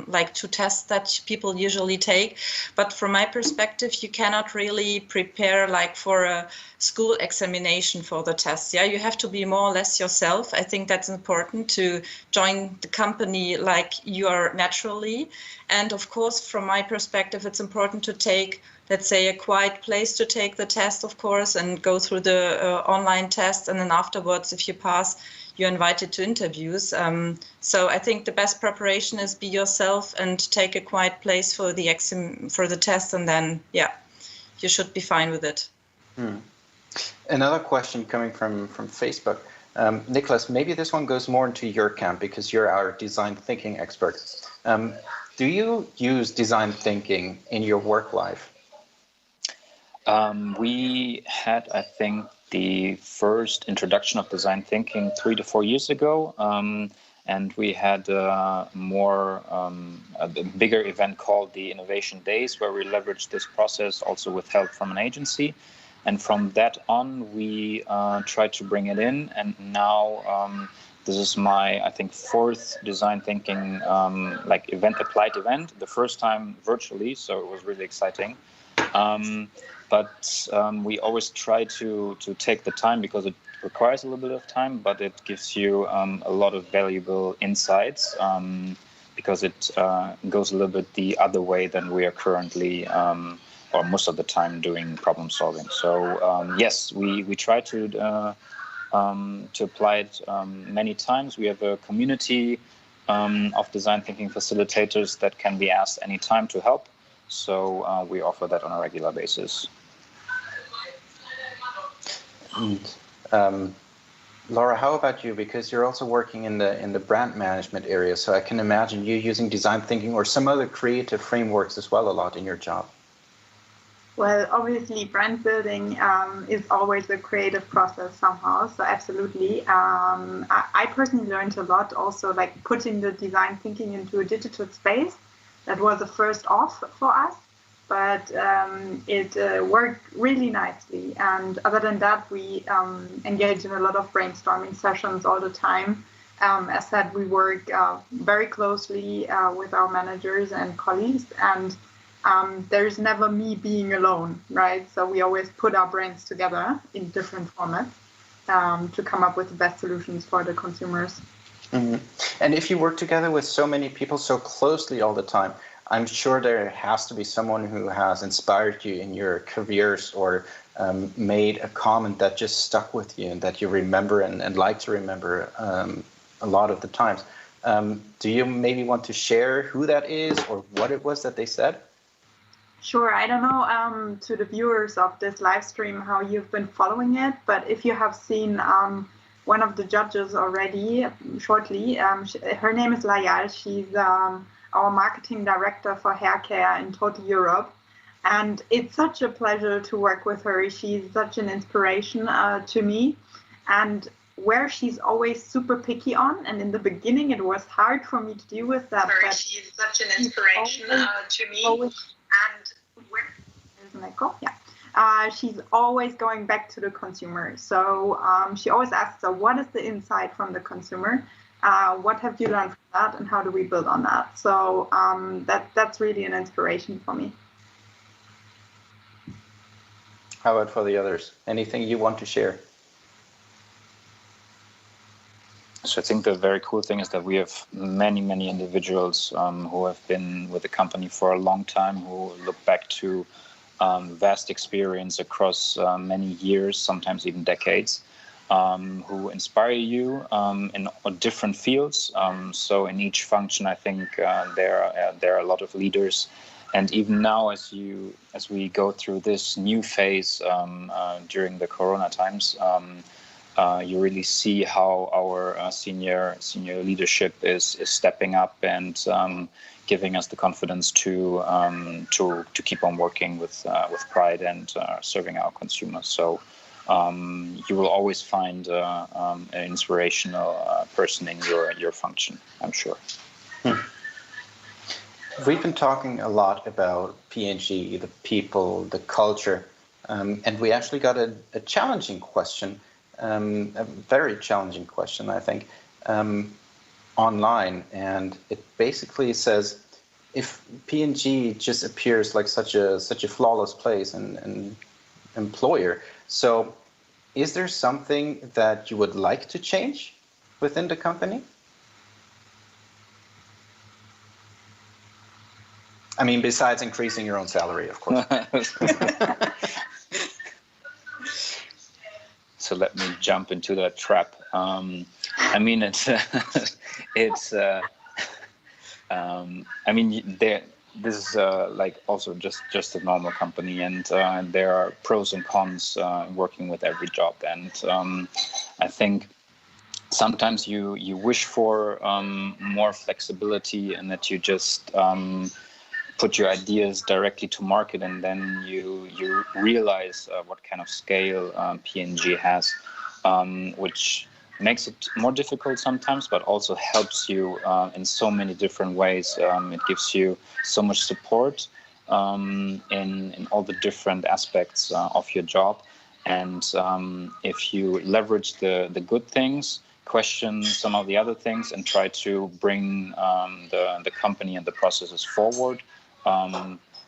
like 2 tests that people usually take. But from my perspective, you cannot really prepare like for a school examination for the test. Yeah, you have to be more or less yourself. I think that's important to join the company like you are naturally. And of course, from my perspective, it's important to take, let's say, a quiet place to take the test, of course, and go through the online test. And then afterwards, if you pass, you're invited to interviews. So I think the best preparation is be yourself and take a quiet place for the test, and then you should be fine with it. Another question coming from Facebook. Nicholas, maybe this one goes more into your camp because you're our design thinking expert. Do you use design thinking in your work life? We had, I think, the first introduction of design thinking 3 to 4 years ago. And we had a bigger event called the Innovation Days, where we leveraged this process also with help from an agency. And from that on, we tried to bring it in. And now this is my, I think, 4th design thinking applied event. The first time virtually, so it was really exciting. But we always try to take the time, because it requires a little bit of time, but it gives you a lot of valuable insights, because it goes a little bit the other way than we are currently, or most of the time, doing problem solving. So yes, we try to apply it many times. We have a community of design thinking facilitators that can be asked anytime to help. So we offer that on a regular basis. And, Laura, how about you? Because you're also working in the brand management area, so I can imagine you using design thinking or some other creative frameworks as well a lot in your job. Well, obviously, brand building is always a creative process somehow. So absolutely, I personally learned a lot. Also, like putting the design thinking into a digital space. That was the first off for us, but it worked really nicely. And other than that, we engage in a lot of brainstorming sessions all the time. As said, we work very closely with our managers and colleagues, and there's never me being alone, right? So we always put our brains together in different formats to come up with the best solutions for the consumers. Mm-hmm. And if you work together with so many people so closely all the time, I'm sure there has to be someone who has inspired you in your careers or made a comment that just stuck with you and that you remember and like to remember a lot of the times. Do you maybe want to share who that is or what it was that they said? Sure. I don't know to the viewers of this live stream how you've been following it, but if you have seen one of the judges already shortly, her name is Layal. She's our marketing director for hair care in total Europe. And it's such a pleasure to work with her. She's such an inspiration to me. And where she's always super picky on, and in the beginning it was hard for me to deal with that. But she's such an inspiration to me. There's an echo. Yeah. She's always going back to the consumer. So she always asks, so what is the insight from the consumer? What have you learned from that, and how do we build on that? So that's really an inspiration for me. How about for the others? Anything you want to share? So I think the very cool thing is that we have many individuals who have been with the company for a long time, who look back to vast experience across many years, sometimes even decades, who inspire you in different fields. So in each function, I think there are a lot of leaders. And even now, as we go through this new phase during the Corona times, you really see how our senior leadership is stepping up and giving us the confidence to keep on working with pride and serving our consumers. So you will always find an inspirational person in your function, I'm sure. We've been talking a lot about P&G, the people, the culture, and we actually got a challenging question, a very challenging question, I think, online. And it basically says, if P&G just appears like such a flawless place and employer, so is there something that you would like to change within the company? I mean, besides increasing your own salary, of course. to let me jump into that trap. I mean, it's it's. I mean, this is like also just a normal company, and there are pros and cons working with every job. And I think sometimes you wish for more flexibility, and that you just put your ideas directly to market, and then you realize what kind of scale P&G has, which makes it more difficult sometimes, but also helps you in so many different ways. It gives you so much support in all the different aspects of your job. And if you leverage the good things, question some of the other things, and try to bring the company and the processes forward,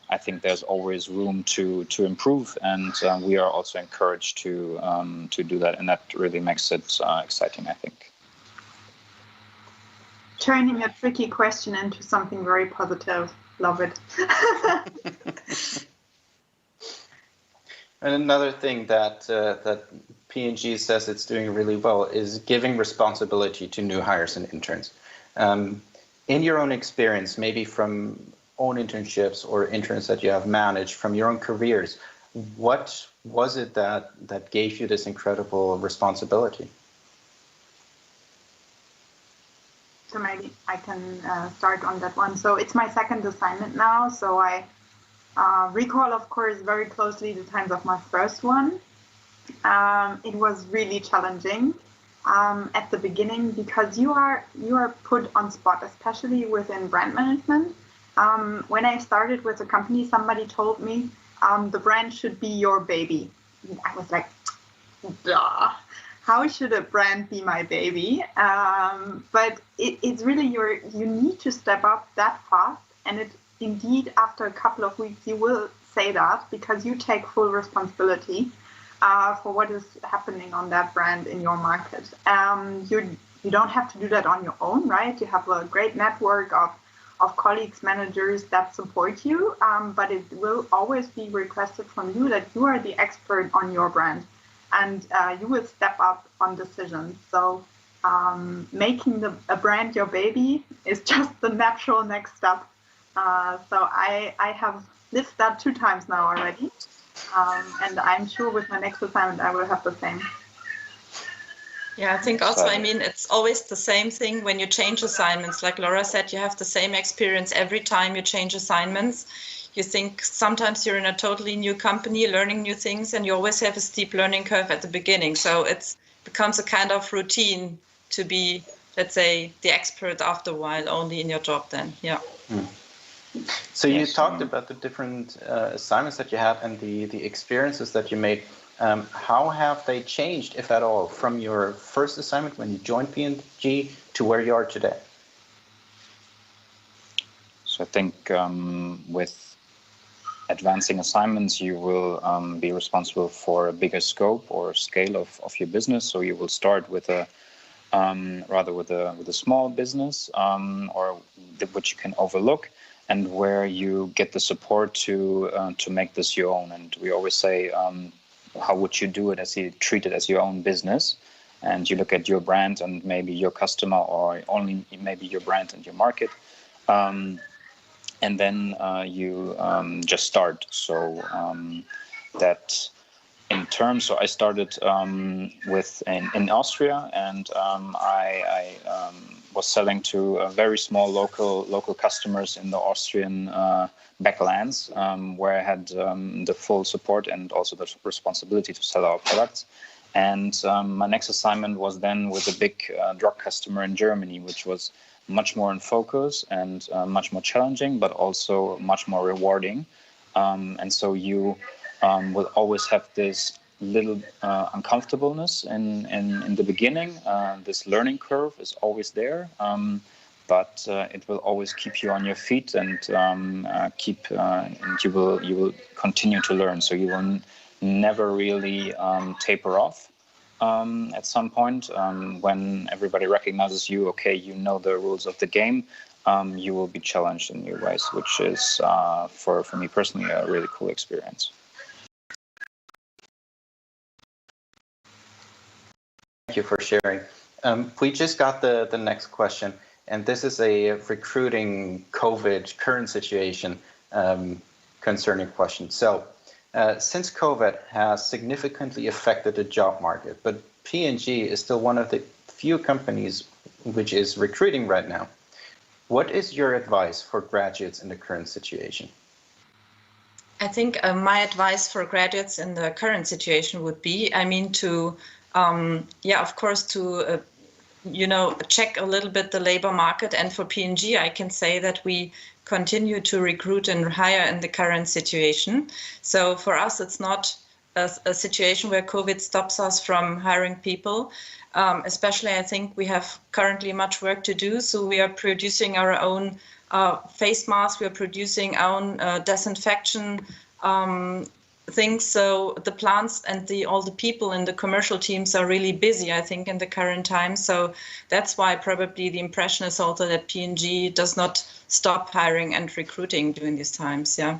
I think there's always room to improve, and we are also encouraged to do that, and that really makes it exciting, I think. Turning a tricky question into something very positive. Love it. And another thing that P&G says it's doing really well is giving responsibility to new hires and interns. In your own experience, maybe from own internships or interns that you have managed from your own careers, what was it that gave you this incredible responsibility? So maybe I can start on that one. So it's my second assignment now. So I recall, of course, very closely the times of my first one. It was really challenging at the beginning, because you are put on spot, especially within brand management. When I started with the company, somebody told me the brand should be your baby. I was like, duh. How should a brand be my baby? But it's really you need to step up that fast. And it indeed, after a couple of weeks, you will say that, because you take full responsibility for what is happening on that brand in your market. You don't have to do that on your own, right? You have a great network of colleagues, managers that support you, but it will always be requested from you that you are the expert on your brand, and you will step up on decisions. So making a brand your baby is just the natural next step. So I have lived that 2 times now already, and I'm sure with my next assignment I will have the same. Yeah, I think also, I mean, it's always the same thing when you change assignments. Like Laura said, you have the same experience every time you change assignments. You think sometimes you're in a totally new company, learning new things, and you always have a steep learning curve at the beginning. So it becomes a kind of routine to be, let's say, the expert after a while only in your job then. Yeah. So you talked about the different assignments that you had and the experiences that you made. How have they changed, if at all, from your first assignment when you joined P&G to where you are today? So I think with advancing assignments, you will be responsible for a bigger scope or scale of your business. So you will start with a small business or which you can overlook, and where you get the support to make this your own. And we always say, how would you do it as you treat it as your own business? And you look at your brand and maybe your customer, or only maybe your brand and your market. And then you just start. So that in terms, so I started in Austria, and I was selling to very small local customers in the Austrian backlands, where I had the full support and also the responsibility to sell our products. And my next assignment was then with a big drug customer in Germany, which was much more in focus and much more challenging, but also much more rewarding. And so you will always have this little uncomfortableness in the beginning. This learning curve is always there, but it will always keep you on your feet, and and you will continue to learn. So you will never really taper off. At some point, when everybody recognizes you, okay, you know the rules of the game, you will be challenged in new ways, which is, for me personally, a really cool experience. you for sharing. We just got the next question, and this is a recruiting COVID current situation concerning question. So, since COVID has significantly affected the job market, but P&G is still one of the few companies which is recruiting right now. What is your advice for graduates in the current situation? I think my advice for graduates in the current situation would be, of course, to check a little bit the labor market. And for P&G, I can say that we continue to recruit and hire in the current situation. So for us, it's not a situation where COVID stops us from hiring people. Especially, I think we have currently much work to do. So we are producing our own face masks. We are producing our own disinfection things. So the plants and all the people in the commercial teams are really busy, I think, in the current time. So that's why probably the impression is also that P&G does not stop hiring and recruiting during these times. Yeah.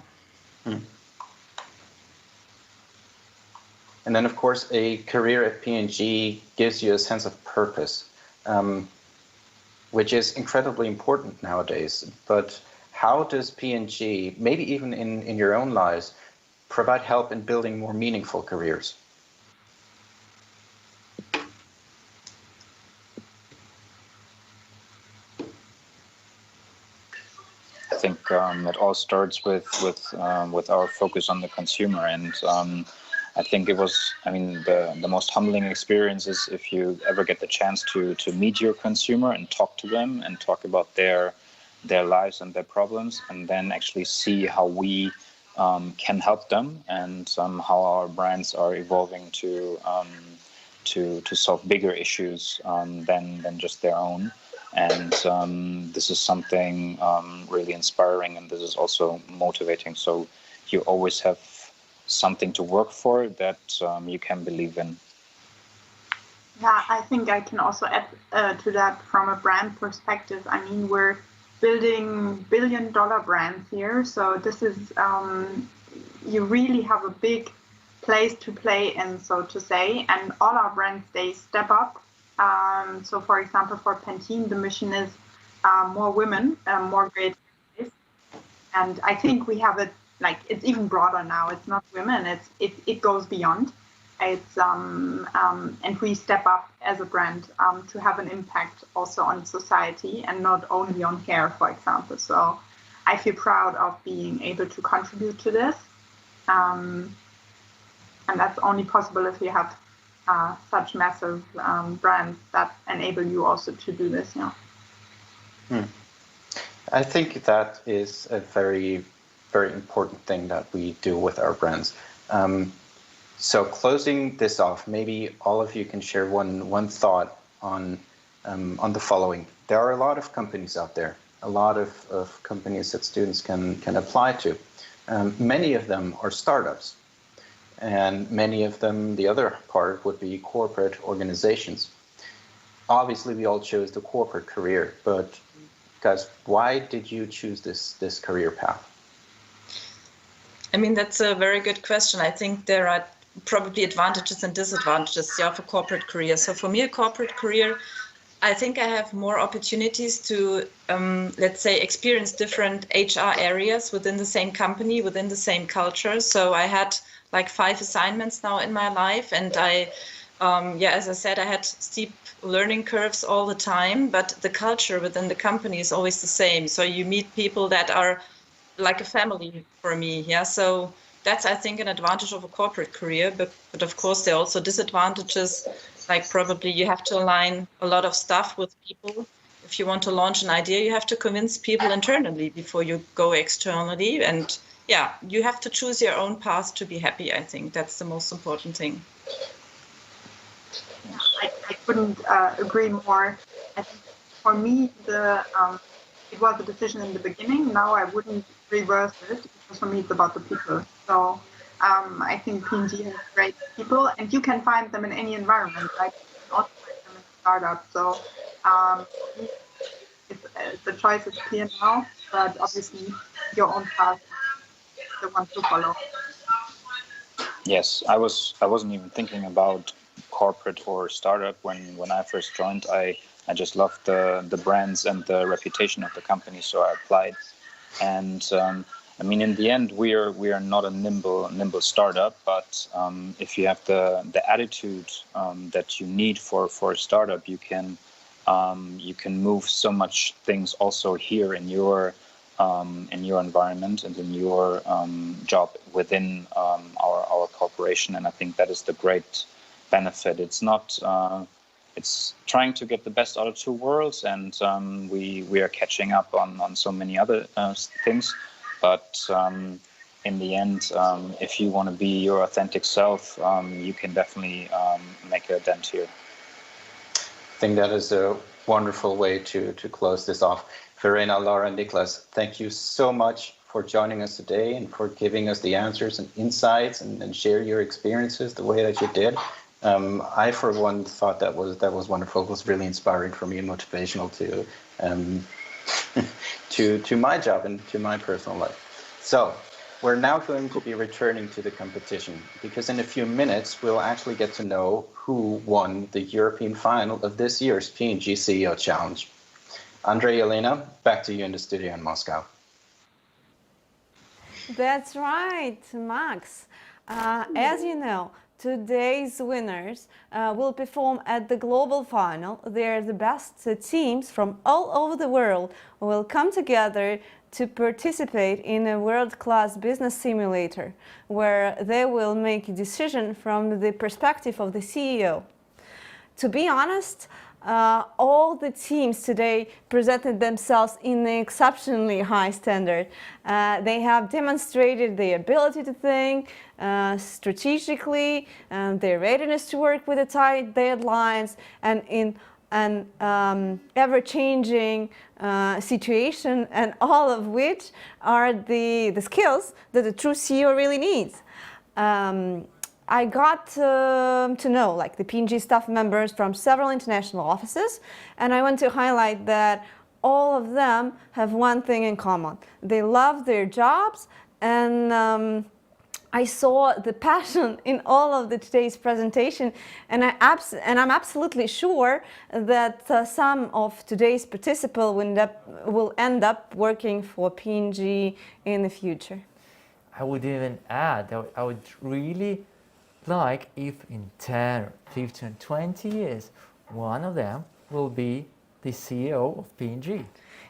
And then, of course, a career at P&G gives you a sense of purpose, which is incredibly important nowadays. But how does P&G, maybe even in your own lives, provide help in building more meaningful careers? I think it all starts with our focus on the consumer, and I think it was, the most humbling experience is if you ever get the chance to meet your consumer and talk to them and talk about their lives and their problems, and then actually see how we can help them, and how our brands are evolving to solve bigger issues than just their own. And this is something really inspiring, and this is also motivating. So you always have something to work for that you can believe in. Yeah, I think I can also add to that from a brand perspective. We're building billion-dollar brands here, so this is you really have a big place to play in, so to say, and all our brands, they step up. So for example, for Pantene, the mission is more women, more great days. And I think we have it, it's even broader now. It's not women, it goes beyond. It's and we step up as a brand to have an impact also on society and not only on hair, for example. So I feel proud of being able to contribute to this. And that's only possible if you have such massive brands that enable you also to do this. I think that is a very, very important thing that we do with our brands. So closing this off, maybe all of you can share one thought on the following. There are a lot of companies out there, a lot of companies that students can apply to. Many of them are startups, and many of them, the other part, would be corporate organizations. Obviously, we all chose the corporate career, but guys, why did you choose this career path? That's a very good question. I think there are probably advantages and disadvantages of a corporate career. So for me, a corporate career, I think I have more opportunities to, let's say, experience different HR areas within the same company, within the same culture. So I had 5 assignments now in my life, and as I said, I had steep learning curves all the time, but the culture within the company is always the same. So you meet people that are like a family for me. Yeah. So that's, I think, an advantage of a corporate career, but of course there are also disadvantages, like probably you have to align a lot of stuff with people. If you want to launch an idea, you have to convince people internally before you go externally. And you have to choose your own path to be happy. I think that's the most important thing. I couldn't agree more. I think for me, it was a decision in the beginning. Now I wouldn't reverse it, because for me it's about the people. So I think P&G has great people, and you can find them in any environment. You can also find them in a startup. So the choice is clear now, but obviously your own path is the one to follow. Yes, I wasn't even thinking about corporate or startup. When I first joined, I just loved the brands and the reputation of the company, so I applied. And I mean, in the end, we are not a nimble startup, but if you have the attitude that you need for a startup, you can move so much things also here in your environment and in your job within our corporation. And I think that is the great benefit. It's not. It's trying to get the best out of two worlds, and we are catching up on so many other things. But in the end, if you want to be your authentic self, you can definitely make a dent here. I think that is a wonderful way to close this off. Verena, Laura, and Niklas, thank you so much for joining us today and for giving us the answers and insights and share your experiences the way that you did. I, for one, thought that was wonderful. It was really inspiring for me and motivational to my job and to my personal life. So we're now going to be returning to the competition, because in a few minutes we'll actually get to know who won the European final of this year's P&G CEO Challenge. Andre, Elena, back to you in the studio in Moscow. That's right, Max. As you know, today's winners will perform at the global final. They're the best teams from all over the world who will come together to participate in a world-class business simulator, where they will make a decision from the perspective of the CEO. To be honest, all the teams today presented themselves in an exceptionally high standard. They have demonstrated the ability to think strategically, their readiness to work with the tight deadlines and in an ever-changing situation, and all of which are the skills that a true CEO really needs. I got to know like the P&G staff members from several international offices, and I want to highlight that all of them have one thing in common. They love their jobs, and I saw the passion in all of today's presentation, and I'm absolutely sure that some of today's participants will end up working for P&G in the future. I would even add that I would really like if in 10, 15, 20 years, one of them will be the CEO of P&G.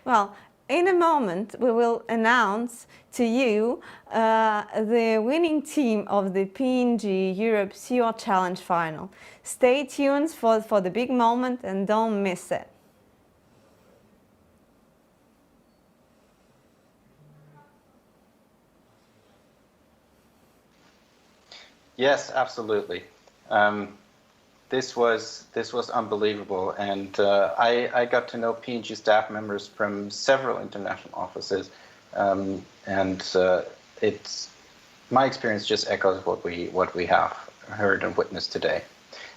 Well, in a moment, we will announce to you the winning team of the P&G Europe CEO Challenge final. Stay tuned for the big moment and don't miss it. Yes, absolutely. This was unbelievable, and I got to know P&G staff members from several international offices, and it's my experience just echoes what we have heard and witnessed today.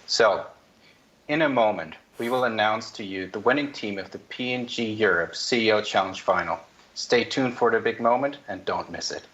So, in a moment, we will announce to you the winning team of the P&G Europe CEO Challenge final. Stay tuned for the big moment and don't miss it.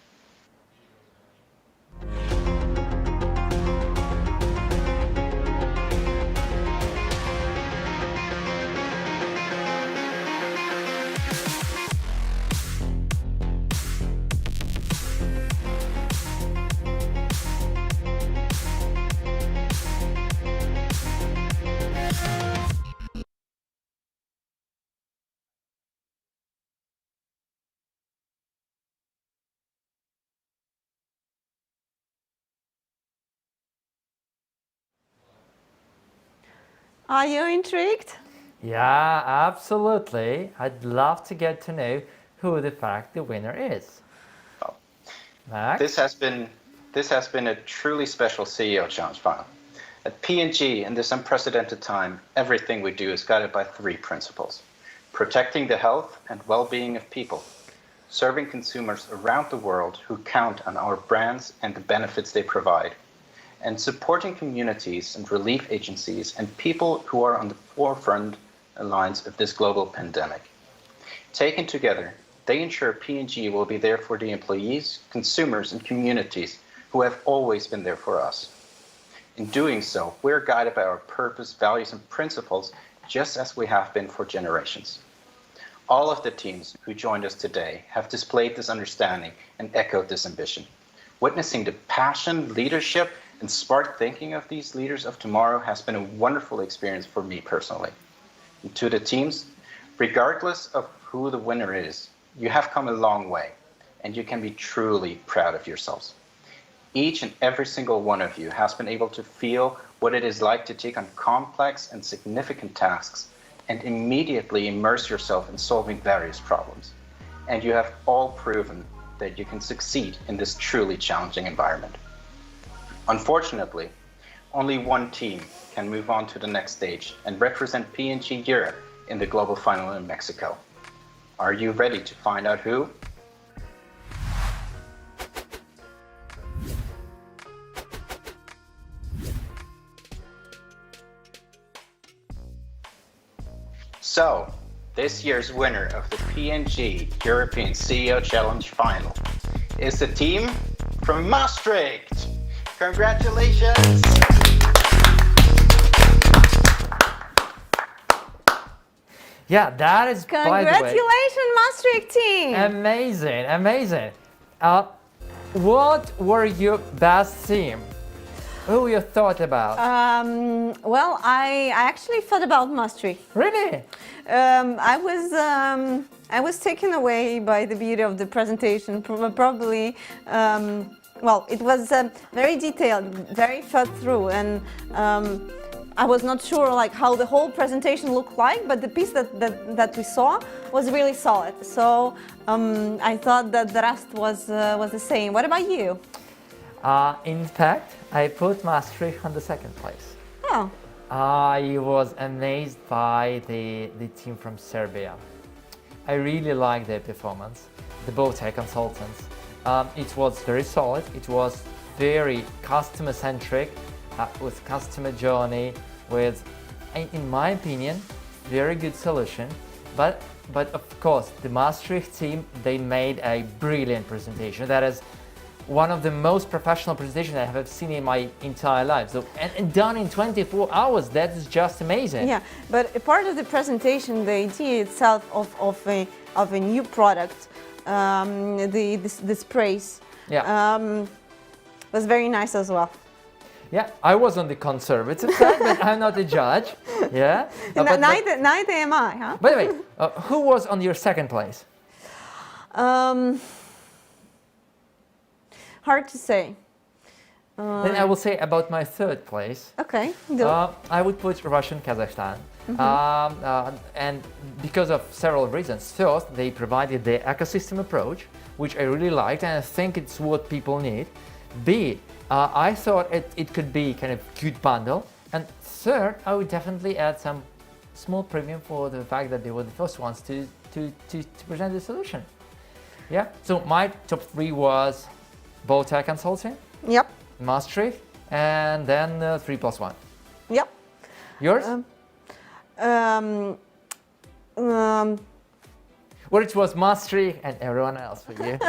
Are you intrigued? Yeah, absolutely. I'd love to get to know who the winner is. Max? This has been a truly special CEO Challenge final. At P&G, in this unprecedented time, everything we do is guided by three principles: protecting the health and well-being of people, serving consumers around the world who count on our brands and the benefits they provide, and supporting communities and relief agencies and people who are on the forefront lines of this global pandemic. Taken together, they ensure P&G will be there for the employees, consumers, and communities who have always been there for us. In doing so, we're guided by our purpose, values, and principles, just as we have been for generations. All of the teams who joined us today have displayed this understanding and echoed this ambition. Witnessing the passion, leadership, and smart thinking of these leaders of tomorrow has been a wonderful experience for me personally. And to the teams, regardless of who the winner is, you have come a long way, and you can be truly proud of yourselves. Each and every single one of you has been able to feel what it is like to take on complex and significant tasks and immediately immerse yourself in solving various problems. And you have all proven that you can succeed in this truly challenging environment. Unfortunately, only one team can move on to the next stage and represent P&G Europe in the global final in Mexico. Are you ready to find out who? So, this year's winner of the P&G European CEO Challenge Final is the team from Maastricht. Congratulations! Yeah, that is, by the way, Congratulations, Maastricht team! amazing, amazing. What were your best team? Who you thought about? Well, I actually thought about Maastricht. Really? I was taken away by the beauty of the presentation. Probably, well, it was very detailed, very thought through, and I was not sure like how the whole presentation looked like, but the piece that we saw was really solid. So I thought that the rest was the same. What about you? In fact, I put Maastricht on the second place. Oh. I was amazed by the team from Serbia. I really liked their performance, the Bowtie consultants. It was very solid, it was very customer-centric, with customer journey, with, in my opinion, very good solution. But of course, the Maastricht team, they made a brilliant presentation. That is one of the most professional presentations I have seen in my entire life. So, and done in 24 hours, that is just amazing. Yeah, but a part of the presentation, the idea itself of a new product, the sprays, yeah, was very nice as well. Yeah, I was on the conservative side, but I'm not a judge. Yeah, neither am I. Huh? By the way, who was on your second place? Hard to say. Then I will say about my third place. Okay. I would put Russia and Kazakhstan. And because of several reasons. First, they provided the ecosystem approach, which I really liked, and I think it's what people need. B, I thought it could be kind of good bundle. And third, I would definitely add some small premium for the fact that they were the first ones to present the solution. Yeah, so my top three was Bowtie Consulting, yep, Maastricht, and then 3+1. Yep. Yours? Well, it was Maastricht and everyone else for you.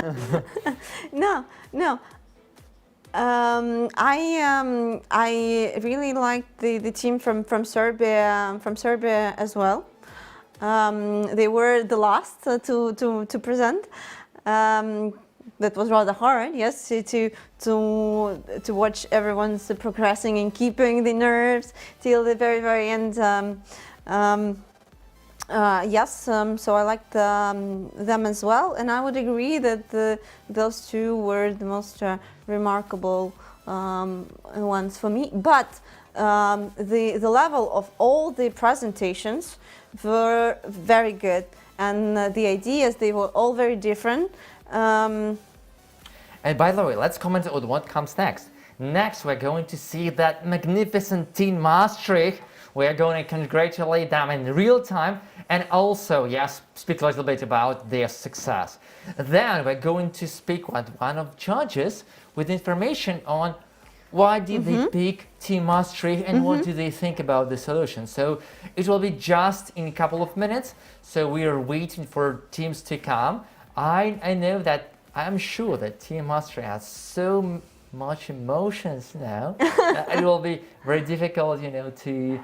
No. I really liked the team from Serbia as well. They were the last to present. That was rather hard, yes, to watch everyone's progressing and keeping the nerves till the very end. Yes, so I liked them as well, and I would agree that those two were the most remarkable ones for me. But the level of all the presentations were very good, and the ideas, they were all very different. And by the way, let's comment on what comes next. Next, we're going to see that magnificent team Maastricht. We're going to congratulate them in real time and also, yes, speak a little bit about their success. Then we're going to speak with one of the judges with information on why did they pick Team Maastricht and what do they think about the solution. So it will be just in a couple of minutes. So we are waiting for teams to come. I know that I'm sure that Team Maastricht has so much emotions now. It will be very difficult, to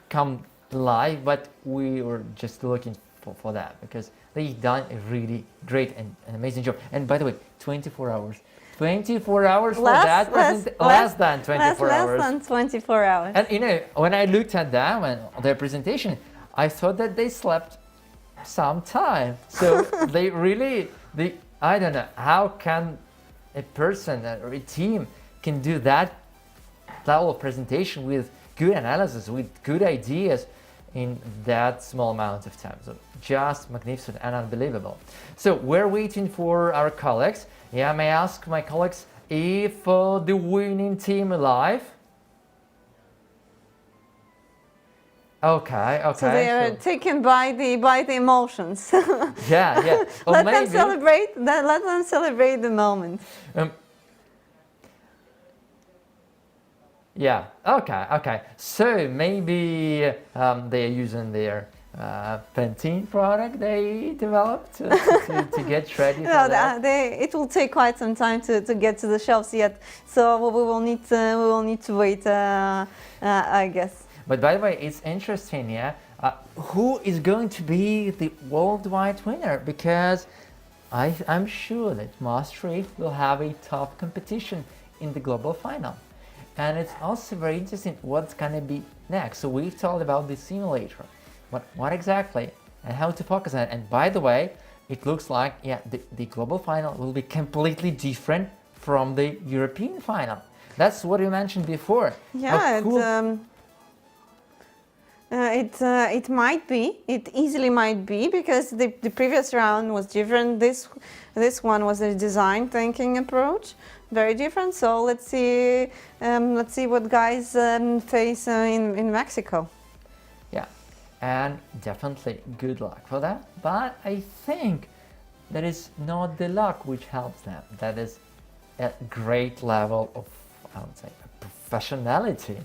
come live, but we were just looking for that because they've done a really great and amazing job. And by the way, 24 hours. 24 hours for that less than 24 hours. Less than 24 hours. And when I looked at them and their presentation, I thought that they slept some time. So I don't know, how can a person or a team can do that level of presentation with good analysis, with good ideas in that small amount of time. So just magnificent and unbelievable. So we're waiting for our colleagues. Yeah, may I ask my colleagues if the winning team live? Okay. So they are taken by the emotions. Yeah. Let them celebrate the moment. Yeah. Okay. So maybe they are using their Pantene product they developed to get ready for that. It will take quite some time to get to the shelves yet. So we will need to wait. I guess. But by the way, it's interesting, yeah. Who is going to be the worldwide winner? Because I'm sure that Maastricht will have a tough competition in the global final. And it's also very interesting what's going to be next. So we've talked about the simulator, what exactly and how to focus on it. And by the way, it looks like the global final will be completely different from the European final. That's what you mentioned before. Yeah, it might be. It easily might be because the previous round was different. This one was a design thinking approach, very different. So let's see what guys face in Mexico. Yeah, and definitely good luck for that. But I think that is not the luck which helps them. That is a great level of, I would say, professionality.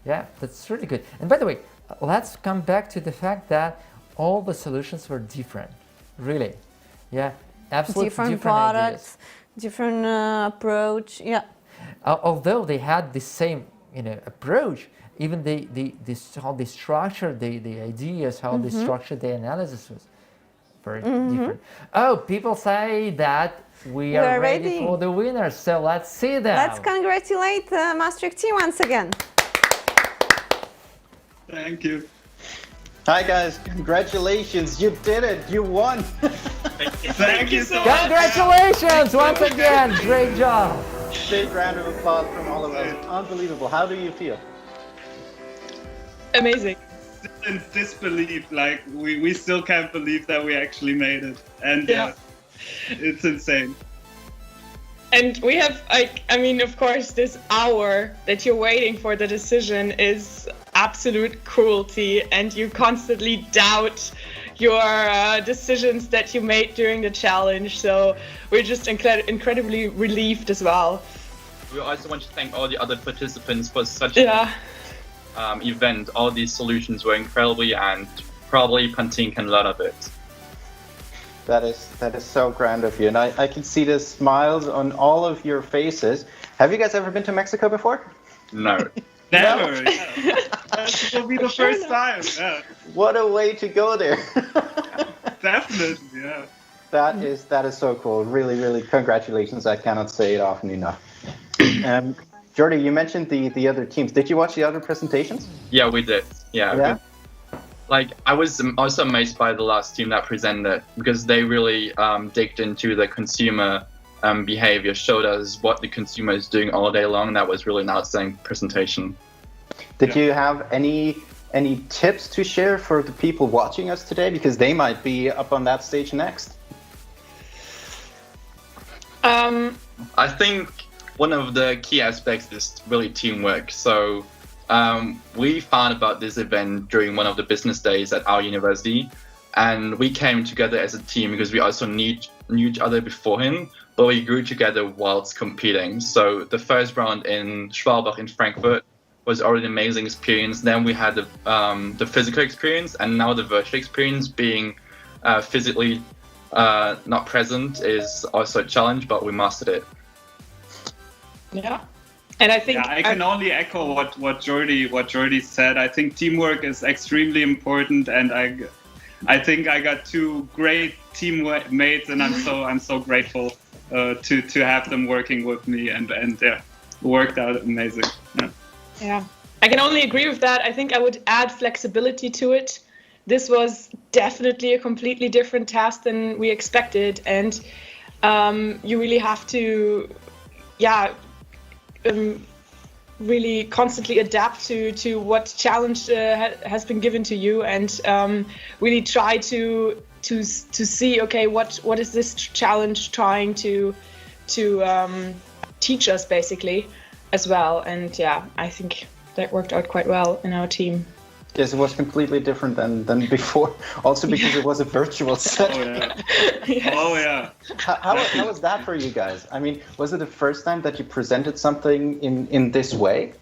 Yeah, that's really good. And by the way, let's come back to the fact that all the solutions were different, really. Yeah, absolutely different products, ideas. different approach. Yeah. Although they had the same, approach, even how they structured the ideas, how they structured the analysis was very different. Oh, people say that we are ready for the winners, so let's see them. Let's congratulate Maastricht team once again. Thank you. Hi guys, congratulations, you did it, you won. Thank you so much. Congratulations once again, great job. Big round of applause from all of us, unbelievable. How do you feel? Amazing. In disbelief, like we still can't believe that we actually made it. And it's insane. And we have, of course, this hour that you're waiting for the decision is absolute cruelty, and you constantly doubt your decisions that you made during the challenge. So we're just incredibly relieved as well. We also want to thank all the other participants for such an event. All these solutions were incredibly, and probably Pantene can learn a bit. That is so grand of you, and I can see the smiles on all of your faces. Have you guys ever been to Mexico before? No. Never. This will be the first time. Yeah. What a way to go there. Definitely, yeah. That is so cool. Really, really congratulations. I cannot say it often enough. Jordi, you mentioned the other teams. Did you watch the other presentations? Yeah, we did. Yeah. Like, I was also amazed by the last team that presented, because they really digged into the consumer behavior, showed us what the consumer is doing all day long. That was really an outstanding presentation. Did you have any tips to share for the people watching us today, because they might be up on that stage next? I think one of the key aspects is really teamwork. So we found about this event during one of the business days at our university, and we came together as a team because we also knew each other beforehand, but we grew together whilst competing. So the first round in Schwalbach in Frankfurt was already an amazing experience. Then we had the physical experience, and now the virtual experience. Being physically not present is also a challenge, but we mastered it. Yeah. And I think I can only echo what Jordi said. I think teamwork is extremely important, and I think I got two great teammates, and I'm so grateful to have them working with me, and yeah, worked out amazing. Yeah, I can only agree with that. I think I would add flexibility to it. This was definitely a completely different task than we expected, and you really have to, really constantly adapt to what challenge has been given to you, and really try to see, okay, what is this challenge trying to teach us, basically, as well. And yeah, I think that worked out quite well in our team. Yes, it was completely different than before. Also because it was a virtual setting. Yes. Oh yeah. How was that for you guys? I mean, was it the first time that you presented something in this way?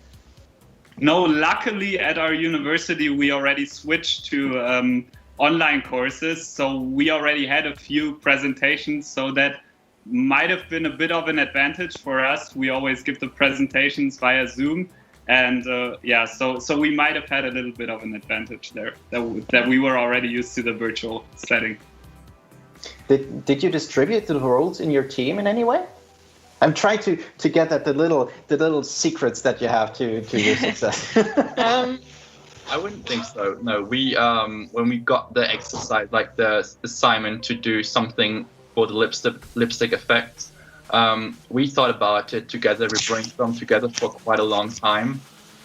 No, luckily at our university we already switched to online courses, so we already had a few presentations, so that might have been a bit of an advantage for us. We always give the presentations via Zoom. And so we might have had a little bit of an advantage there, that we were already used to the virtual setting. Did you distribute the roles in your team in any way? I'm trying to get at the little secrets that you have to your success. I wouldn't think so. No, we when we got the exercise, like the assignment to do something for the lipstick effect. We thought about it together, we brainstormed together for quite a long time.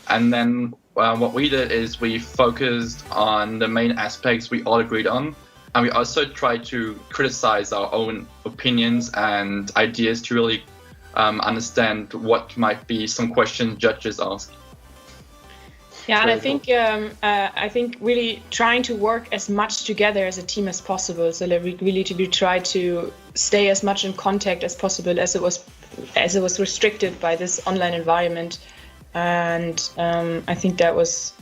And then what we did is we focused on the main aspects we all agreed on. And we also tried to criticize our own opinions and ideas to really understand what might be some questions judges ask. Yeah, and I think really trying to work as much together as a team as possible, so that we really try to stay as much in contact as possible, as it was restricted by this online environment, and I think that was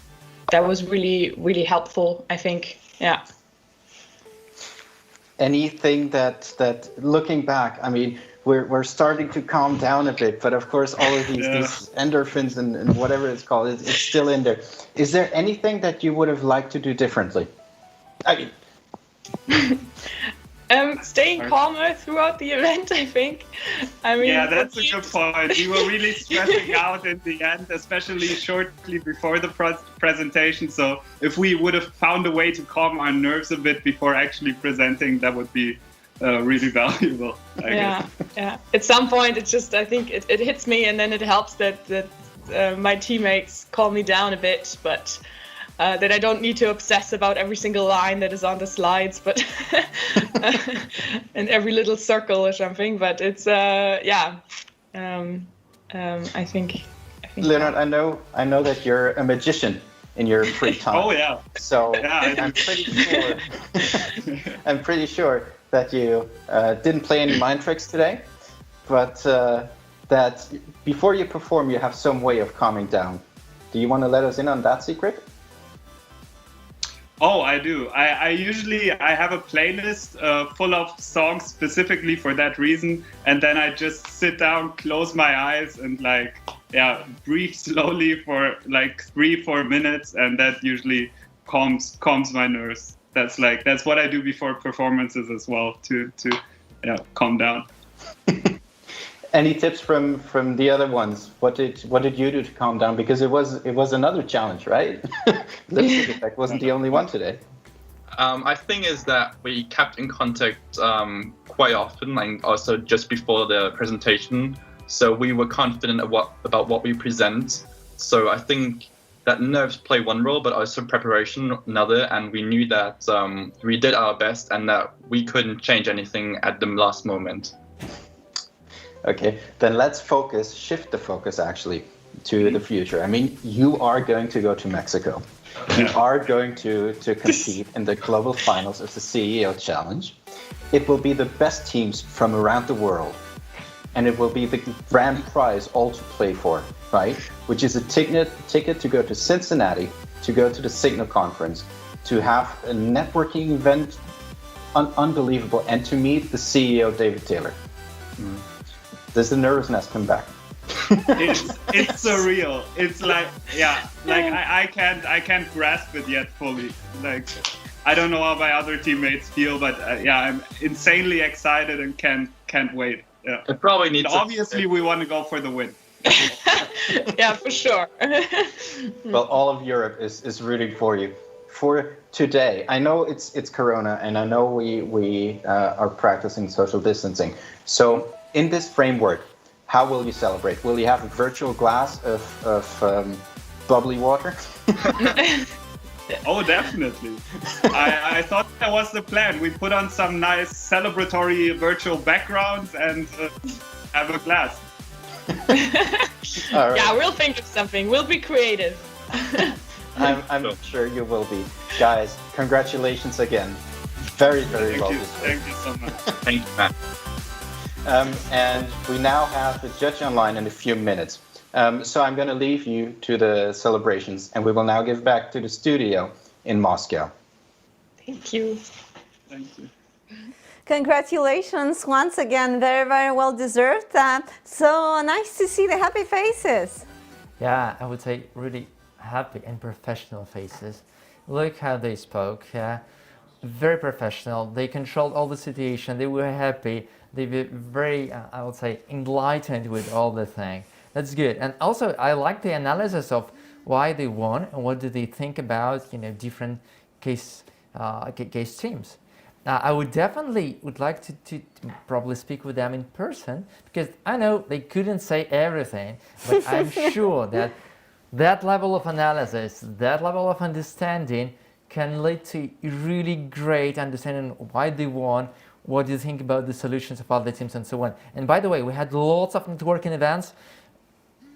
really helpful. I think, yeah. Anything that looking back, I mean, we're starting to calm down a bit, but of course all of these endorphins and whatever it's called, it's still in there. Is there anything that you would have liked to do differently? I mean, staying calmer throughout the event, I think. I mean, yeah, that's a good point. We were really stressing out in the end, especially shortly before the presentation. So if we would have found a way to calm our nerves a bit before actually presenting, that would be really valuable, I guess. Yeah. At some point, it's just, I think it hits me, and then it helps that my teammates calm me down a bit, but that I don't need to obsess about every single line that is on the slides, but and every little circle or something. But it's I think. Leonard, I know that you're a magician in your free time. Oh yeah. So yeah, I'm pretty sure that you didn't play any mind tricks today, but that before you perform, you have some way of calming down. Do you want to let us in on that secret? Oh, I do. I usually have a playlist full of songs specifically for that reason, and then I just sit down, close my eyes, and breathe slowly for like 3-4 minutes, and that usually calms my nerves. That's what I do before performances as well to calm down. Any tips from the other ones? What did you do to calm down? Because it was another challenge, right? Lipstick effect wasn't the only one today. I think is that we kept in contact quite often, and also just before the presentation. So we were confident about what we present. So I think that nerves play one role, but also preparation another. And we knew that we did our best and that we couldn't change anything at the last moment. Okay, then let's shift the focus actually to the future. I mean, you are going to go to Mexico. You are going to compete in the global finals of the CEO Challenge. It will be the best teams from around the world. And it will be the grand prize all to play for, right? Which is a ticket to go to Cincinnati, to go to the Signal Conference, to have a networking event, unbelievable, and to meet the CEO, David Taylor. Does the nervousness come back? It's surreal. It's like, yeah, like I can't grasp it yet fully. Like, I don't know how my other teammates feel, but yeah, I'm insanely excited and can't wait. Yeah. It probably needs. Obviously, we want to go for the win. Yeah, for sure. Well, all of Europe is rooting for you. For today, I know it's Corona, and I know we are practicing social distancing. So, in this framework, how will you celebrate? Will you have a virtual glass of bubbly water? Oh, definitely. I thought that was the plan. We put on some nice celebratory virtual backgrounds and have a glass. All right. Yeah, we'll think of something. We'll be creative. I'm sure you will be. Guys, congratulations again. Very, very well deserved. Thank you so much. Thank you, Matt. And we now have the judge online in a few minutes. So I'm going to leave you to the celebrations, and we will now give back to the studio in Moscow. Thank you. Thank you. Congratulations once again, very, very well deserved. So nice to see the happy faces. Yeah, I would say really happy and professional faces. Look how they spoke. Yeah, very professional. They controlled all the situation. They were happy. They were very, I would say, enlightened with all the thing. That's good. And also, I like the analysis of why they won and what do they think about, different case teams. I would definitely like to probably speak with them in person, because I know they couldn't say everything, but I'm sure that level of analysis, that level of understanding can lead to really great understanding why they won, what do you think about the solutions of other teams and so on. And by the way, we had lots of networking events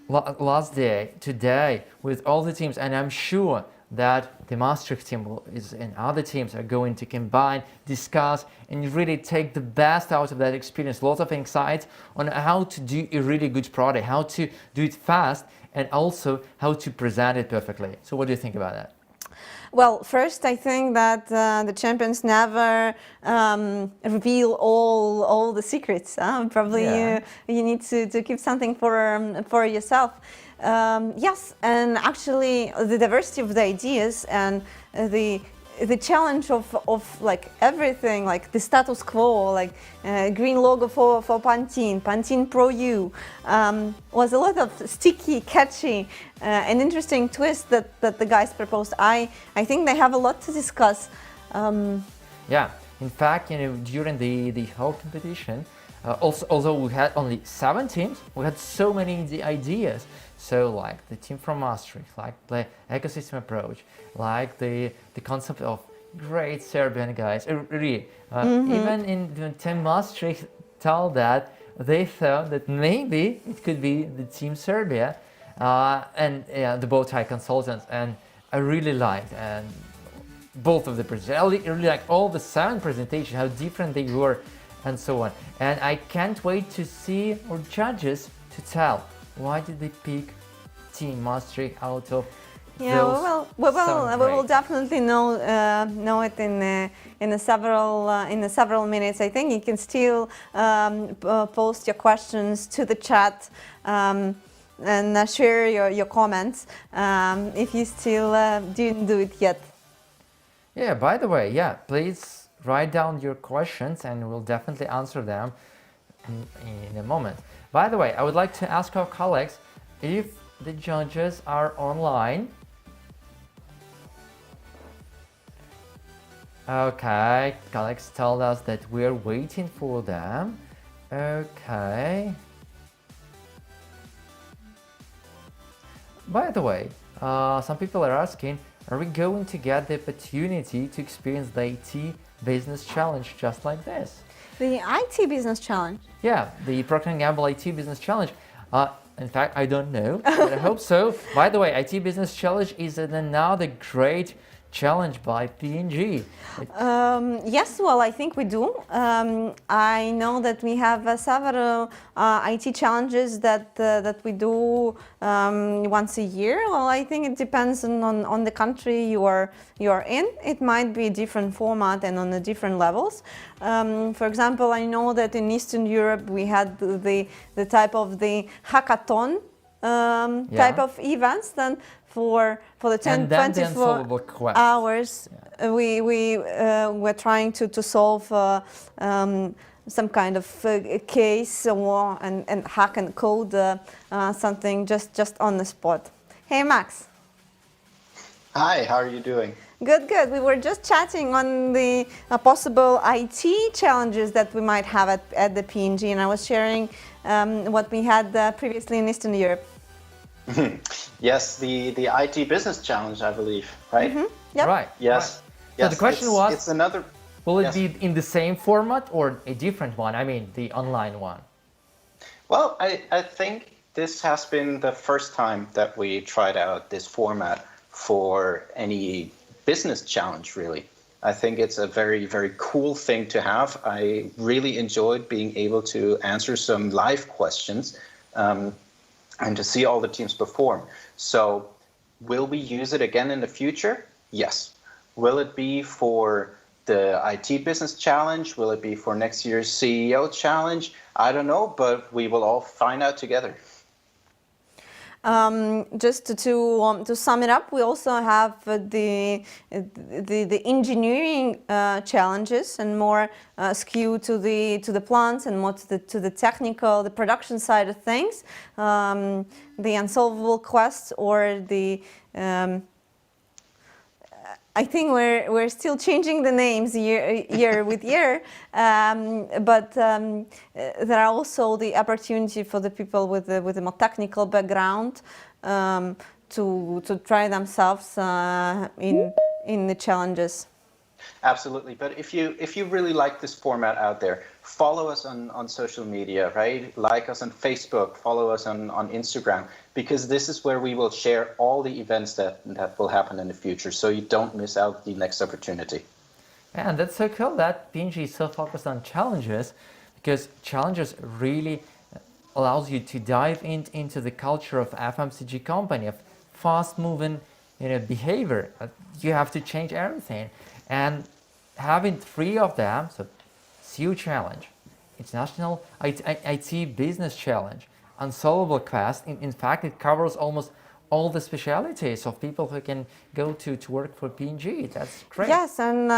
last day, today, with all the teams, and I'm sure that the Maastricht team and other teams are going to combine, discuss, and really take the best out of that experience. Lots of insights on how to do a really good product, how to do it fast, and also how to present it perfectly. So what do you think about that? Well, first, I think that the champions never reveal all the secrets. Probably you need to keep something for yourself. Yes, and actually the diversity of the ideas and the challenge of like everything, like the status quo, like green logo for Pantene, Pantene Pro U, was a lot of sticky, catchy, and interesting twist that the guys proposed. I think they have a lot to discuss. Yeah, in fact, during the whole competition, although we had only 7 teams, we had so many ideas. So like the team from Maastricht, like the ecosystem approach, like the concept of great Serbian guys. Really, even in Team Maastricht told that they thought that maybe it could be the Team Serbia and the bow tie consultants. And I really liked and both of the presentations. I really liked all the 7 presentations, how different they were, and so on. And I can't wait to see our judges to tell why did they pick Team Maastricht out of those we will definitely know it in several minutes. I think you can still post your questions to the chat and share your comments if you still didn't do it yet. Yeah, by the way, please write down your questions and we'll definitely answer them in a moment. By the way, I would like to ask our colleagues if the judges are online. Okay, colleagues told us that we're waiting for them. Okay. By the way, some people are asking, are we going to get the opportunity to experience the IT Business Challenge just like this? The IT Business Challenge? Yeah, the Procter & Gamble IT Business Challenge. In fact, I don't know, but I hope so. By the way, IT Business Challenge is another great challenged by P&G? Yes, well, I think we do. I know that we have several IT challenges that we do once a year. Well, I think it depends on the country you are in. It might be a different format and on the different levels. For example, I know that in Eastern Europe we had the type of the hackathon type of events. Then for the 24 hours, we were trying to solve some kind of case and hack and code something just on the spot. Hey, Max. Hi, how are you doing? Good, good. We were just chatting on the possible IT challenges that we might have at the P&G, and I was sharing what we had previously in Eastern Europe. Yes, the IT business challenge, I believe, right? Mm-hmm. Yep. Right. Yes. So the question was, it's another. Will it be in the same format or a different one? I mean, the online one. Well, I think this has been the first time that we tried out this format for any business challenge, really. I think it's a very, very cool thing to have. I really enjoyed being able to answer some live questions and to see all the teams perform. So will we use it again in the future? Yes. Will it be for the IT business challenge? Will it be for next year's CEO challenge? I don't know, but we will all find out together. Just to sum it up, we also have the engineering challenges and more skewed to the plants and more to the technical, the production side of things. The unsolvable quests or the I think we're still changing the names year with year, but there are also the opportunity for the people with a more technical background to try themselves in the challenges. Absolutely, but if you really like this format out there, follow us on social media, right? Like us on Facebook, follow us on Instagram, because this is where we will share all the events that will happen in the future, so you don't miss out the next opportunity. And that's so cool that P&G is so focused on challenges, because challenges really allows you to dive into the culture of FMCG company, of fast-moving behavior. You have to change everything. And having 3 of them, so CEO challenge, international IT business challenge, unsolvable quest. In fact, it covers almost all the specialities of people who can go to work for P&G. That's great. Yes, and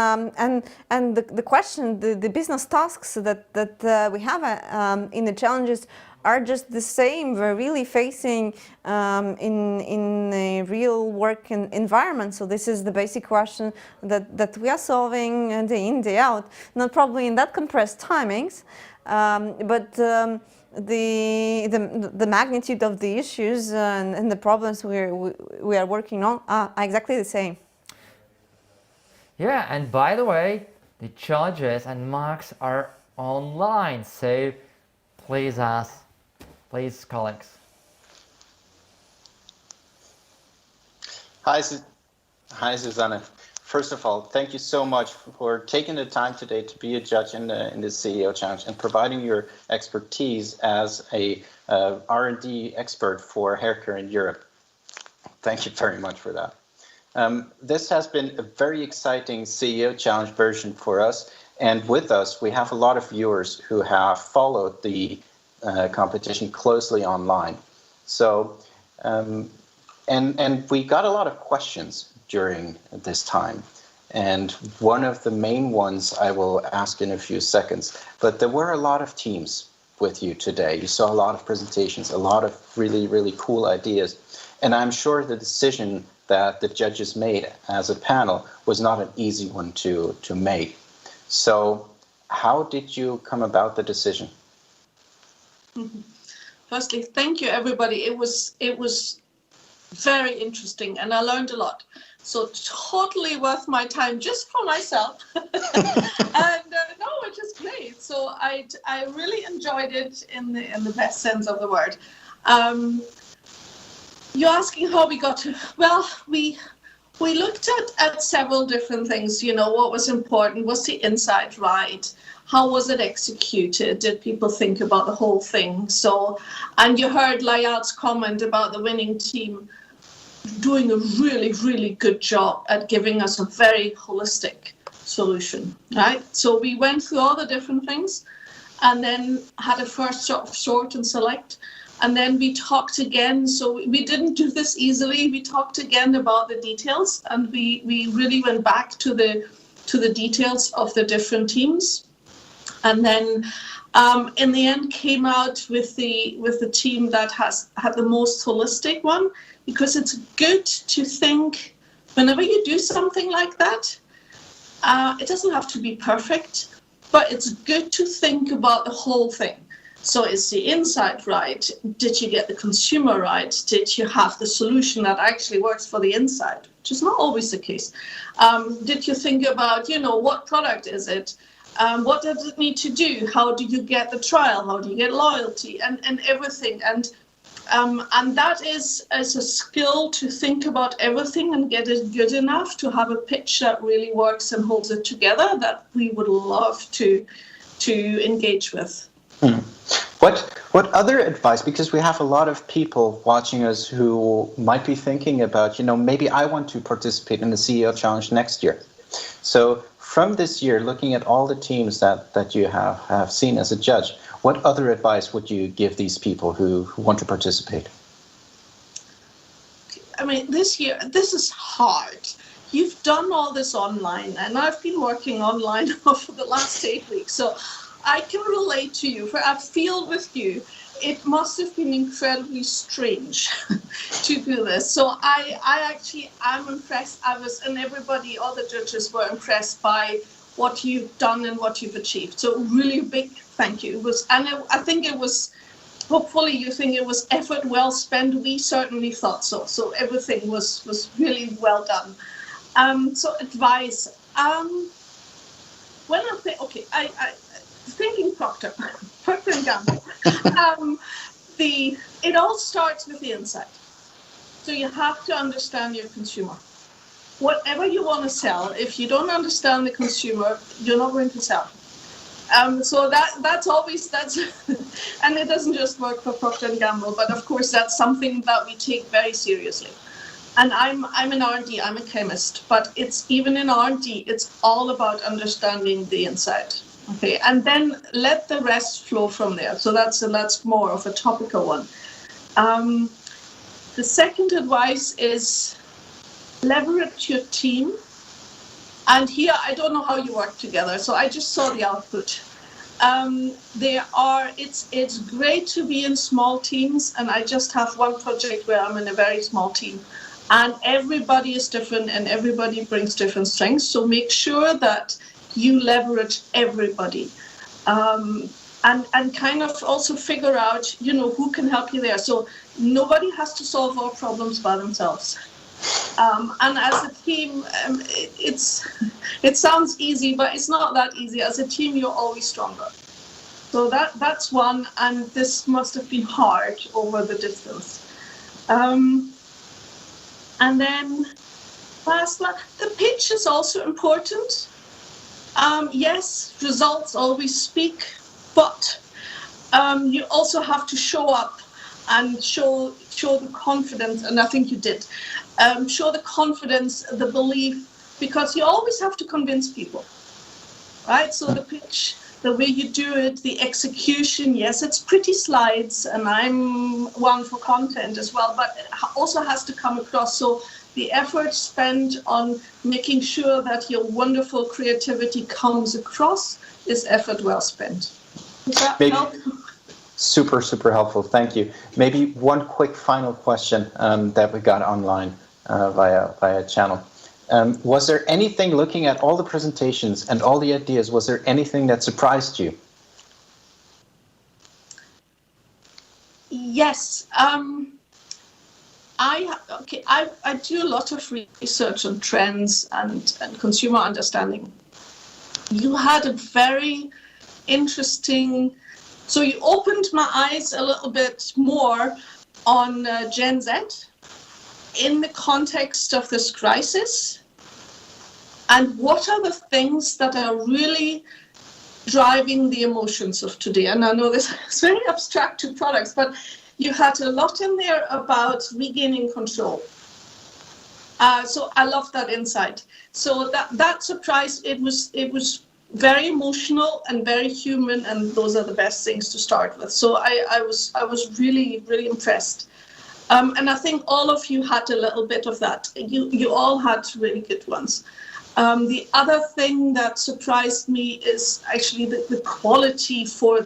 the question, the business tasks that we have in the challenges are just the same. We're really facing in a real work environment. So this is the basic question that we are solving day in, day out. Not probably in that compressed timings, but the magnitude of the issues and the problems we are working on are exactly the same. Yeah, and by the way, the challenges and marks are online. So please ask. Please, colleagues. Hi, Susanne. First of all, thank you so much for taking the time today to be a judge in the CEO Challenge and providing your expertise as a R&D expert for hair care in Europe. Thank you very much for that. This has been a very exciting CEO Challenge version for us, and with us we have a lot of viewers who have followed the competition closely online. So, and we got a lot of questions during this time. And one of the main ones I will ask in a few seconds, but there were a lot of teams with you today. You saw a lot of presentations, a lot of really, really cool ideas. And I'm sure the decision that the judges made as a panel was not an easy one to make. So how did you come about the decision? Firstly, thank you, everybody. It was very interesting, and I learned a lot. So totally worth my time just for myself. And no, it is great. So I really enjoyed it in the best sense of the word. You're asking how we got to. Well, we We looked at several different things. You know, what was important? Was the insight right? How was it executed? Did people think about the whole thing? So, and you heard Layat's comment about the winning team doing a really, really good job at giving us a very holistic solution, right? So we went through all the different things and then had a first sort and select. And then we talked again. So we didn't do this easily. We talked again about the details, and we really went back to the details of the different teams. And then in the end came out with the team that had the most holistic one, because it's good to think whenever you do something like that, it doesn't have to be perfect, but it's good to think about the whole thing. So is the insight right? Did you get the consumer right? Did you have the solution that actually works for the inside, which is not always the case? Did you think about, you know, what product is it? What does it need to do? How do you get the trial? How do you get loyalty and everything? And that is as a skill to think about everything and get it good enough to have a pitch that really works and holds it together, that we would love to engage with. What other advice, because we have a lot of people watching us who might be thinking about, you know, maybe I want to participate in the CEO Challenge next year. So from this year, looking at all the teams that you have seen as a judge, what other advice would you give these people who want to participate? I mean, this year, this is hard. You've done all this online, and I've been working online for the last 8 weeks. So I can relate to you. I feel with you. It must have been incredibly strange to do this. So I'm impressed. And everybody, all the judges were impressed by what you've done and what you've achieved. So really big thank you. I think it was, hopefully you think it was effort well spent. We certainly thought so. So everything was really well done. So advice. When I say, okay, I thinking Procter & Gamble. It all starts with the insight. So you have to understand your consumer. Whatever you want to sell, if you don't understand the consumer, you're not going to sell. So that's and it doesn't just work for Procter & Gamble, but of course that's something that we take very seriously. And I'm an R&D, I'm a chemist, but it's even in R&D, it's all about understanding the insight. Okay, and then let the rest flow from there. So that's more of a topical one. The second advice is leverage your team. And here, I don't know how you work together, so I just saw the output. It's great to be in small teams, and I just have one project where I'm in a very small team. And everybody is different, and everybody brings different strengths. So make sure that you leverage everybody, and kind of also figure out, you know, who can help you there. So nobody has to solve all problems by themselves. And as a team, it sounds easy, but it's not that easy. As a team, you're always stronger. So that's one, and this must have been hard over the distance. And then last one, the pitch is also important. Yes, results always speak, but you also have to show up and show the confidence, and I think you did. Show the confidence, the belief, because you always have to convince people, right? So the pitch, the way you do it, the execution, yes, it's pretty slides, and I'm one for content as well, but it also has to come across. So the effort spent on making sure that your wonderful creativity comes across is effort well spent. Does that help? Super, super helpful. Thank you. Maybe one quick final question that we got online via channel. Was there anything, looking at all the presentations and all the ideas, was there anything that surprised you? Yes. I do a lot of research on trends and consumer understanding. You had a very interesting, so you opened my eyes a little bit more on Gen Z. in the context of this crisis, and what are the things that are really driving the emotions of today. And I know this is very abstract to products, but you had a lot in there about regaining control. So I love that insight. So that surprise, it was very emotional and very human, and those are the best things to start with. So I was really, really impressed. And I think all of you had a little bit of that. You all had really good ones. The other thing that surprised me is actually the quality for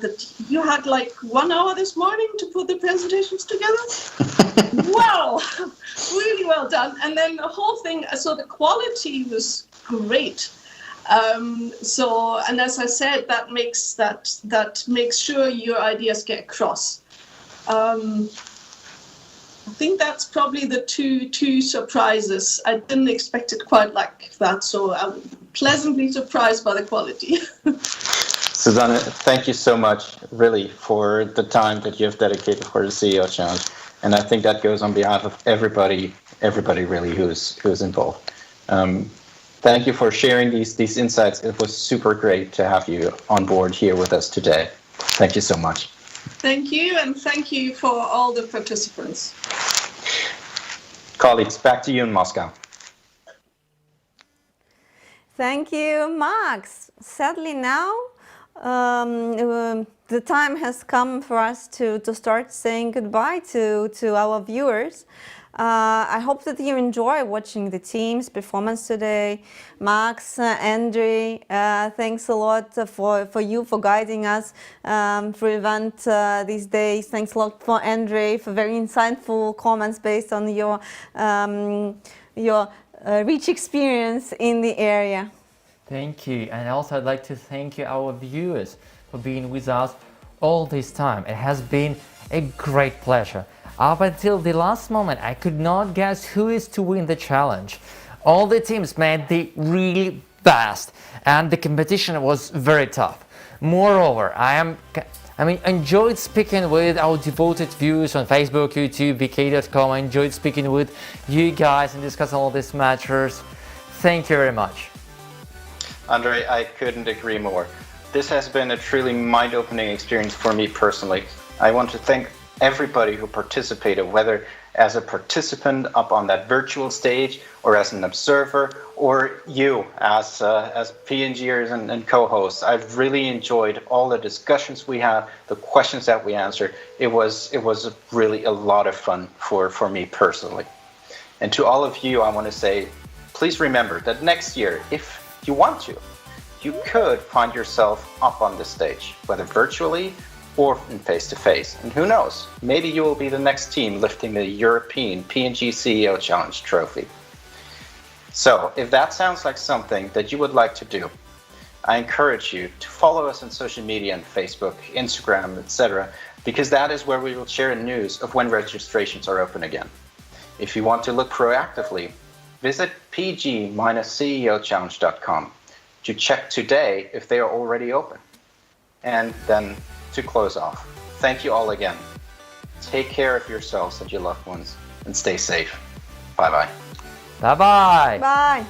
you had like 1 hour this morning to put the presentations together. Wow, really well done. And then the whole thing, so the quality was great. And as I said, that makes sure your ideas get across. I think that's probably the two surprises. I didn't expect it quite like that, so I'm pleasantly surprised by the quality. Susanne, thank you so much, really, for the time that you have dedicated for the CEO Challenge. And I think that goes on behalf of everybody really who's involved. Thank you for sharing these insights. It was super great to have you on board here with us today. Thank you so much. Thank you, and thank you for all the participants. Colleagues, back to you in Moscow. Thank you, Max. Sadly now, the time has come for us to start saying goodbye to our viewers. I hope that you enjoy watching the team's performance today. Max, Andre, thanks a lot for guiding us through event these days. Thanks a lot for Andre for very insightful comments based on your rich experience in the area. Thank you, and also I'd like to thank you, our viewers, for being with us all this time. It has been a great pleasure. Up until the last moment, I could not guess who is to win the challenge. All the teams made the really best, and the competition was very tough. Moreover, I enjoyed speaking with our devoted viewers on Facebook, YouTube, vk.com. I enjoyed speaking with you guys and discussing all these matters. Thank you very much. Andre, I couldn't agree more. This has been a truly mind-opening experience for me personally. I want to thank everybody who participated, whether as a participant up on that virtual stage, or as an observer, or you as P&Gers and co-hosts. I've really enjoyed all the discussions we had, the questions that we answered. It was really a lot of fun for me personally. And to all of you, I want to say, please remember that next year, if you want to, you could find yourself up on the stage, whether virtually or in face-to-face. And who knows, maybe you will be the next team lifting the European P&G CEO Challenge trophy. So if that sounds like something that you would like to do, I encourage you to follow us on social media on Facebook, Instagram, etc., because that is where we will share news of when registrations are open again. If you want to look proactively, visit pg-ceochallenge.com to check today if they are already open. And then to close off, thank you all again. Take care of yourselves and your loved ones and stay safe. Bye-bye. Bye-bye. Bye.